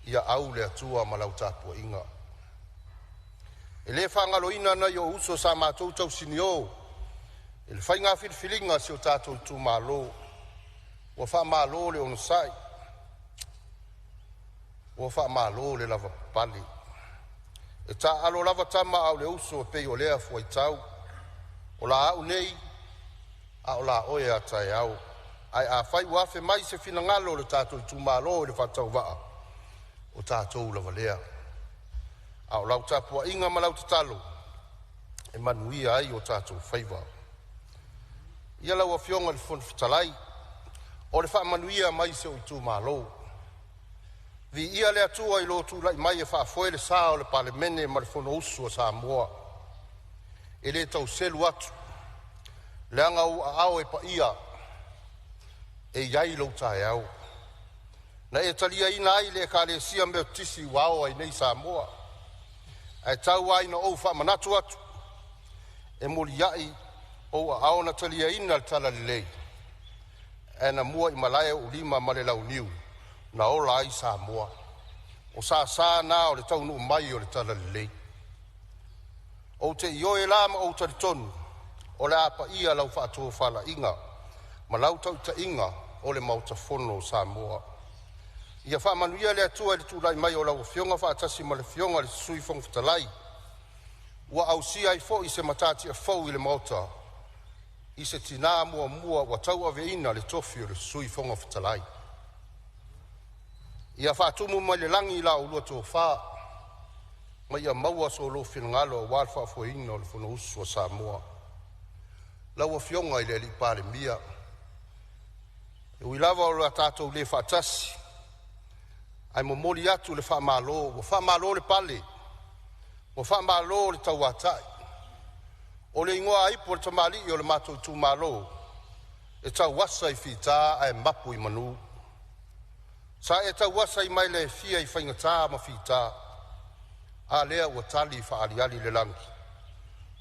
ia au le atua ma lau tāpua inga. E le whangalo ina na i o uso sa mātou tau sini o, e le whainga whiriwhiringa si o tātou i tū mālo, ua wha mālo le ono sai, ua wha mālo le lava pali. E tā alo lava tama au le uso e pei o lea fua i tau, o la au nei, a o la oe a tai au. Ai a whai wafe mai se fina ngalo le tātou i tū mālo le whatau waa, o tātou lava lea. A o lau tāpua inga ma lau te talo, e manuia ai o tātou whaiva. Ia lau a fionga le fun fitalai, o le wha manuia mai se o i tū mālo. Vi ia le atua i lo tu lai mai e wha foe le sā o le Palemene ma le fono usu o Samoa. E le tau selu atu. Le anga u a ao e pa ia. E iai lo tae au. Na e talia ina ai le ka le sia meo tisi wao ai nei Samoa. E tau ai na ou wha manatu atu. E moli iai o a ao na talia ina le tala le lei. E na mua i malaya u lima ma le lau niu. Na ola ai Samoa. O sa nā o le taunu mai o le tala lei. O te ioe la ma o tari tonu, o le apa ia lau whaatua whala inga, ma lau tau ta inga o le mauta fono Samoa. Ia whaamanuia le atua le tūlai mai o lau fionga whaatasi ma le fionga le sui whongwhitalai. Ua au si ai fo i se matati a fau i le mauta, i se tina mua wa tau ave ina le tofi o le sui whongwhitalai. Ia whaatumu mai le langi la ulua tō wha, mai ia maua so lo whinangalo a wāwha fo ina o le whono usu o Samoa. Lau a fionga i le li Palemene. E ui lava o le tātou le whaatasi, ai mo moli atu le whaamalo, o whaamalo le pale, o whaamalo le tauatai. O le ingoa aipo le tamali i o le mātou tū malo, e tau wasa i whita ai mapu i manu. Sa e tau wasa i mai le fia i whaingatā ma whita, a lea ua tali whaaliali le langi.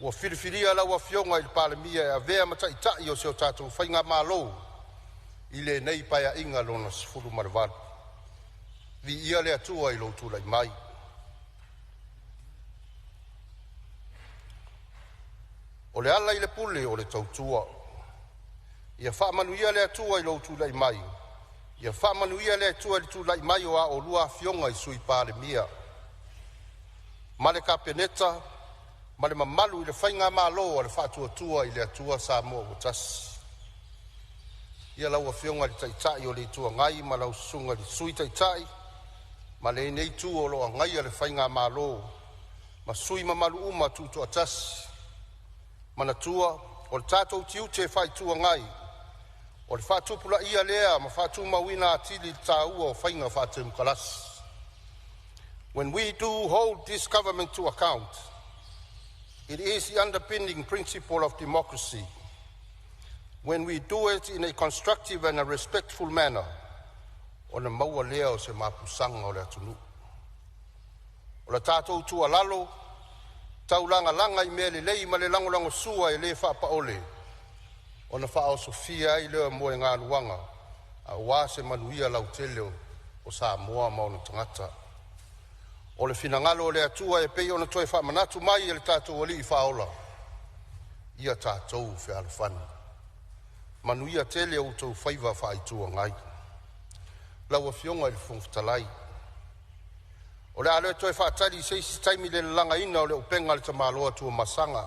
Ua whiriwhiria lau a fionga i le Palemene e a vea mata i tai o seo tātou whainga malo, i le nei paia inga lona sifuru marwal. Vi ia le atua i lo tūlai mai. O le ala i le pule o le tautua. Ia whaamanuia le atua i lo tūlai mai. Ia whaamanuia le atua i tūlai mai o a o lua fionga i sui Palemene. Ma le kapeneta, ma le mamalu i le whainga malo o le whaatuatua i le atua Samoa o tasi. Ia lau a fionga li taitai o le tua ngai, ma lau sunga li sui taitai, ma le nei tu o loa ngai a le whainga malo, ma sui mamalu uma tutu atasi. Mana tua, o le tātou tiu te whai tua ngai, o le whaatupula ia lea, ma whaatu mawina atili tā ua o whainga whaatemu kalasi. When we do hold this government to account, it is the underpinning principle of democracy. When we do it in a constructive and a respectful manner, o na maua lea o se mapusanga o le atunu. O le tātou tua lalo, tau langa i mele lei ma le langolango sua i le whaapaole. O na whaao Sofia i lea moe ngā luanga, a wase manuia lau teleo o Samoa mauna tangata. O le finangalo o le atua e pei o na toi whaamanatu mai e le tātou ali i whaola. Ia tātou whi alafani. Manuia tele o tau whaiva whaitua ngai. Lau a fionga i le whongwhitalai. O le aloe toi whaatari seisi taimi le langa ina o le upenga le tamaloa tua masanga.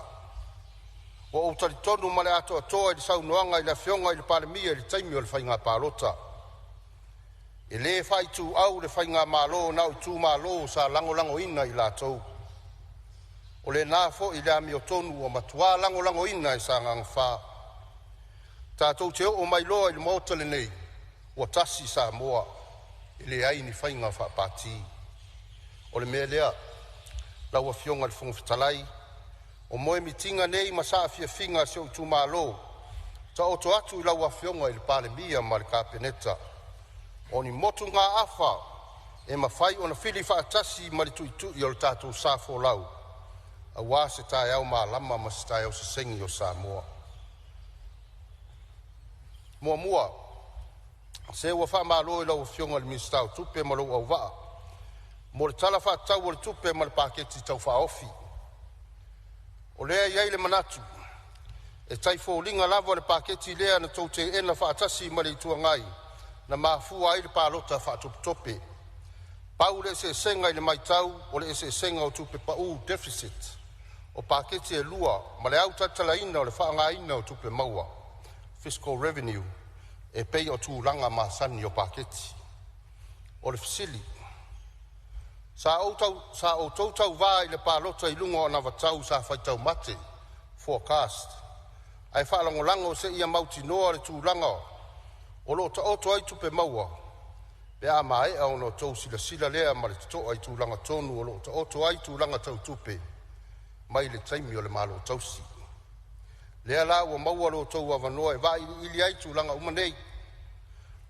O utari tonu ma le ato atoa i le saunoanga i le fionga i le Palemene i le taimi o le whainga pārota. E le fai tu au le fai ngā malo na u tu malo sa lango ina I lātou. O le nā fo I le ami o tonu o matua lango ina I sa ngang whā. Tātou te o mai loa I le maotale nei, ua tasi Samoa, I le ai ni whai ngā whapati. O le mea lea, lau a fionga le whongwhitalai, o moe mitinga nei ma saa fia finga se o tu malo, ta oto atu I lau a fionga I le Palemene ma le kapeneta. O ni motu ngā awha, e mawhai o na whili whaatasi ma le tui o le tātou sāfo lau. A wā se tae au mā lama ma se tae au se sengi o Samoa. Mua, se ua wha mā loe lau a fionga le ministau tupe ma lau au waa. Mo le tala whaatau o le tupe ma le paketi tau whaofi. O lea iai le manatu, e taifo linga lava le paketi lea na tau te ena whaatasi ma le itua ngai. Na mafua ai le palota whaatope. Pau le se senga I le maitau o le se senga o tupe pau deficit. O paketi e lua, ma le au tatalaina o le whaangaina o tupe maua. Fiscal revenue, e pei o tūlanga masani o paketi. O le fisili. Sa o tautau vā I le palota I lunga o na vatau sa whaitau mate. Forecast. Ai whaalangolango se ia mauti noa le tūlanga o. O lo ta oto ai tupe maua. Pe a mai au no tau sila lea ma le to ai tūlanga tonu o lo ta oto ai tūlanga tau tupe. Mai le taimi o le malo tausi. Lea la ua maua lo tau avanoa e vai ili ai tūlanga umanei.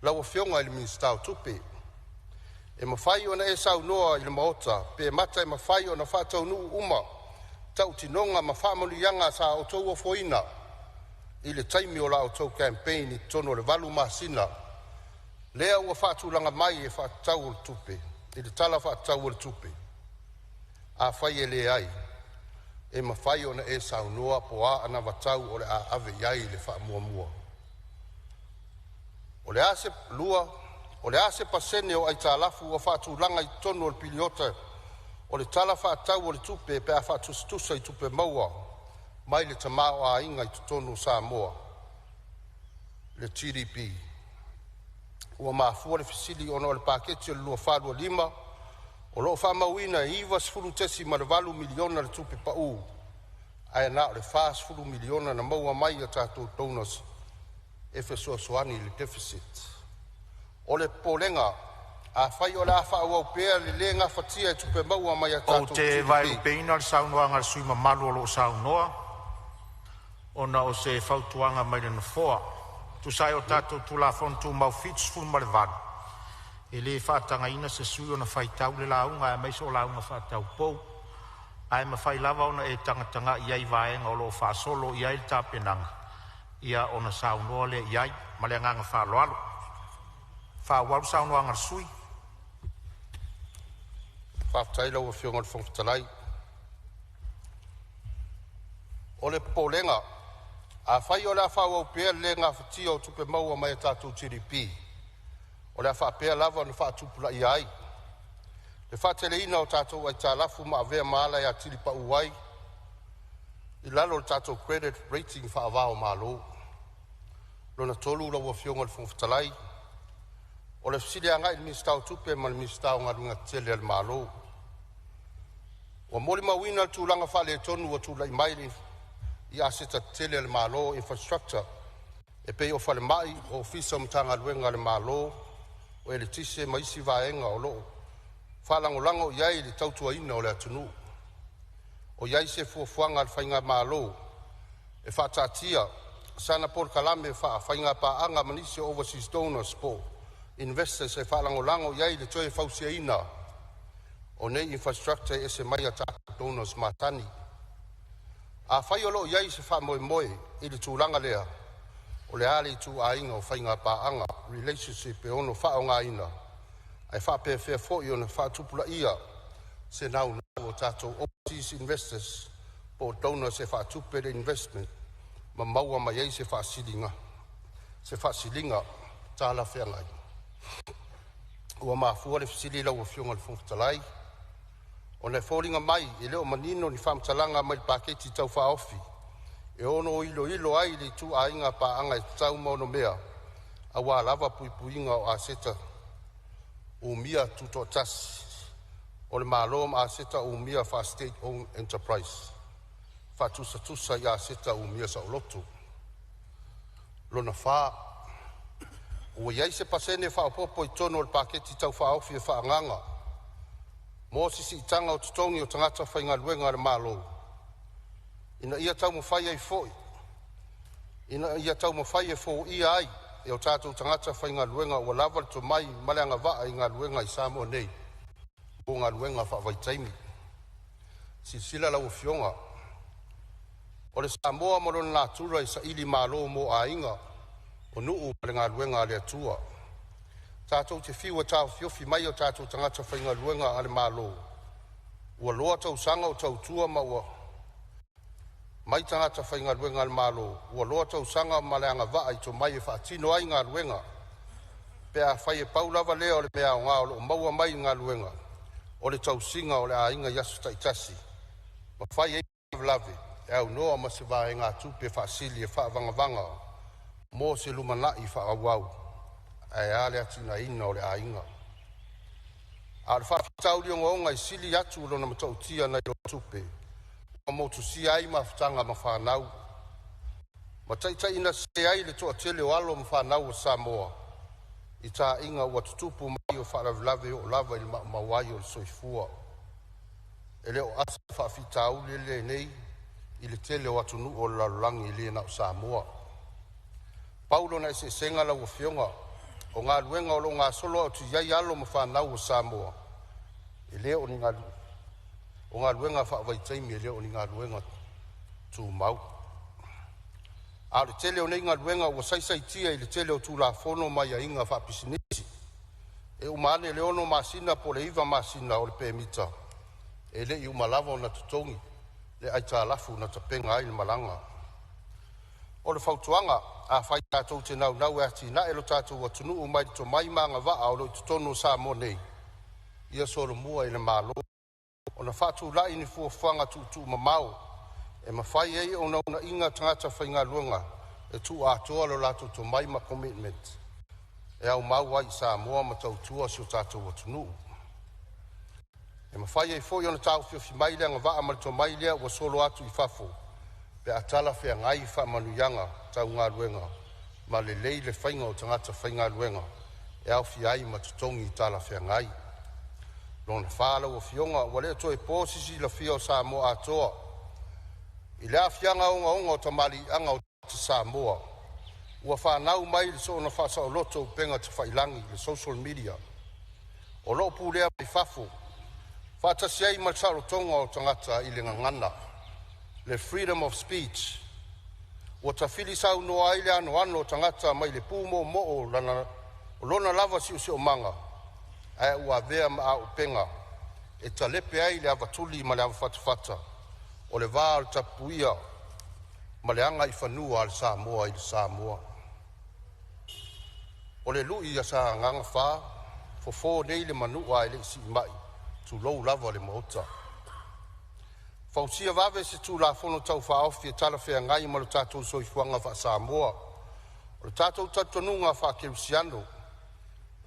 La ua fionga I le ministau tupe. E mawhai o na e sau noa I le maota. Pe e mata e mawhai o na whatau nuu uma. Tau tinonga ma whamanu yanga sa o tau o foina. I le taimi o la o tau campaign I tono le valu masina. Lea ua whaatulanga mai e whaatau o le tupe. I le tala whaatau o le tupe. A whai e le ai. E mawhai o na e sau noa po a ana watau o le a ave iai le whaamuamua. O le ase lua, o le ase pasene o ai tālafu o whaatulanga I tono o le piliota. O le tala whaatau o le tupe pe a whaatustusa I tupe maua. Mai le tamao a inga I tutonu Samoa. Le GDP. Ua maafua le fisili ono le paketi o le lua whalua lima. O loo whamauina iwa sifuru tesi ma le valu miliona le tupe pau. Aia na o le wha sifuru miliona na maua mai a tātou donors. E fesoasoani le deficit. O le polenga. A whai o le a wha au pēr le lenga whatia e tupe maua mai a tātou GDP. O te vai upeina le saunoanga le sui mamalu o loo saunoa. Ona o se fautuanga mai le nofoa. Tu sai o tātou tu la fontu mau fits ful ma le vanu. E le whaatanga ina se sui o na whaitau le launga e meiso o launga whaatau pou. Ai ma whai lava ona e tangatanga iai vaenga o loo whaasolo iai le tāpenanga. Ia ona saunoa le iai ma le nganga whaaloalo. Whaawaru saunoanga le sui. Whaaftaila ua fionga le whongwhitalai. O le polenga. A whai o le a whau au pēr le ngā whatia o tupe maua mai a tātou GDP. O le a wha pēr lava na wha tupula I ai. Le wha tele ina o tātou ai tā lafu ma a vea maala e a tilipa uai. I lalo le tātou credit rating wha avao malo. Lona tolu la ua fionga le whongwhitalai. O le fsile angai le ministau tupe ma le ministau ngā runga tele al malo. O moli mawina le tūlanga wha le tonu o tūla I maili. I aseta tele le malo infrastructure. E pei o whale mai o ofisa mtanga luenga le malo. O ele tise maisi vaenga o loo. Whalangolango iai le tautua ina o le atunu. O iai se fuafuanga le whainga malo. E whaatatia. Sana por kalame whainga paanga manisi overseas donors po. Investors e whalangolango iai le toe fausia ina. O nei infrastructure e se mai ataka donors matani. A whai o loo iai se wha moe moe I le tūlanga lea. O le ale tu a inga o whainga paanga. Relationship e ono wha o ngā ina. Ai wha pē whea fo I ona wha tupula ia. Se nau o tātou overseas investors. Po donors e wha tupe le investment. Ma maua mai ei se wha silinga. Se wha silinga tāla whea ngai. Ua mafua le fisili lau o fionga le whongwhitalai. O le fōringa mai, I leo manino ni whamtalanga mai paketi tau whaofi. E ono ilo ai li tu a inga pa anga e tau maono mea. A wā lava puipuinga o a seta. umia tuto tasi. O le malo ma seta umia fa state owned enterprise. Fa tusa ia seta umia sa lotu. Lona fa o iai se pasene fa popo i tono le paketi tau fa ofi e fa nganga. Mo sisi itanga o tutongi o tangata whainga luenga le malo. Ina ia tau mo whai ai foi. Ina ia tau mo whai e fo ia ai. E o tātou tangata whainga luenga o lava to mai maleanga vaa i ngā luenga i Samoa nei. O ngā luenga wha vai taimi. Sila lau fionga. O le Samoa malona nā tura i sa ili malo mo a inga. O nuu male ngā luenga le atua. Tātou te whiua tāu fiofi mai o tātou tangata whainga luenga ale malo. Ua loa tau sanga o tau tua ma ua. Mai tangata whainga luenga ale malo. Ua loa tau sanga maleanga vaa i to mai e whaatino ai ngā luenga. Pea whai e paulava lea o le mea o ngā o lo maua mai ngā luenga. O le tau singa o le a inga yasu taitasi. Ma whai e lave. E au noa ma se vā e ngā tupe whaasili e whaavangavanga. Mō se lumanai whaawau. Ai ale atina ina o le a inga. A le whaafitau li o ngonga i sili atu lo na matautia na i o tupe. O motu si ai ma whatanga ma whanau. Ma taitai ina se ai le toa tele o alo ma whanau o Samoa. I tā inga ua tutupu mai o whaalavilave o lava i mawai o le soifua. E leo asa whaafitau li le nei i le tele o atunu o lalulangi i le na o Samoa. Paulo na se senga la o fionga. O ngā luenga o lo ngā solo o tu iai alo ma whanau o Samoa. E leo ni ngā luenga. O ngā luenga whaavai taimi e leo ni ngā luenga tū mau. A le tele o nei ngā luenga o saisai tia i le tele o tū la fono mai a inga whaapisinisi. E umane le ono masina po le iwa masina o le pēmita. E le i umalava o na tutongi. Le aita alafu na tapenga ai le malanga. O le whautuanga a whai tātou te nau e ati na elo tātou atunu o mai to mai manga waa o lo i tutono Samoa nei. Ia solo mua i le malo. O na whātu lai ni fuafanga tu mamau. E mawhai ei o na inga tangata whainga luenga. E tu atoa lo lato to mai ma commitment. E au mau ai Samoa ma tau tua si o tātou atunu. E mawhai ei foi o na tau fiofi mai lea ngā ma to mai lea ua solo atu i fafo. Pe atala whea ngai wha manuyanga tau ngā luenga. Ma le lei le whainga o tangata whainga luenga. E au fi ai ma tutongi i tala whea ngai. Lona whala o fionga, wale to e pōsisi la fia o Samoa atoa. I lea fianga o tamali anga o te Samoa. Ua whanau mai le so na whasa o loto penga te whailangi, le social media. O lo pūlea mai fafo. Whatasi ai mataro tonga o tangata i le ngangana. Le freedom of speech. Ua ta whilisau no aile ano tangata mai le pūmo mo o lona lava si o manga. Ai ua vea ma au penga. E ta lepe ai le avatuli ma le awhatawhata. O le vā al tapuia. Ma le anga i whanua al Samoa i le Samoa. O le lui a sa nganga whā. Fofo nei le manua i le isi mai. Tu lou lava le maota. Fausia vave se tu la fono tau wha ofi e tala whea ngai ma le tātou soifuanga wha Samoa. O le tātou tatonunga wha Kerusiano.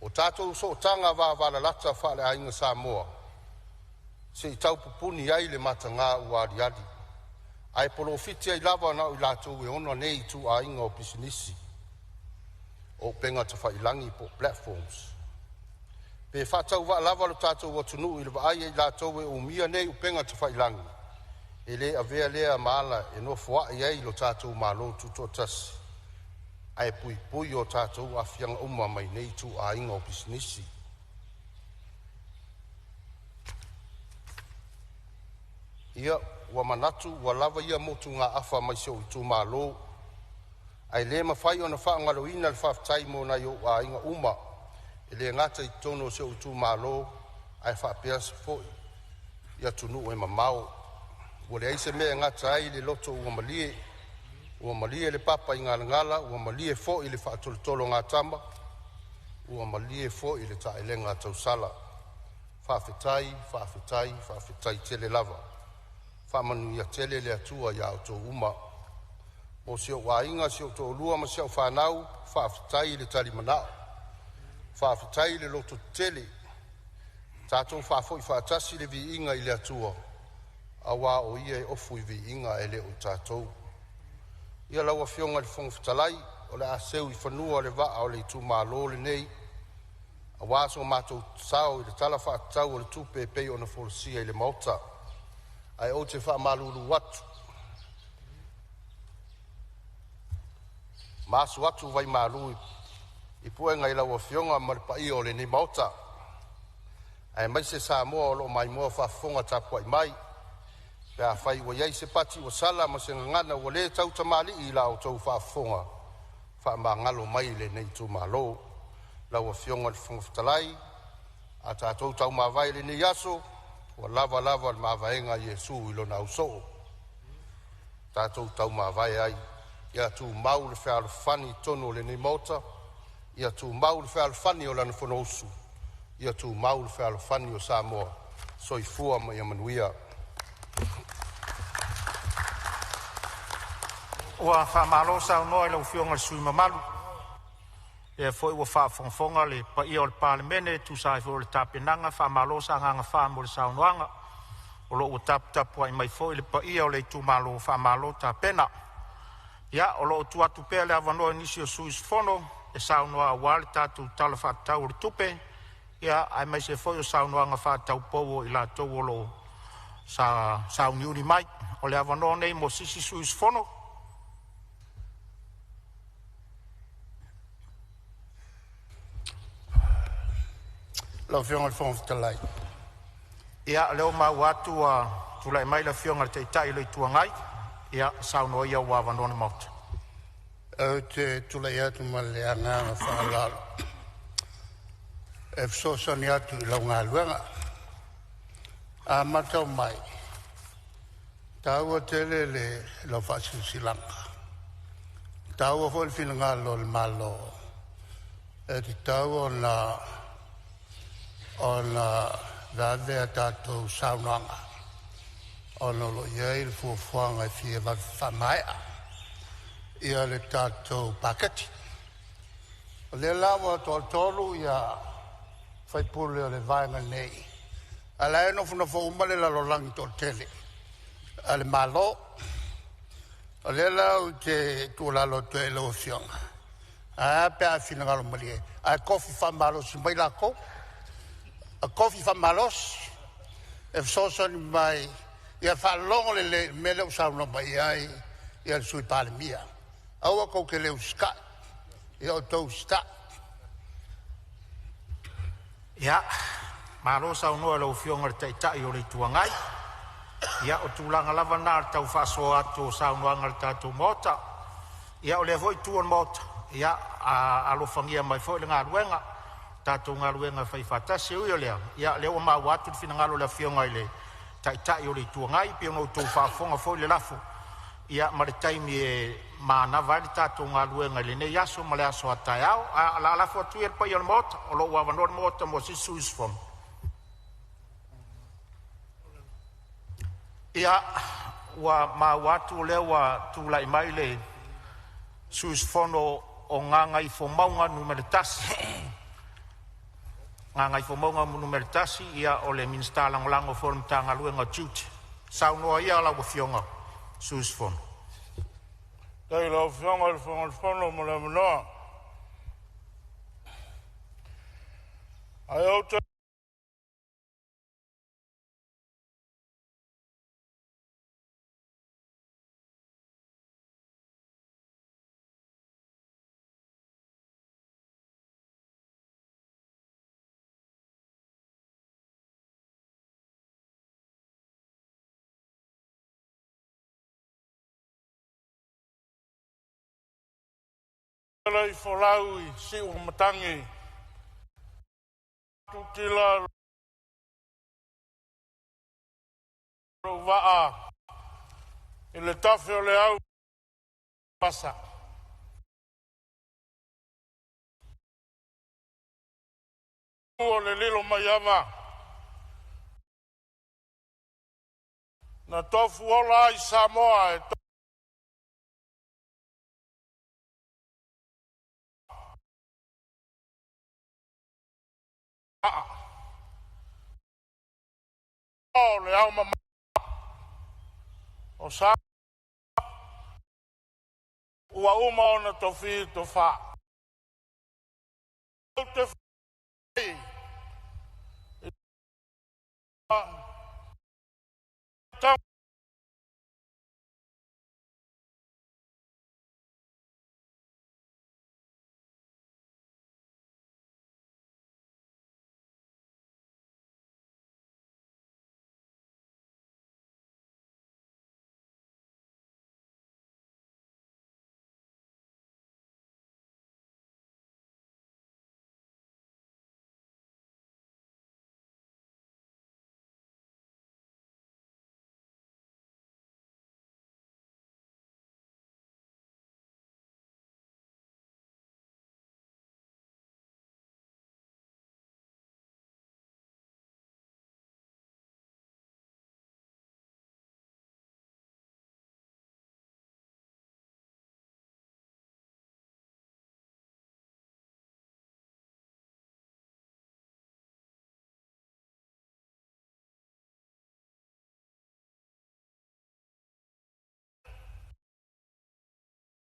O tātou so tanga wā lata wha le ainga Samoa. Se i tau pupuni ai le mata ngā uari adi. Ai polo fiti ai lava na i lātou e ono nei tu a inga o pisinisi. O penga ta whailangi po platforms. Pe whatau wa lava lo tātou watunu i le ai ai lātou e umia nei u penga ta whailangi. E le avea lea maala e no fua i ai lo tātou malo tuto tasi. Ai pui o tātou a fianga uma mai nei tu a inga o pisinisi. Ia, ua manatu, ua lava ia motu ngā afa mai seo i tū malo. Ai le mawhai o na whaangaloina le whaftai mo na i o a inga uma. E le ngata i tono seo i tū malo, ai whapea se foi. Ia tunu e mamao. Ua le aise mea ngata ai le loto ua malie. Ua malie le papa i ngala, ua malie foi le whaatolotolo ngā tama. Ua malie foi le taelenga tausala. Whawhetai tele lava. Whamanu ia tele le atua ia o tō uma. Mo seo wainga seo tō lua ma seo whanau, whawhetai le tali manao. Whawhetai le loto tele, tātou whāfoi whātasi le vi inga I le atua. A wā o ia e ofu I vi inga e le o tātou. Ia laua fionga le fonga whatalai, o le aseu I whanua le vaa o le I tūmālo le nei. A wā so mātou sao I le tala whaatau o le tūpe pei o na wholosia I le mauta. Ai o te wha malulu watu. Masu watu vai malu I puenga I laua fionga ma le pai o le ni mauta. Ai mai se Samoa o lo mai moa whafonga tapua I mai. Pea whai wa iei se pati o sala ma se ngana wa le tau tamali I la o tau whafonga. Wha ma ngalo mai le nei tu malo. Laua fionga le fonga whatalai. A tātou tau mawai le ni yaso. Wa lava le mawaenga Yesu I lo na usoo. Tātou tau mawai ai. Ia tu mau le whea fani tono le ni mota. Ia tu mau le whea fani o lana whanousu. Ia tu mau le whea fani o Samoa. So I fua ma ia manuia. Ua whamalo sao noa lau fionga sui mamalu. E foi ua whafonga le pa ia o le Palemene tu sai fo le tapenanga whamalo sa nganga whamo le sao noanga. O lo ua tapu ai mai foi le pa ia o le tu malo whamalo tapena. Ia o lo tu atu pea le avanoa nisi o suis fono e sao noa wale tatu tala whaatau le tupe. Ia ai mai se foi o sao noanga whaatau powo I la tau o lo sa uniuni mai. O le avanoa nei mo sisi suis fono. Lau fionga le fonga whatalai. Ia leo mau atu tulai mai la fionga le teitai le tuangai. Ia sao noa ia wa avanoa mauta. O te tulai atu ma le anganga whaalalo. E fsosani atu I lau ngā luenga. A matau mai. Tāua tele le lau whasisilanga. Tāua hoi whina ngā lo le malo. E te tāua o na vavea tātou saunanga. O na lo iei le fuafuanga I fia whamaea. Ia le tātou paketi. O le lawa tolu ia whaipule o le vaenga nei. A la eno funa whaumale la lolangi tō tele. A le malo. O le lau te tūlalo te elo fionga. A pia fina ngalo malie. A kofi whamalos mai lako. A kofi whamalos. E fsosani mai. Ia whalongo le mele usauna mai ai. Ia le sui Palemene. Aua kou ke leu ska. Ia o tau sta. Ia, malo sao noa lau fionga le teitai o le tuangai. Ia o tūlanga lava nā le tau whasoa atu o sao noanga le tātou mota. Ia o le voi tuan mota. Ia alofangia mai foi le ngā ruenga. Tātou ngā ruenga whai whatasi ui o lea. Ia leo mau atu le whina ngalo le fionga I le teitai o le tuangai. Pia ngau tau whafonga foi le lafo. Ia ma le taimi e mānawa le tātou ngā ruenga le nei aso ma le aso atai au. La lafo atu e pa I o le mota. O lo ua vanor mota mo si suis fon. Ia ua mau atu le ua tūlai mai le suis fono o nganga I fo maunga numere tasi. Nganga I fo maunga numere tasi ia o le minsta langolango forum tanga luenga tute. Sao noa ia la ua fionga suis fono. Dai la fionga le fono mo le manoa. Ai au te I folau I si o matangi. Tutila rovaa. I le tafe o le au pasa. O le lilo mai ava. Na tofu ola I Samoa e o le au mama o sa ua uma ona tofi tofa o te fai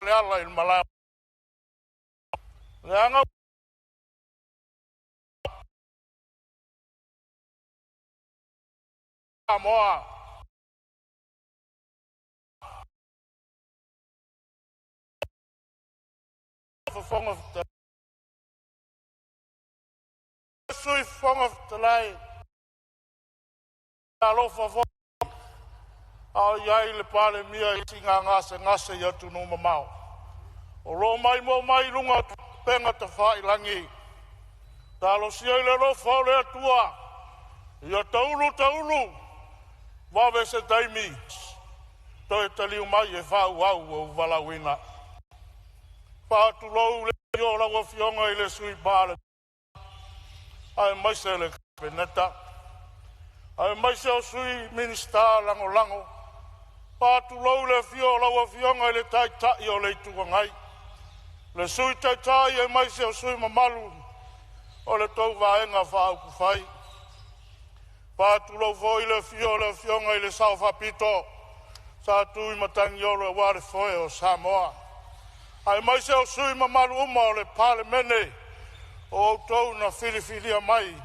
le ala il mala le anga Samoa for of the sui fong of the lai alo for au yai le pale mia tinga ngase ya tu no mamau o ro mai mo mai lunga penga te fai langi talo sia le ro fo le tua ya taulu va ve se taimi to e tali mai e fa o vala wina pa tu lo le yo la wo fionga ile sui pale ai mai se le peneta ai mai se sui minista lango pa tu lo le fio la wo fionga ile tai o le tu ngai le sui tai e mai se sui mamalu o le tau vaenga fa ku fai pa tu lo voi le fionga ile sao fa pito sa tu i matangi o le ware foi o Samoa ai mai se sui mamalu uma o le Palemene o tau na filifilia mai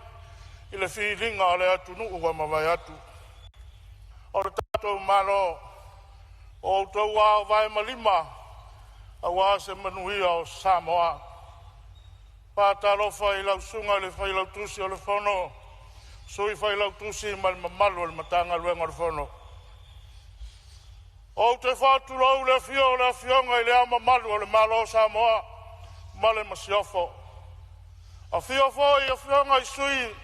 ile filinga o le atu nu ua mawai atu o le tatou malo o tau wao vai malima a wā se manuia o Samoa pa talo fai lau sunga le fai lau tusi o le fono sui fai lau tusi ma le mamalu o le matanga luenga o le fono o te whatu lau le fionga i le ama malu o le malo o Samoa ma le masiofo a fiofo i a fionga i sui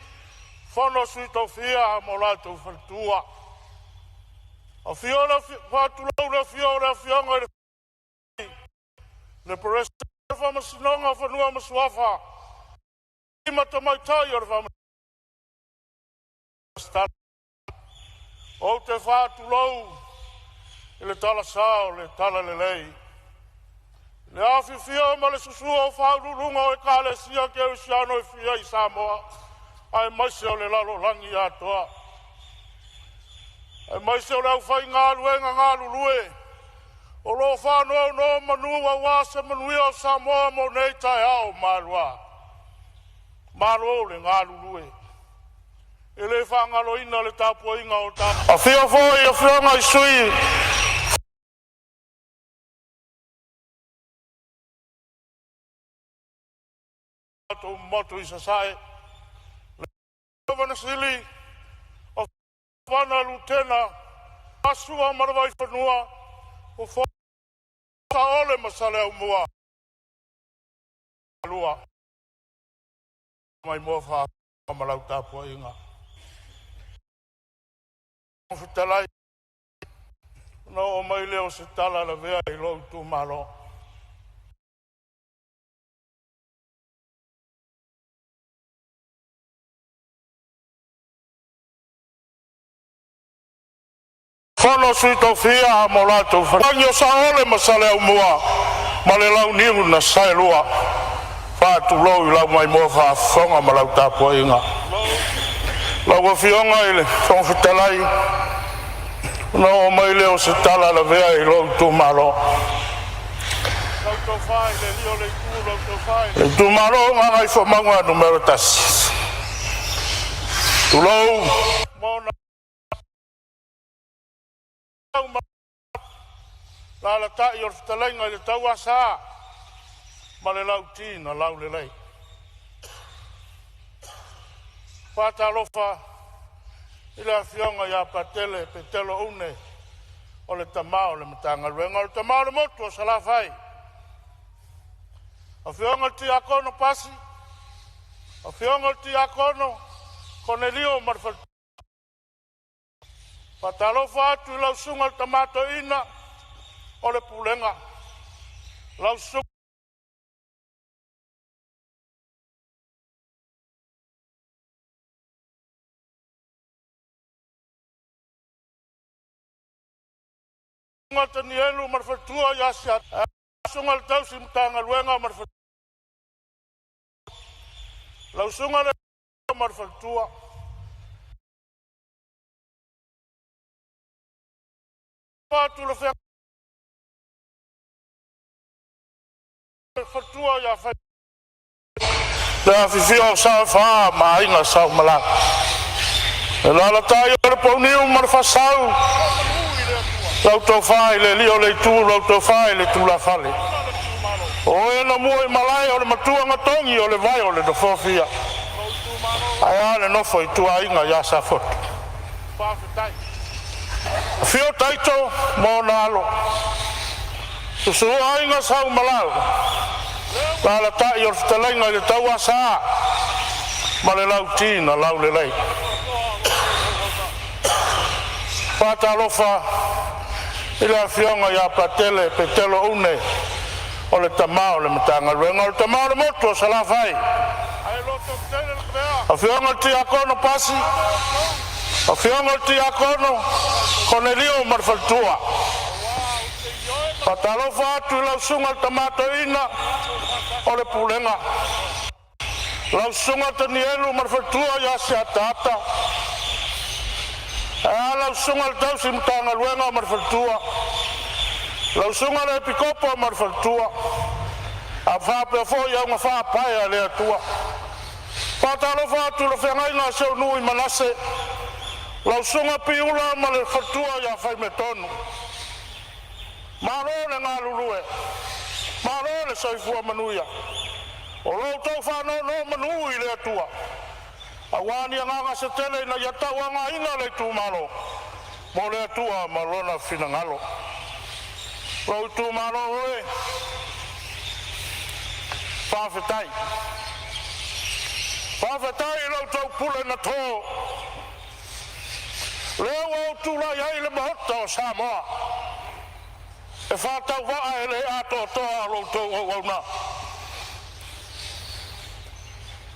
fono sui tau fia mo lātou whatua a fiona whatu lau le fionga i le le peresa whama sinonga whanua masuafa i matamai tai o le whama o te whatu lau i le tala sao, le tala le lei. Le afi fia ma le susua o whaururunga o e kāle sia ke o siano i fia i Samoa. Ai maise o le lalo langi atoa. Ai maise o le au whai ngā luenga ngā lulue. O lo whanau no manua wāse manuia o Samoa mo nei tai ao marua. Marua o le ngā lulue. E le whangalo ina le tāpua inga o tāpua. A fia fōi a whianga i sui. Tō motu i sasae. Le vanasili o whana lutena. Asua marawai whanua. O whana ole masale au mua. Lua. Mai mua wha malau tāpua inga. Talai no o mai leo se tala la vea i lo tu malo Fono sui tau fia mo lātou whanio sa ole masale au mua ma le lau niu na sae lua whātu lau i lau mai mua whaafonga ma lau tāpua inga Laua fionga ile fong fitalai. No mai le o se tala la vea I lo tu malo. Lauto fai le lio le tu lauto fai. Le tu malo nga I fo manga numero tas. Tu lo Mona. La la ta yor fitalai nga le tau asa. Ma le lau tina lau le lei. Pata lofa ila fionga ya patele petelo une o le tamao le matanga ruenga o le tamao le motu o salafai o fionga ti akono pasi o fionga ti akono Cornelio marfal pata lofa atu ila usunga le tamato ina o le pulenga la usunga Tani elu marfatua ya siat. Sungal tau simtanga luenga marfatua. Lau sungal marfatua. Patu le fe. Marfatua ya fa. La fifio sa fa ma inga sa mala. La la tayo le poniu marfasau. Lau tau fai le lio le tu, lau tau fai le tu la fale. O e na mua I malai o le matua ngatongi o le vai o le dofofia. Ai ale no foi tu a inga ya sa foto. Fio taito mo nalo. Tu su a inga sa malau. La la ta I o fitalenga le tau asa. Ma le lau tina, lau le lei. Pata lofa. Ila fionga ya patele petelo une o le tamao le matanga ruenga o le tamao le motu o salafai a fionga ti akono pasi a fionga ti akono Cornelio marfaltua patalofa atu ila usunga le tamato ina o le pulenga la usunga tanielu marfaltua ya siatata la usunga le tau simtanga luenga marfaltua la usunga le pikopo marfaltua a whape fo ia unga whapaia le atua patalo whatu le whengai ngā seu nui manase la usunga piula ma le faltua ia whai me tonu maro le ngā lulue maro le soifua manuia o lo tau whanau no manui le atua Awani nganga se tele na yata wanga ina le tu malo. Mo le tua malona fina ngalo. Lo tu malo e. Pafetai. Pafetai lo tau pule na to. Leo tu la ya ile mahota Samoa. E fa tau wa ele ato to lo tau na.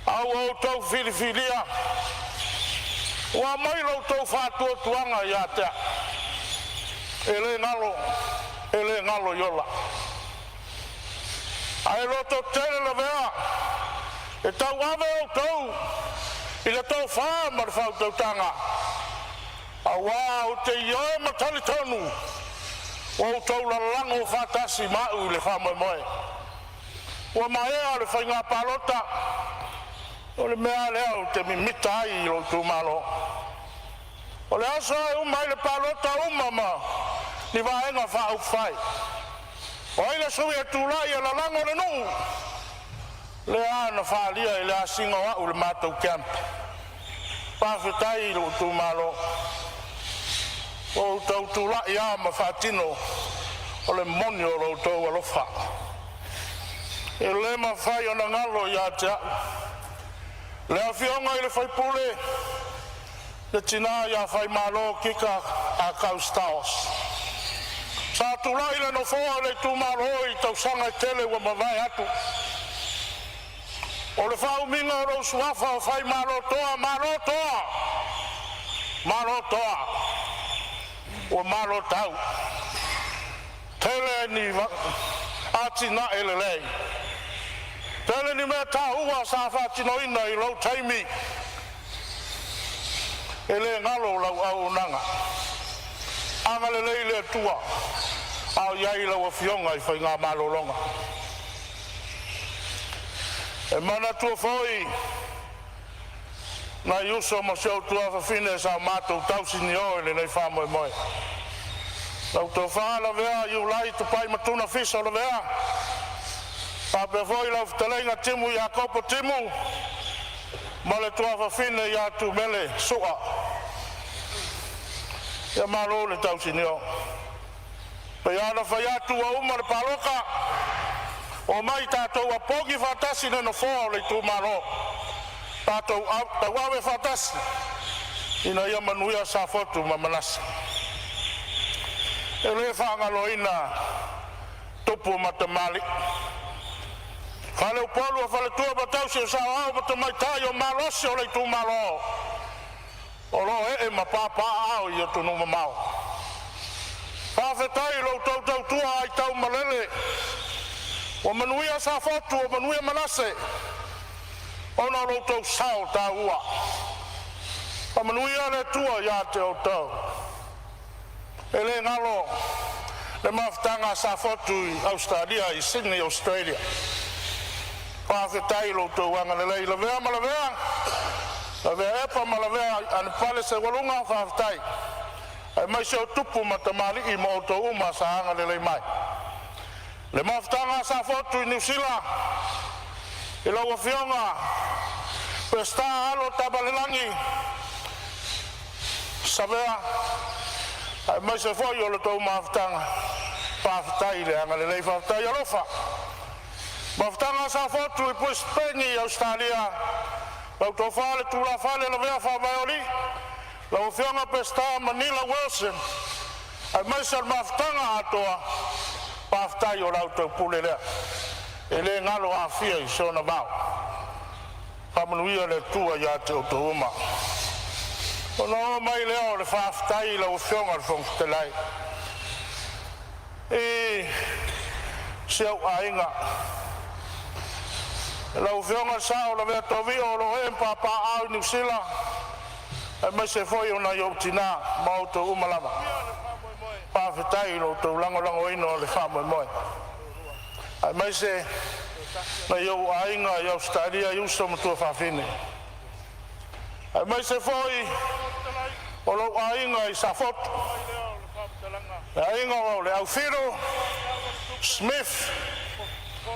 Au tau filifilia wa mai lo tau fatu tuanga ya te ele ngalo yola ai lo to tele la vea e tau ave o tau ile tau fa mar fa tau tanga awa o te yo matali tonu o tau la lango fatasi mau le fa moi wa mai ale fa nga palota Ole mea leo te mimita ai lo tu malo. Ole asa mai le palota mama. Ni vaenga fa ufai. Oile sui e tu lai e la lango le nu. Le ana fa lia e le asinga wa ule matou camp. Pafetai lo tu malo. O tau tu lai ama fatino. Ole monio lo tau alofa. E le ma fai ona ngalo ya te Le afionga ile fai pule le tina ya fai malo kika a kaustaos. Sa tula ile no foa le tu malo I tau sanga tele wa mawai atu. O le fau minga ro suafa o fai malo toa. Malo toa. O malo tau. Tele ni ati na ele lei. Tele ni mea tā ua sa whātino ina I lau taimi. ele ngalo lau au nanga anga le tua au yai lau fionga I whainga malolonga e mana tua foi na yuso mo seu tua whawhine sa mātou tausini o ele nei whamoe moe lau tau whaala vea iu lai tu pai matuna fisa la vea pape foi lau whtalenga timu I a kopo timu ma le tua whawhine I a tu mele sua ia malo le tausini o pe ana whai atu a uma le paloka o mai tātou a pogi whatasi neno fō le tu malo tātou tau awe whatasi ina ia manuia sa fotu ma manasi e le whaangaloina tupu matamali whale upolu a whale tua batausi o sa au matamai tai o malosi o le tu malo o lo e mapapa au I o tunu mamau whawhetai lo tau tua ai tau malele o manuia sa fotu o manuia manase ona lo tau sao ta ua o manuia le tua ia te o tau e le ngalo le maftanga sa fotu I Australia I Sydney Australia whawhetai lo tau anga lelei la vea ma la vea la vea epa ma la vea ane pale se walunga whawhetai ai mai se o tupu matamali I mo to uma sa anga lelei mai le maftanga sa fotu I New Zealand I lau awhionga pesta alo tabalelangi sa vea ai mai se foi o le tau maftanga whawhetai le anga lelei whawhetai alofa maftanga sa fotu I Brisbane Australia lau tau whale tula whale la vea whawaioli lau whionga pesta Manila Wilson ai mai se maftanga atoa paftai o lau tau pule lea e le ngalo a fia I sona vau pamanuia le tua ia te o touma o no mai leo le whaftai lau whionga le whongtelai e siau ainga lau whionga sao la vea tovi o lo he mpapa au New Zealand e mai se foi o na iau tina mau to umalama pawhetai lo tau lango ino le whamoe moe ai mai se na iau ainga I Australia I uso matua whawhine ai mai se foi o lo ainga I Safotu ainga o le Aufiro Smith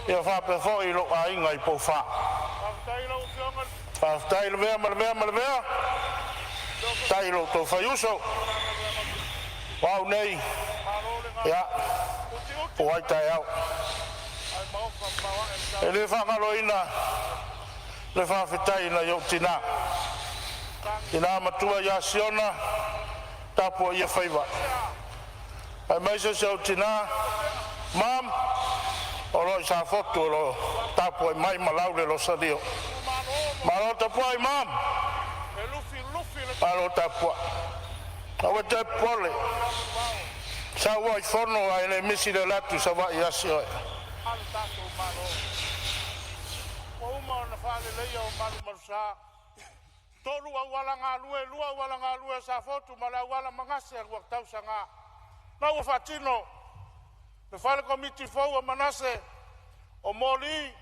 ia whape foi lo ainga I Pofa whawhetai lo vea ma le vea tai lo tau whaiuso wau nei ia o ai tai au e le whangaloina le whawhetai na iau tina ina matua ia siona tapo ia whaiwa ai mai se iau tina mam o lo I sa fotu o lo tapo e mai malau le lo sadio ma lo tapo ai mam alo tapo awe te pole sa wai fono ai le misi de latu sa va ia si oi o uma na fale le o malu marsa tolu lua wala lue sa fotu mala wala mangase al waktau sanga na wa fatino le fale komiti fo manase o moli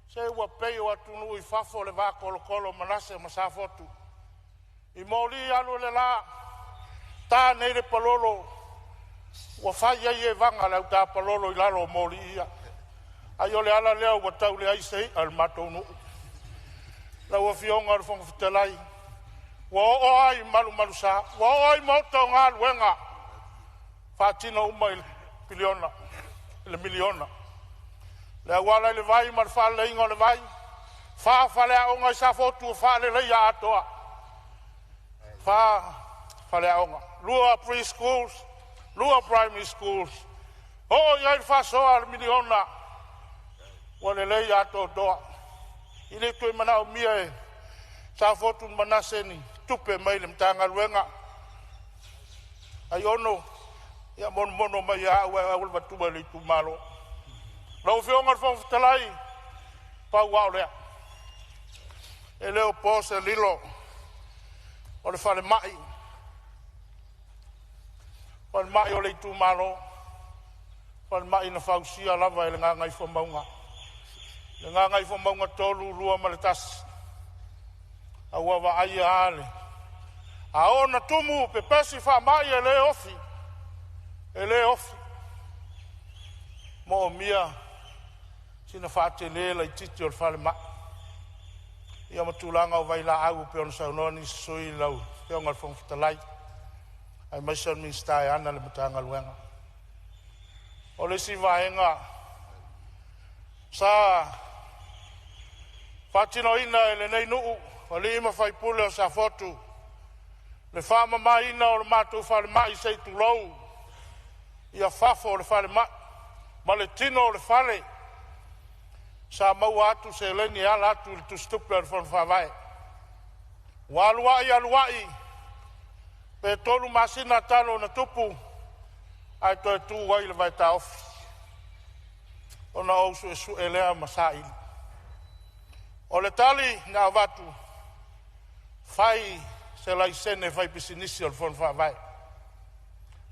se wa pe o atunu I fafo le va kolo manase ma sa fotu I moli alo le la ta nei le palolo wa fai ai e vanga le ta palolo I lalo moli ia ai o le ala leo wa tau le ai sei al matonu la wa fionga le fong fitelai wa o ai malu sa wa o ai moto nga luenga fatino uma il miliona le wala le vai mar fa le ingo le vai fa le o nga sa fotu fa le ia atoa fa le onga lua preschools lua primary schools o ia fa so al miliona wale le ia to do ile to mana o mia sa fotu manaseni tupe mai le mtanga luenga ayono ia mono mai ia wa ul batuba le tu malo lo fionga fo talai pa wa le ele o pose lilo o le whare mai. Whare mai o le i tū malo. Whare mai na whausia lava e le ngā ngai whamaunga. Le ngā ngai whamaunga tolu rua ma le tasi. A ua wa ai a ale. A o na tumu pe pesi wha mai e le ofi. E le ofi. Mo o mia. Sina wha te le la i titi o le whare mai. Ia matulanga o vai la au pe ona saunoni sui lau. Pe onga le whangwhitalai. Ai maisa min stai ana le matanga luenga. O le si vaenga. Sa whatino ina e le nei nuu. O le ima whaipule o sa fotu. Le whama mai ina o le mātou whare mai sei tu lou. Ia whafo o le whare mai. Ma le tino o le whare. Sa mau atu se leni ala atu le tu stupe al fon whawai. Waluai aluai. Pe tolu masina talo na tupu. Ai toi tu wai le vai ta ofi. Ona ousu e su elea masaili. O le tali nga watu. Fai se lai sene fai pisinisi al fon whawai.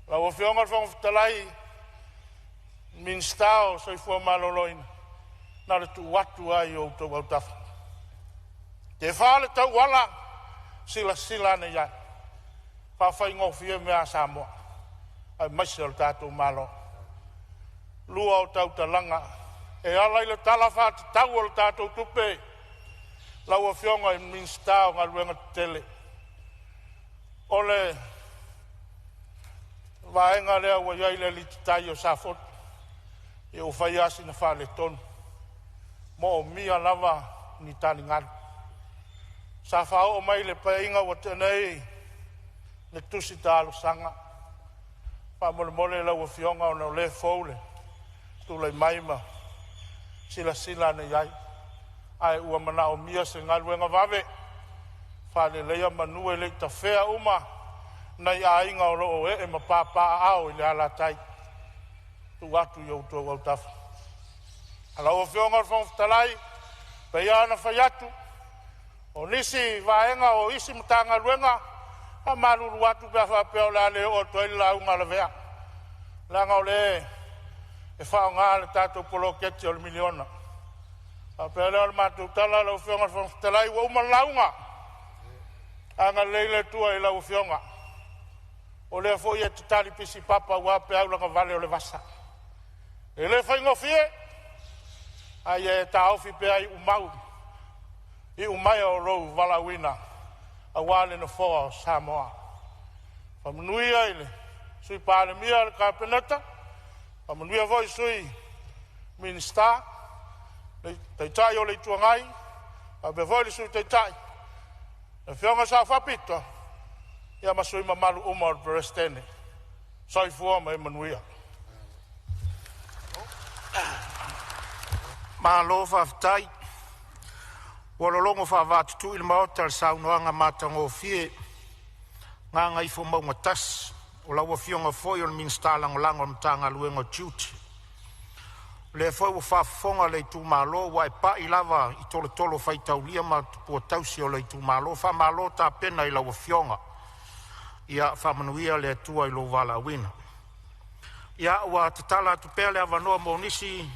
La o fionga al fon whitalai. Min stao soi fua maloloina. Na le tu watu ai o tau au tafu. Te whale tau wala, sila ne iai. Whawhai ngofia mea Samoa. Ai maisi o le tātou malo. Lua o tau talanga. E alai le talafa te tau o le tātou tupe. Lau a fionga i minsta o ngā luenga tele. O le vaenga lea wa iai le li tai o sa fotu. E o whai asi na whale tonu. Mo o mia lava ni tani ngāru. Sa whao o mai le painga wa tenei le tusi tālu sanga. Pa mole mole lau a fionga o na le foule. Tu lei maima. Sila ne iai. Ai ua mana o mia se ngaluenga vave. Whale leia manue le ta whea uma. Nei a inga o loo e ma pāpā au i le ala tai. Tu atu i au tō au tafu. Ala o fionga o whangwhitalai, pe ana whaiatu, o nisi vaenga o isi mutanga luenga, a maruru atu pia whapea o le ale o toile la unga la vea. Langa o le, e whao ngā le tātou polo keti o le miliona. A pia leo le mātou tala la o fionga o whangwhitalai, wa uma launga. Anga leile tua i la o fionga. O le fo i e te tari pisi papa ua pe au langa vale o le vasa. E le whaingofie, ai e ta ofi pe ai umau. I umai o rou walawina. A wale no foa o Samoa. Whamanui ai le. Sui Palemene le kapeneta. Whamanui a voi sui minista. Teitai o le tuangai. A be voi le sui teitai. E whionga sa whapito. Ia masui mamalu uma o Perestene. Sai fua mai manuia. Malo whaftai. Walolongo whawatutu il maota al saunoanga matango fie. Ngā ngai whamaunga tas. O laua fionga foi o minsta langolango mtanga luengo tiuti. Le foi o whafonga le tu malo wa e pa i lava i tolo whaitaulia ma tupua tausi o le tu malo. Wha malo ta pena i laua fionga. Ia whamanuia le tua i lo wala wina. Ia ua tatala tupea le avanoa mo nisi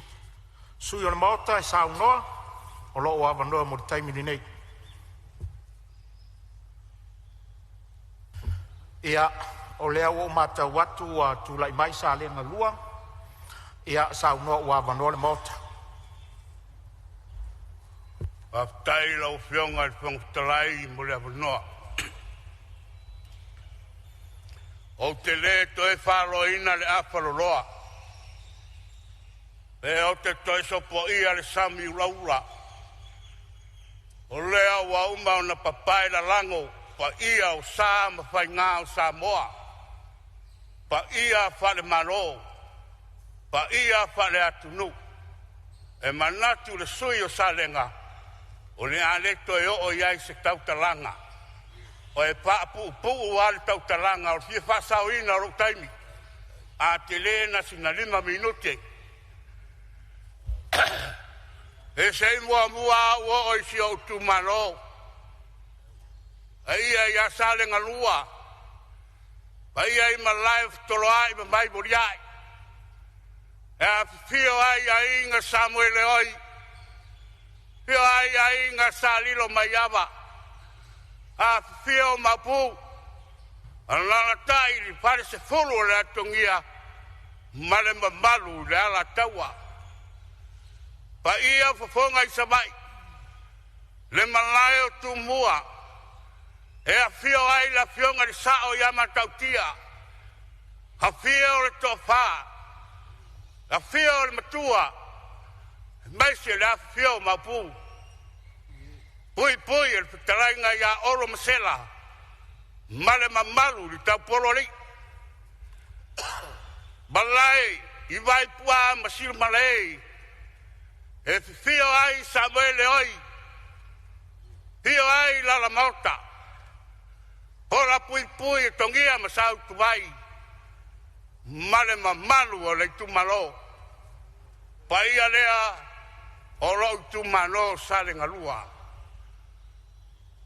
sui o le maota e saunoa, o loo avanoa mo le taimini nei. Ia, o lea o mata watu a tulai mai sa lenga lua, ia saunoa o avanoa le maota. Aftai lau fionga i whangtalai mo le avanoa. O te le toe wharoina le awharoroa. E o te toi sopo ia le sami uraura. O lea wa uma o na papai la lango, pa ia o sa ma whai ngā o Samoa. Pa ia whale maro, pa ia whale atunu. E manatu le sui o salenga, o le aleto e o iai se tautalanga. O e pa'apu'upu o ale tautalanga, o fia whasauina o taimi. A te lena sina 5 minuti. E sei mua o isi o tu mano. Ia ia sale ngalua. Ia ima live toloai ma mai boriai. Fio ai inga Samuel oi. Fio ai inga salilo mayava. Fio mapu. Alana tai li pare se fulu le atongia. Male mamalu le ala taua. Pa ia fofonga i sabai. Le malayo tu mua. A fio ai la fionga di sao yama tautia. Ha fio le tofa. A fio le matua. Maisi le a fio mapu. Pui le putarainga ya oro masela. Male mamalu di tau polori. Balai, i vai pua masil malei. E fio ai Samuel oi. Fio ai la mauta. Ora pui tongia masau tuai. Male mamalu o le tumalo. Paia lea o lo tumano sale ngalua.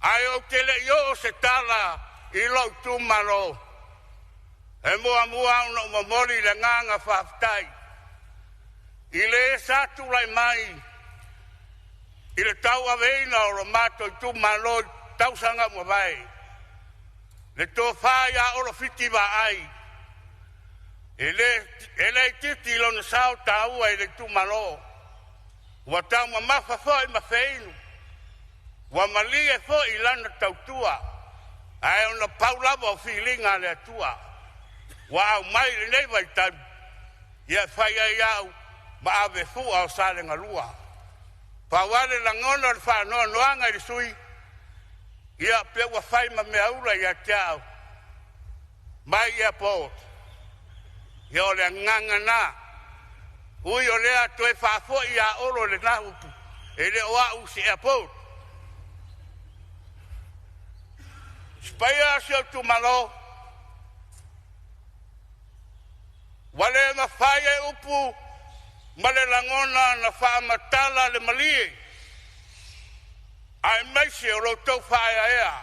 Ai o tele yo se tala i lo tumalo. E mua no mamori le nganga whaftai. I le satu lai mai. I le tau aveina o lo mato i tumalo tau sanga mua vai. Le tō whāia oro whiti wa ai. E le titi lona sao tāua e le tūmalo. Wa tau ma mawha fo i ma whainu. Wa mali e fo i lana tautua. Ai ona paulava o whilinga le atua. Wa au mai le nei vai tau. Ia whaia iau ma ave fua o sale ngalua. Pa wale la ngona le whanoa noanga i sui. Ia pe wa fai ma me aura ia tiao. Mai ia pot. Ia o le nganga na. Ui o lea toe whafo ia oro le nahupu. E le oa usi ia pot. Spaya si o tumalo. Wale ma fai e upu. Male langona na wha matala le malie. Ai maisi o lo tau whaia ea.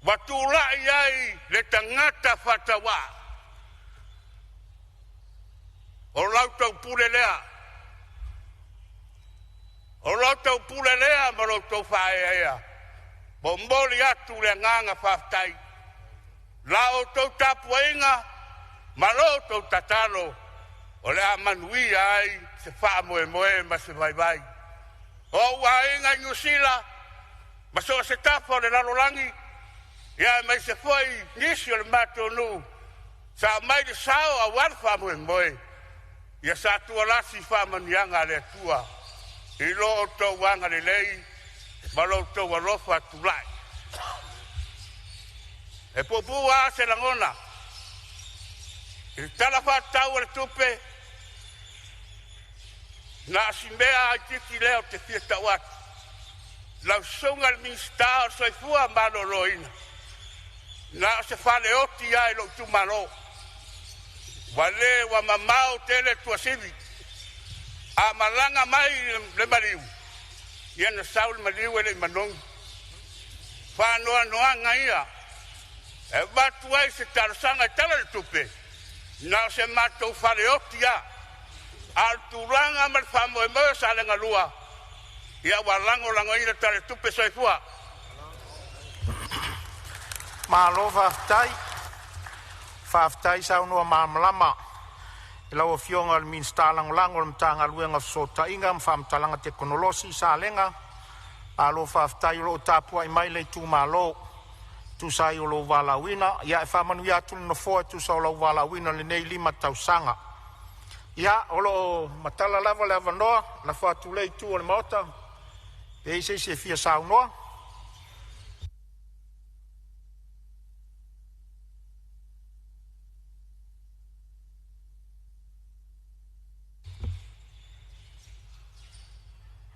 Watula iai le tangata whatawa. O lau tau pule lea. O lau tau pule lea ma lo tau whaia ea. Mo moli atu le nganga whaftai. La o tau tapua inga, ma lo tau tatalo. O le a manui ai se wha moe ma se vai vai. O wainga Nyusila, maso se tapa le lalolangi, ia mai se foi nisi o le matonu, sa mai de sao a warfa moe, ia sa tua lasi wha manianga le tua, i lo o tau wanga le lei, ma lo tau warofa tulai. E popua se langona, i talafa tau le tupe, na simbea ai titi leo te fiesta watu. Lau songa le minsta o soifua mano loina. Na se fale oti ai lo tumalo. Wale wa mamao tele tua sivi. A malanga mai le mariu. Ia na saul mariu ele manong. Whanoa noanga ia. E watu ai se tarasanga tala le tupe. Na se matou fale oti ia. Al tulanga mal famo e mo sale ngalua. Ia walango lango ina tale tupe soifua. Malo whaftai sa unua maamalama. I lau o fionga al min stalang lango le mtanga luenga sota inga mfamtalanga teknolosi sa lenga. Alo whaftai lo tapua i mai le tu malo. Tu sai o lo walawina. Ia e whamanu ia tulu no foa tu sa o lo walawina le nei 5 tausanga. Ia, olo matala lava le avanoa, na whatu lei tu o le maota, pe se fia saunoa.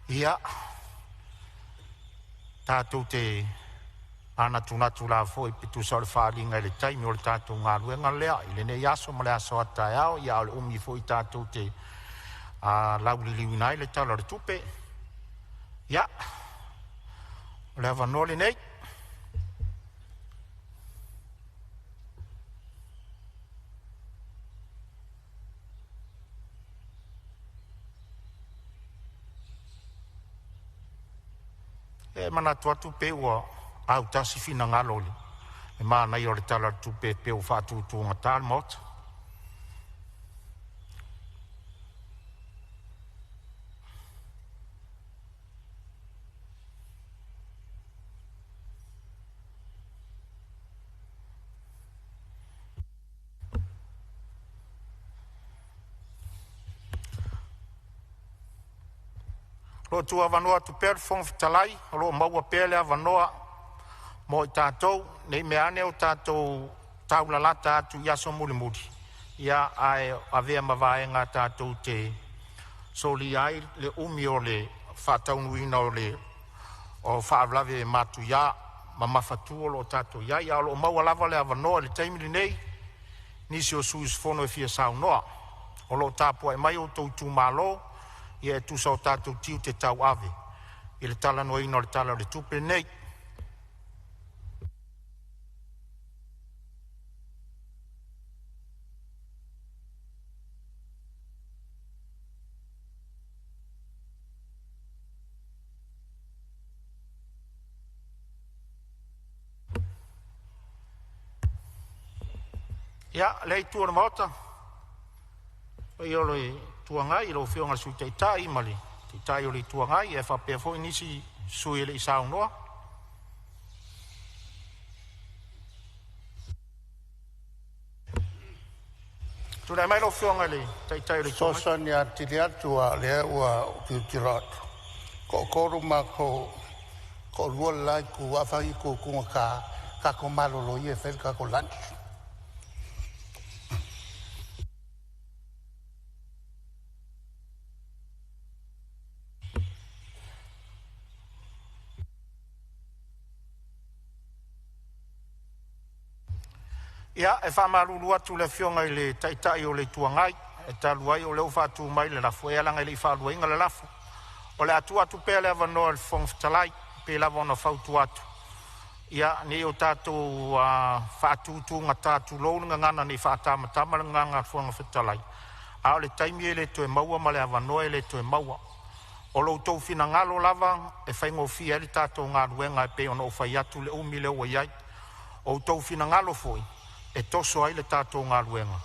Ia, tātou te anatu la foi pitu sa le whalinga i le taimi o le tātou ngā luenga lea, i le nei aso ma le aso atai au, ia o le umi foi tātou te lauli liwinai le tala le tupe. Ia, o le avanoa le nei, E mana tuatu pe ua au tasi fina ngaloli. E mana i o le tala tupe pe o fatu tu ngatal mot. Lo tua vanoa tu per fong fitalai, lo maua pele a vanoa mo i tātou, nei mea ane o tātou taulalata atu iaso muli muli. Ia ai avea mawaenga tātou te soli ai le umi o le whataunuina o le o whaavlave matu ia, ma mawhatu o lo tātou ia, ia lo maua lava le a vanoa le taimili nei, nisi o suis fono e fia sau noa, o lo tāpua e mai o tau tu malo, ia e tusa o tātou tiu te tau ave. I le tala no ino le tala le tupe nei. Ia, lei tua na maota. Ia o le tuangai lo fionga su te tai mali te tai o le tuangai e fa pe fo inisi su ile isa noa tu dai mai lo fionga le te tai o le tuangai so nia tilia tua le ua tirat ko ruma ko ruola ku afai ku ka ko malo lo ie fel ka ko lunch. Ia, e whamaruru atu le fionga i le taitai o le tuangai, e taluai o leo whatu mai le lafu, e alanga i le whalua inga le lafu. O le atu pe le avanoa le whongfitalai, pe lava ona whautu atu. Ia, ni o tātou whatu ngā tātou lounga ngana ni whātamatama le nganga whongfitalai. A o le taimi e le toe maua ma le avanoa e le toe maua. O lo tau fina ngalo lava, e whaingo fia le tātou ngā ruenga e pe ona o whai atu le umi leo iai. O tau fina ngalo foi. E toso ai le tātou ngā ruenga.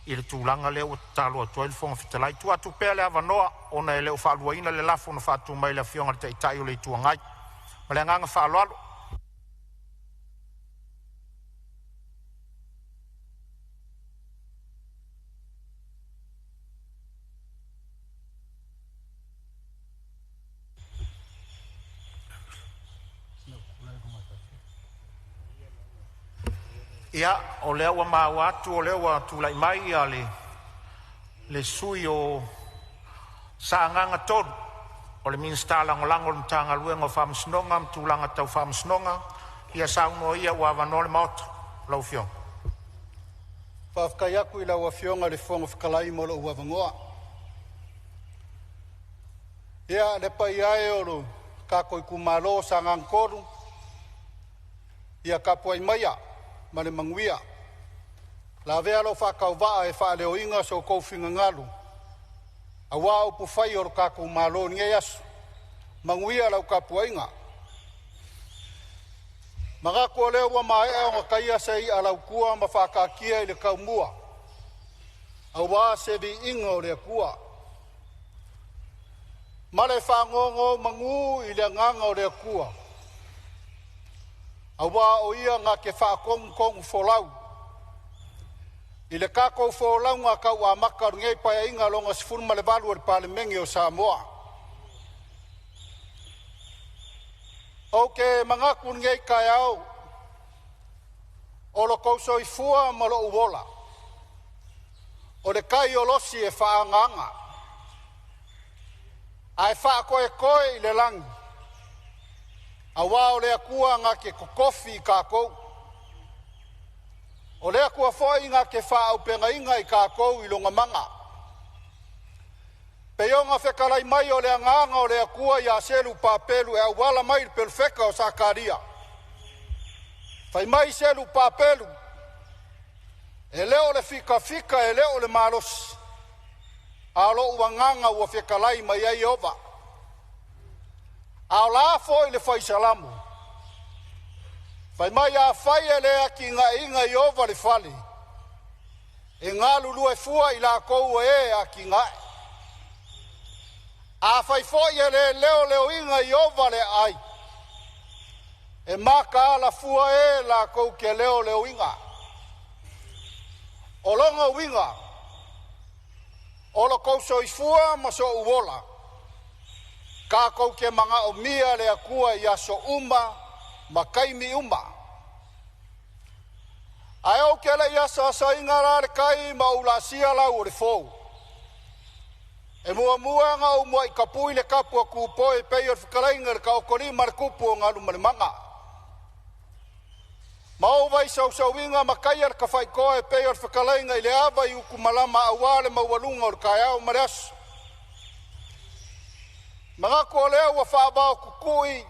I le tūlanga leo tālo atua i le whongfitalai. Tu atu pēr le avanoa, ona e leo whaaluaina le lafo na whātu mai le fionga le teitai o le tuangai. Ma le nganga whaalualo. Ia, o lea ua mau atu, o lea ua tūlai mai a le sui o saanganga toru. O le minsta langolango le mtanga luenga o whamasnonga, mtūlanga tau whamasnonga, ia sauno ia ua avanoa le maota, lau fiong. Whawhkai aku i lau a fionga le whonga whakalai mo lo ua vangoa. Ia, le pai ae oro, kako i kumalo saangang koru, ia kapuai maia, ma le manguia. La vea lo whakau waa e wha leo inga so kouwhinga ngalu. A wā upu whai oro kako malo ni e asu. Manguia lau kapua inga. Magako leo wa mai e onga kaia sei a lau kua ma whakakia i le kaumua. A wā se vi inga o le kua. Ma le whangongo mangu i le nganga o le kua. A wā o ia ngā ke whakongkong wholau. I le kako wholau ngā kau a makaru ngei pai inga longa sifuruma le valu o le Palemene o Samoa. O ke mangaku ngei kai au, o lo kouso i fua ma lo uwola. O le kai o losi e whaanganga. Ai whaako e koe i le langi. A wā o lea kua ngā ke kokofi i kākou. O lea kua fōi ngā ke wha au penga inga i kākou i longa manga. Pe o ngā whekalai mai o lea nganga o lea kua i a selu pāpelu e au wala mai pelu wheka o Sakaria. Whai mai selu pāpelu. E leo le fika e leo le malos. A lo ua nganga ua whekalai mai ai ova. Ao la fo le fai salamu. Fai mai a fai ele a ki nga inga i ova le fale. E ngā lulu e fua i la kou e a ki nga. A fai fo ele leo inga i ova le ai. E maka ala fua e la kou ke leo inga. O longa winga. O lo kou so i fua ma so uola. Ka kou ke manga o mia le akua i aso uma ma kaimi uma. Ai au ke le iasa sa inga rare kai ma ula sia la ure fou. E mua nga umua i kapui le kapu a kupo e pei o whikarainga le ka okori markupu o ngā lumare manga. Mau vai sau inga makai ar ka whai koe e pei o whikarainga i le awa i uku malama awale maualunga o le kai au mareasu. Mga ko leo wa whaabao kukui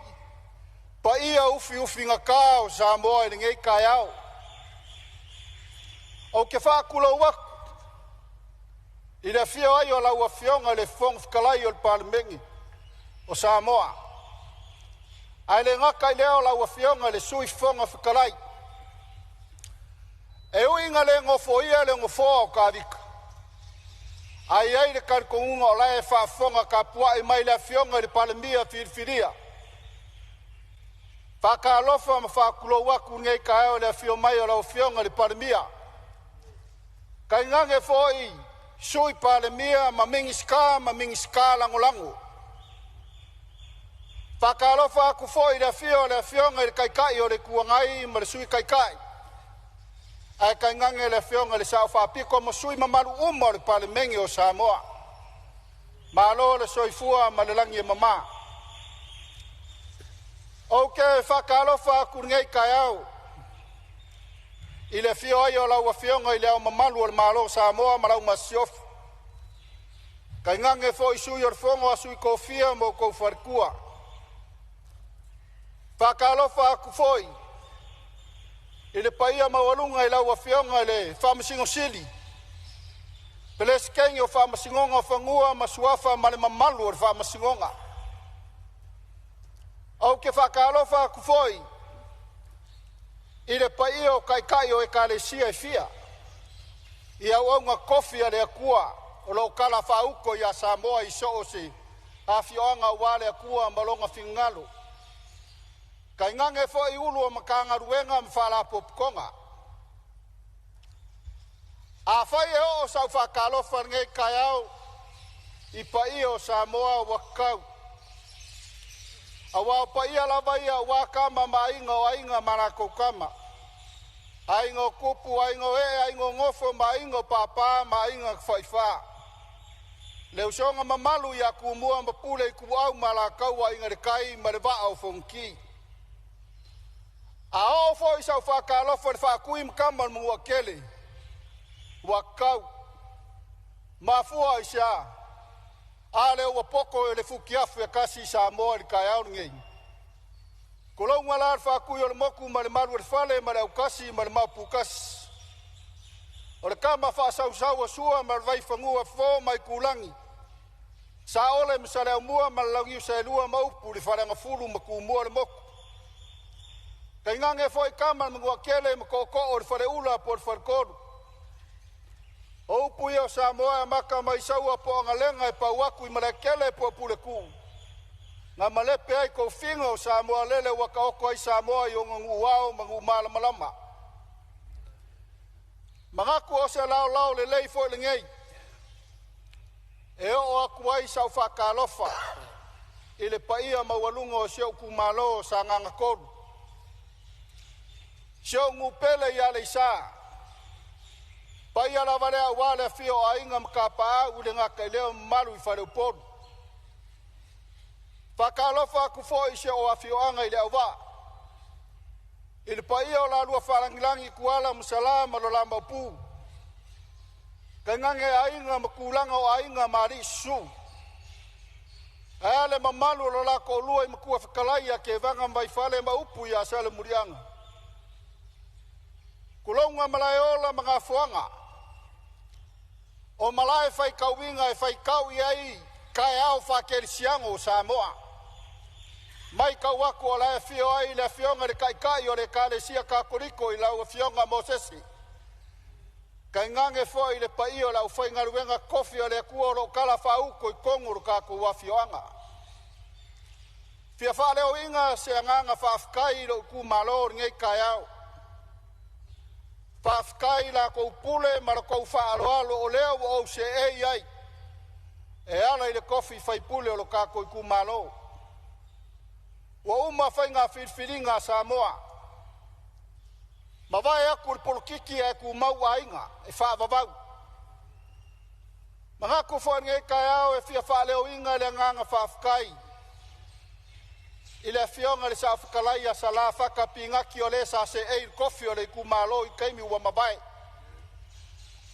pa ia ufi ngā kao Samoa i ngei kai au. O ke whaakula waku, i le fio ai o lau a fionga le fong whikalai o le Palemene o Samoa. Ai le ngaka i leo lau a fionga le sui fonga whikalai. E uinga le ngofo ia le ngofo o kawika. Ai le karkongunga o lae whaafonga ka pua i mai le fionga le Palemene whiriwhiria. Whakalofa ma whaakula waku ngei ka eo le fio mai o lau fionga le Palemene. Kai ngange foi sui Palemene ma mingi ska lango. Whakalofa aku foi le fionga le kaikai o le kuangai ma le sui kaikai. Ai kai ngange le fionga le sao whapiko ma sui mamaru uma o le Palemene o Samoa. Ma alo le soifua ma le langi e mama. Ok, whakalofa aku ngei kai au. I le fio ai o lau a fionga i leo mamalu o le malo Samoa ma lau masiofu. Kai ngange fo i sui o le fongo a sui kofia mo kou wharkua. Whakalofa aku foi. I le paia mawalunga i lau a fionga i le whamasingo sili. Pele skengi o whamasingonga o whangua ma suafa ma le mamalu o le whamasingonga. Au ke whakalofa aku foi. I le pai o kai o e kalesia e fia. I au nga kofi a le akua o lo kala whauko i a Samoa i so o se a fioanga wale akua malonga fingalo. Kai ngange fo i ulu o makanga ruenga mwhala popkonga. A whai e o sau whakalofa ngei kai au i pai o Samoa wakau. Awa pa ia lava ia wakama mainga o ainga marako kama. Ainga kupu, ainga ainga ngofo, mainga papa, mainga whaifa. Leo songa mamalu ia kumua mapule i kuau malakau ainga rekai marewa au fonki. A o fo i sau whakalofa le whakui mkama mua kele. Wakau. Mafua i sia. Ale ua poko e le fukiafu e kasi Samoa li kai au ngei. Kolou ngalar whakui o le moku ma le maru le fale ma le au kasi ma le mapu kasi. O le kama whaasau sua ma le vai whangua fo mai kulangi. Sa ole msa le au mua ma le laugiu sa elua maupu le wharanga fulu ma kumua le moku. Kai ngange fo i kama le mngua kele ma koko o le whare ula po le wharekoru. O upu i o Samoa maka mai saua po anga lenga e pauaku i malekele po pule ku. Nga malepe ai kou finga o Samoa lele waka oko ai Samoa i o ngu wao mangu mala malama. Mangaku o se lao le leifo le ngei. E o aku ai sau whakalofa. I le paia mawalunga o seo kumalo sa nganga koru. Seo ngupele i ale isaa. Pai ala vale a wale fio a inga mkapa u le ngaka leo malu i whare uporu. Whakalofa ku fo i se o a fio anga i le awa. I le pai o la lua wharangilangi kuala musalama lo lamba upu. Ka ngange a inga makulanga o a inga mari su. Ale mamalu lo la ko lua i makua whakalai ke vanga mai whale ma upu i a sale murianga. Kulonga malayola mga fuanga. O malai fai kauinga e fai kau i ai kai au whakerisiango o Samoa. Mai ka waku o lae fio ai le fionga le kai o le kale sia ka koriko i lau fionga Mosesi. Kai ngange fo i le pai o lau fai ngaruenga kofi o le kua o kala whauko i konguru ka kua fioanga. Fia wha leo inga se anganga whaafkai lo ku malo ngei kai au. Whaafkai la kou pule mara kou whaaloalo o leo o se ei ai. E ala i le kofi whai pule o lo ka koi ku malo. Wa uma whai ngā whirwhiringa Samoa. Ma vai aku polokiki e ku mau ainga e whaavavau. Ma ngaku whai ngei kai au e fia whaleo inga le nganga whaafkai. I le fionga le sa whakalaia sa la whakapingaki o le sa se eir kofi o le ku malo i keimi ua mabai.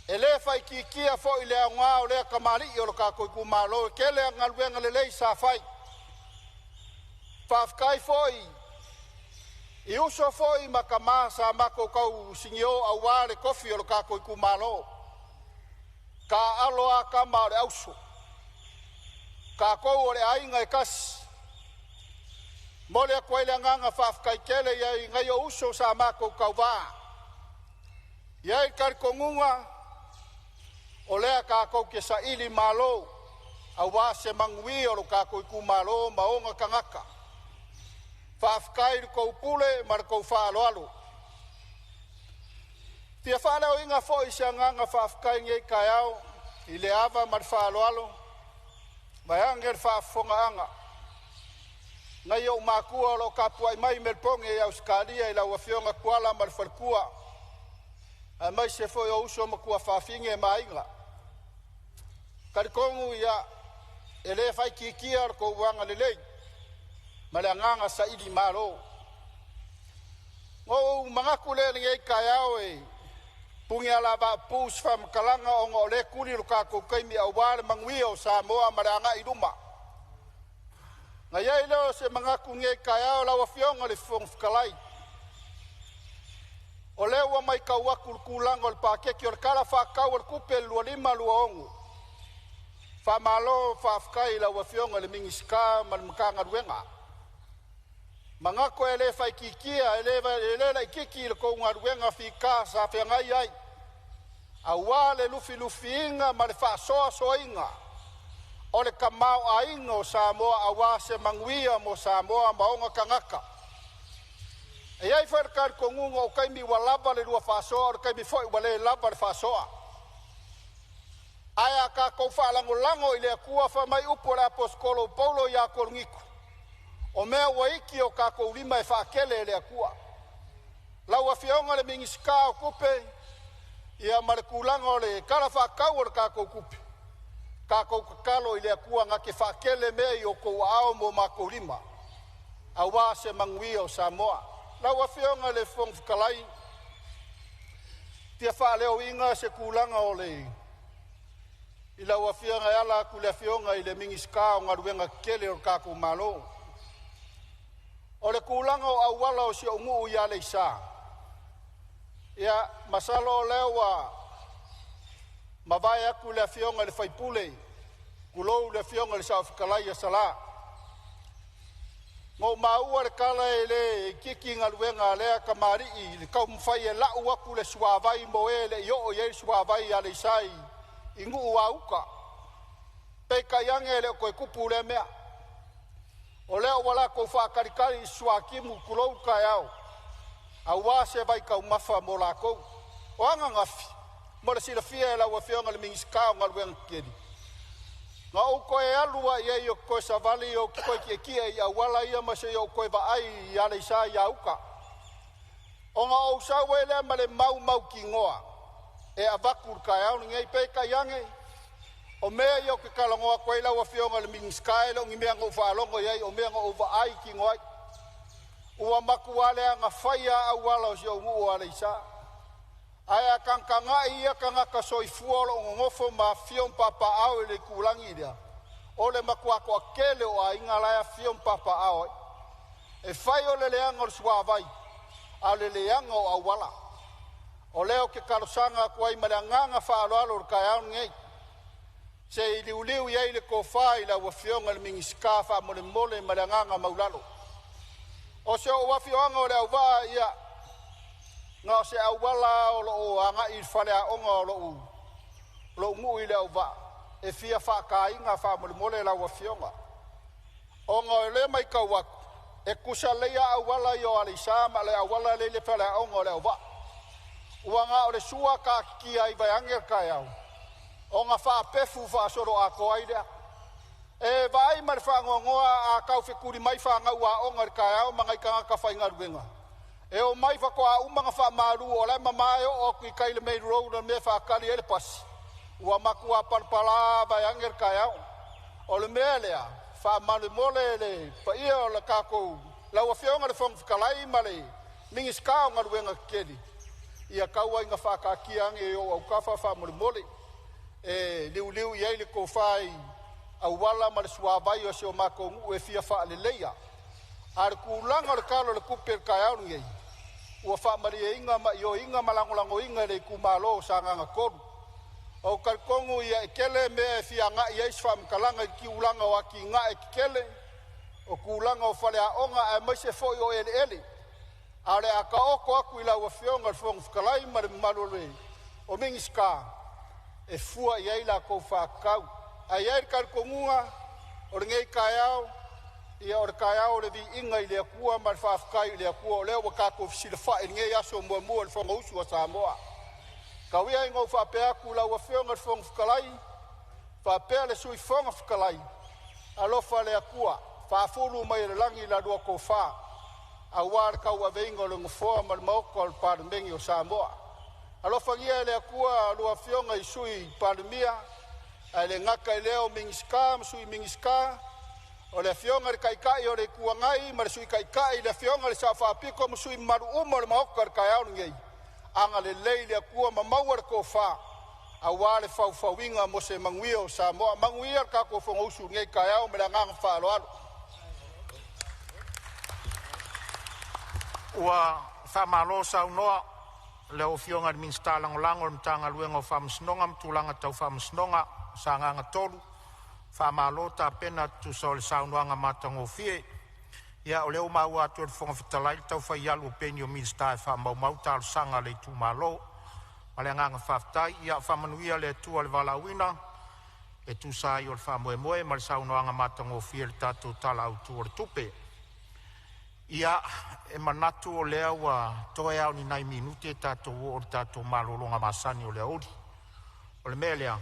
E le whai ki kia fo i le angā o le kamari i o lo ka koi ku malo e ke le angaluenga le lei sa whai. Whaafkai foi, i uso foi makama sa mako kau singio au wale kofi o lo ka koi ku malo. Ka aloa kama o le auso. Ka kou o le ainga e kasi. Mole a koe le nganga whaafkai kele iai ngai o uso sa mako kau wā. Iai karikongunga o lea ka kou ke sa ili malo. Au wā se mangui o lo ka koi ku malo maonga kangaka. Whaafkai kou pule mara kou whaaloalo. Tia whaaleo inga fo i se nganga whaafkai ngei kai au. I le awa mara whaaloalo. Mai angel whaafonga anga. Ngai o makua lo kapua i mai melponge i Australia i lau awhionga kuala marwharkua. A mai se foi o uso makua whawhinge mainga. Karikongu ia e le whai kikia ko wanga le lei. Ma le nganga sa ili maro. Ngau mangaku le ngei kai au e pungi ala ba pus wham kalanga o ngō le kuri lo kako kaimi au wale mangui o Samoa ma le anga i ruma. Nga iai leo se mangaku ngei kai au lawa fionga le whongwhikalai. O leo mai ka waku kulanga o le pakeki o le kala whakau o le kupe lua lima lua ongu. Whamalo whafkai lawa fionga le mingisika ma le mkanga ruenga. Mangako e le whai kikia e le la ikiki le kou ngā ruenga whika sa whiangai ai. Aua le lufi inga ma le whaasoa soa inga. O le kamau a inga o Samoa awa se manguia mo Samoa maonga kangaka. E ai wharekari ko ngunga o kaimi wa lava le lua whaasoa o le kaimi foi wa le lava le whaasoa. Aia ka kou whaalango i le akua whamai upo le aposkolo paulo ia kolungiku. O mea waiki o ka kou lima e whaakele le akua. Lau a whionga le mingisika o kupe ia mare kulanga o le kara whakau o le ka kou kupe. Ka kou kakalo i le akua ngake whaakele mea i o kou ao mo ma kou lima. Awa se mangui o Samoa. Lau a whionga le whongwhikalai. Tia whaaleo inga se kulanga o le. I lau a whionga e ala ku le whionga i le mingisika o ngaruenga kele o ka kou malo. O le kulanga o awala o si o ngu ia le isa. Ia masalo o lewa mawai aku le whionga le whaipule. Kulou le whionga le sa whikalai a sala. Ngō maua le kala e le kiki ngaluenga lea kamari i le kau mwhai e lau aku le suawai mo e le yo o ye suawai a le isai i ngu ua uka. Peka yange le koe kupu le mea. O leo wala kou whakarikari suakimu kulou kai au. Au wase vai kau mafa mo la kou. O anga ngafi. Mo le sila fia e la ua whionga le mingiskao ngaluenga kiri. Nga o koe alua i e o koe savali o koe kia i awala ia ma se o koe vaai i ale isa i auka. O nga o sawe le ma le mau ki ngoa. E avakur kai au ngei peka yange. O mea i o ke kalangoa koe lau a whionga le mingiskai lo ngi mea ngau whaalongo iei o mea ngau vaai ki ngoai. Ua maku alea nga whaia au wala o si o ngu ale isa. Aia kankanga ia kangaka soifuolo o ngofo ma fion papa au le kulangi dia. O le makuako a kele o a ingalaya fion papa au. E whai o le leanga o suavai. A le leanga o awala. O leo ke karosanga kuai maleanganga whaaloalo o kai au ngei. Se i liuliu iei le kofai la ua fionga le mingisika wha mole maleanganga maulalo. O se o wafionga o le au waa ia. Nga o se au wala o lo anga i whare a onga o lo ngu i le au waa. E fia wha ka inga wha mole la wafionga. Onga o le mai kauaku. E kusa leia au wala i o alisama le au wala le whare a onga o le au waa. Uanga o le sua ka kia i vai anger kai au. Onga wha pefu wha soro a koaidea. E vai mar wha ngongoa a kau whekuri mai wha ngau a onga i kai au mangai ka ngaka whai ngaruenga. E o mai wha koa umanga wha maru o lai mamai o kui kaile mei road o me wha kari ele pasi. Ua maku a parpala vai anger kai au. O le mea lea wha manu mole le pa ia o le kako lau a whionga le whong whikalai male mingis kao ngaruenga keli. Ia kaua inga whakakiange o au kawha wha mole. E liu iei le ko whai au wala ma le suawai o se o mako ngu e fia wha le leia. Ar kulanga le kalo le kuper kai au ngei. Ua wha mari e inga ma io inga malangolango inga le kumalo sa nganga koru. O karkongu ia e kele me e fia nga iei swa mkalanga i ki ulanga o aki nga e kele. O kulanga o whale a onga e maise foi o ele. Ale a ka oko aku ila ua whionga whong whakalai mare marole o mingiska e fua iei la kou whakau. A iei karkongunga o ngei kai au ia o le kai au le vi inga i lea kua mare whawhakai i lea kua o leo wakako fisila wha i ngei aso mua mua le whonga usu a Samoa. Kawia ingo whapea ku la ua whionga le whong whakalai whapea le sui whonga whakalai alofa lea kua whafuru mai le langi la dua kou wha a wār kau a veingo le ngofoa ma le maoko al Palemene o Samoa. Alofa ngia lea kua lua whionga i sui Palemene a le ngaka i leo mingiska, sui mingiska o le whionga le kaikai o le kuangai ma le sui kaikai le whionga le sa whapiko ma sui maru umo le maoko al kai au ngei. Anga le lei lea kua ma maua le ko wha a wāre whauwhawinga mo se manguia o Samoa. Manguia ka ko whonga usu ngei kai au me le nganga whaalo alo. Ua whamalo sau noa leo whionga ni minsta langolango le mtanga luenga o whamasnonga mtulanga tau whamasnonga sa nganga tolu whamalo ta pena tu sa le sau noanga matango fie ia o leo mau atu le whonga whatalai tau whaialu o peni o minsta e whamau talo sanga le tu malo ma le nganga whaftai ia whamanuia le tua le walawina e tu sa i o le whamoemoe ma le sau noanga matango fie le tatu tala au tu o le tupe. Ia e manatu o lea ua toe au ni nai minute tatou o tatou malolonga masani o lea ori. O le mea lea,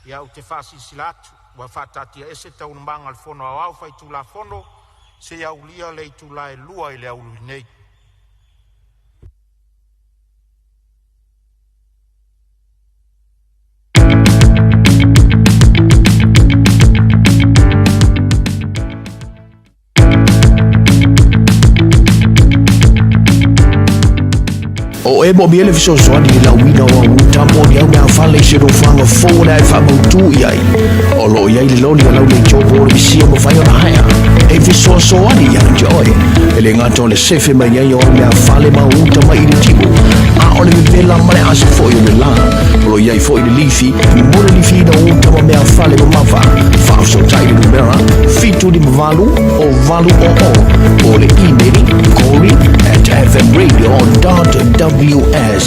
ia u te whasi silatu, ua whatatia ese tau numanga le fono au au whai tu la fono, se au lia le tu la e lua i lea ulu nei. O e mo biele fiso soani ni la wina wa utampo ni au mea whale se no whanga fōna e whamautu iai. O lo iai le loli a lau le jopo o le misia mo whai ona haia. E fiso soani ia enjoy. E le ngata o le sefe mai iai o mea whale ma uta mai le timu. A o le vela mare ase fōi o le la. O lo iai fōi le lifi, mo le lifi na uta ma mea whale ma mawa. Whao so tairi numera, fitu di mavalu o valu o. O le e-maili, Corey@fmradio.ws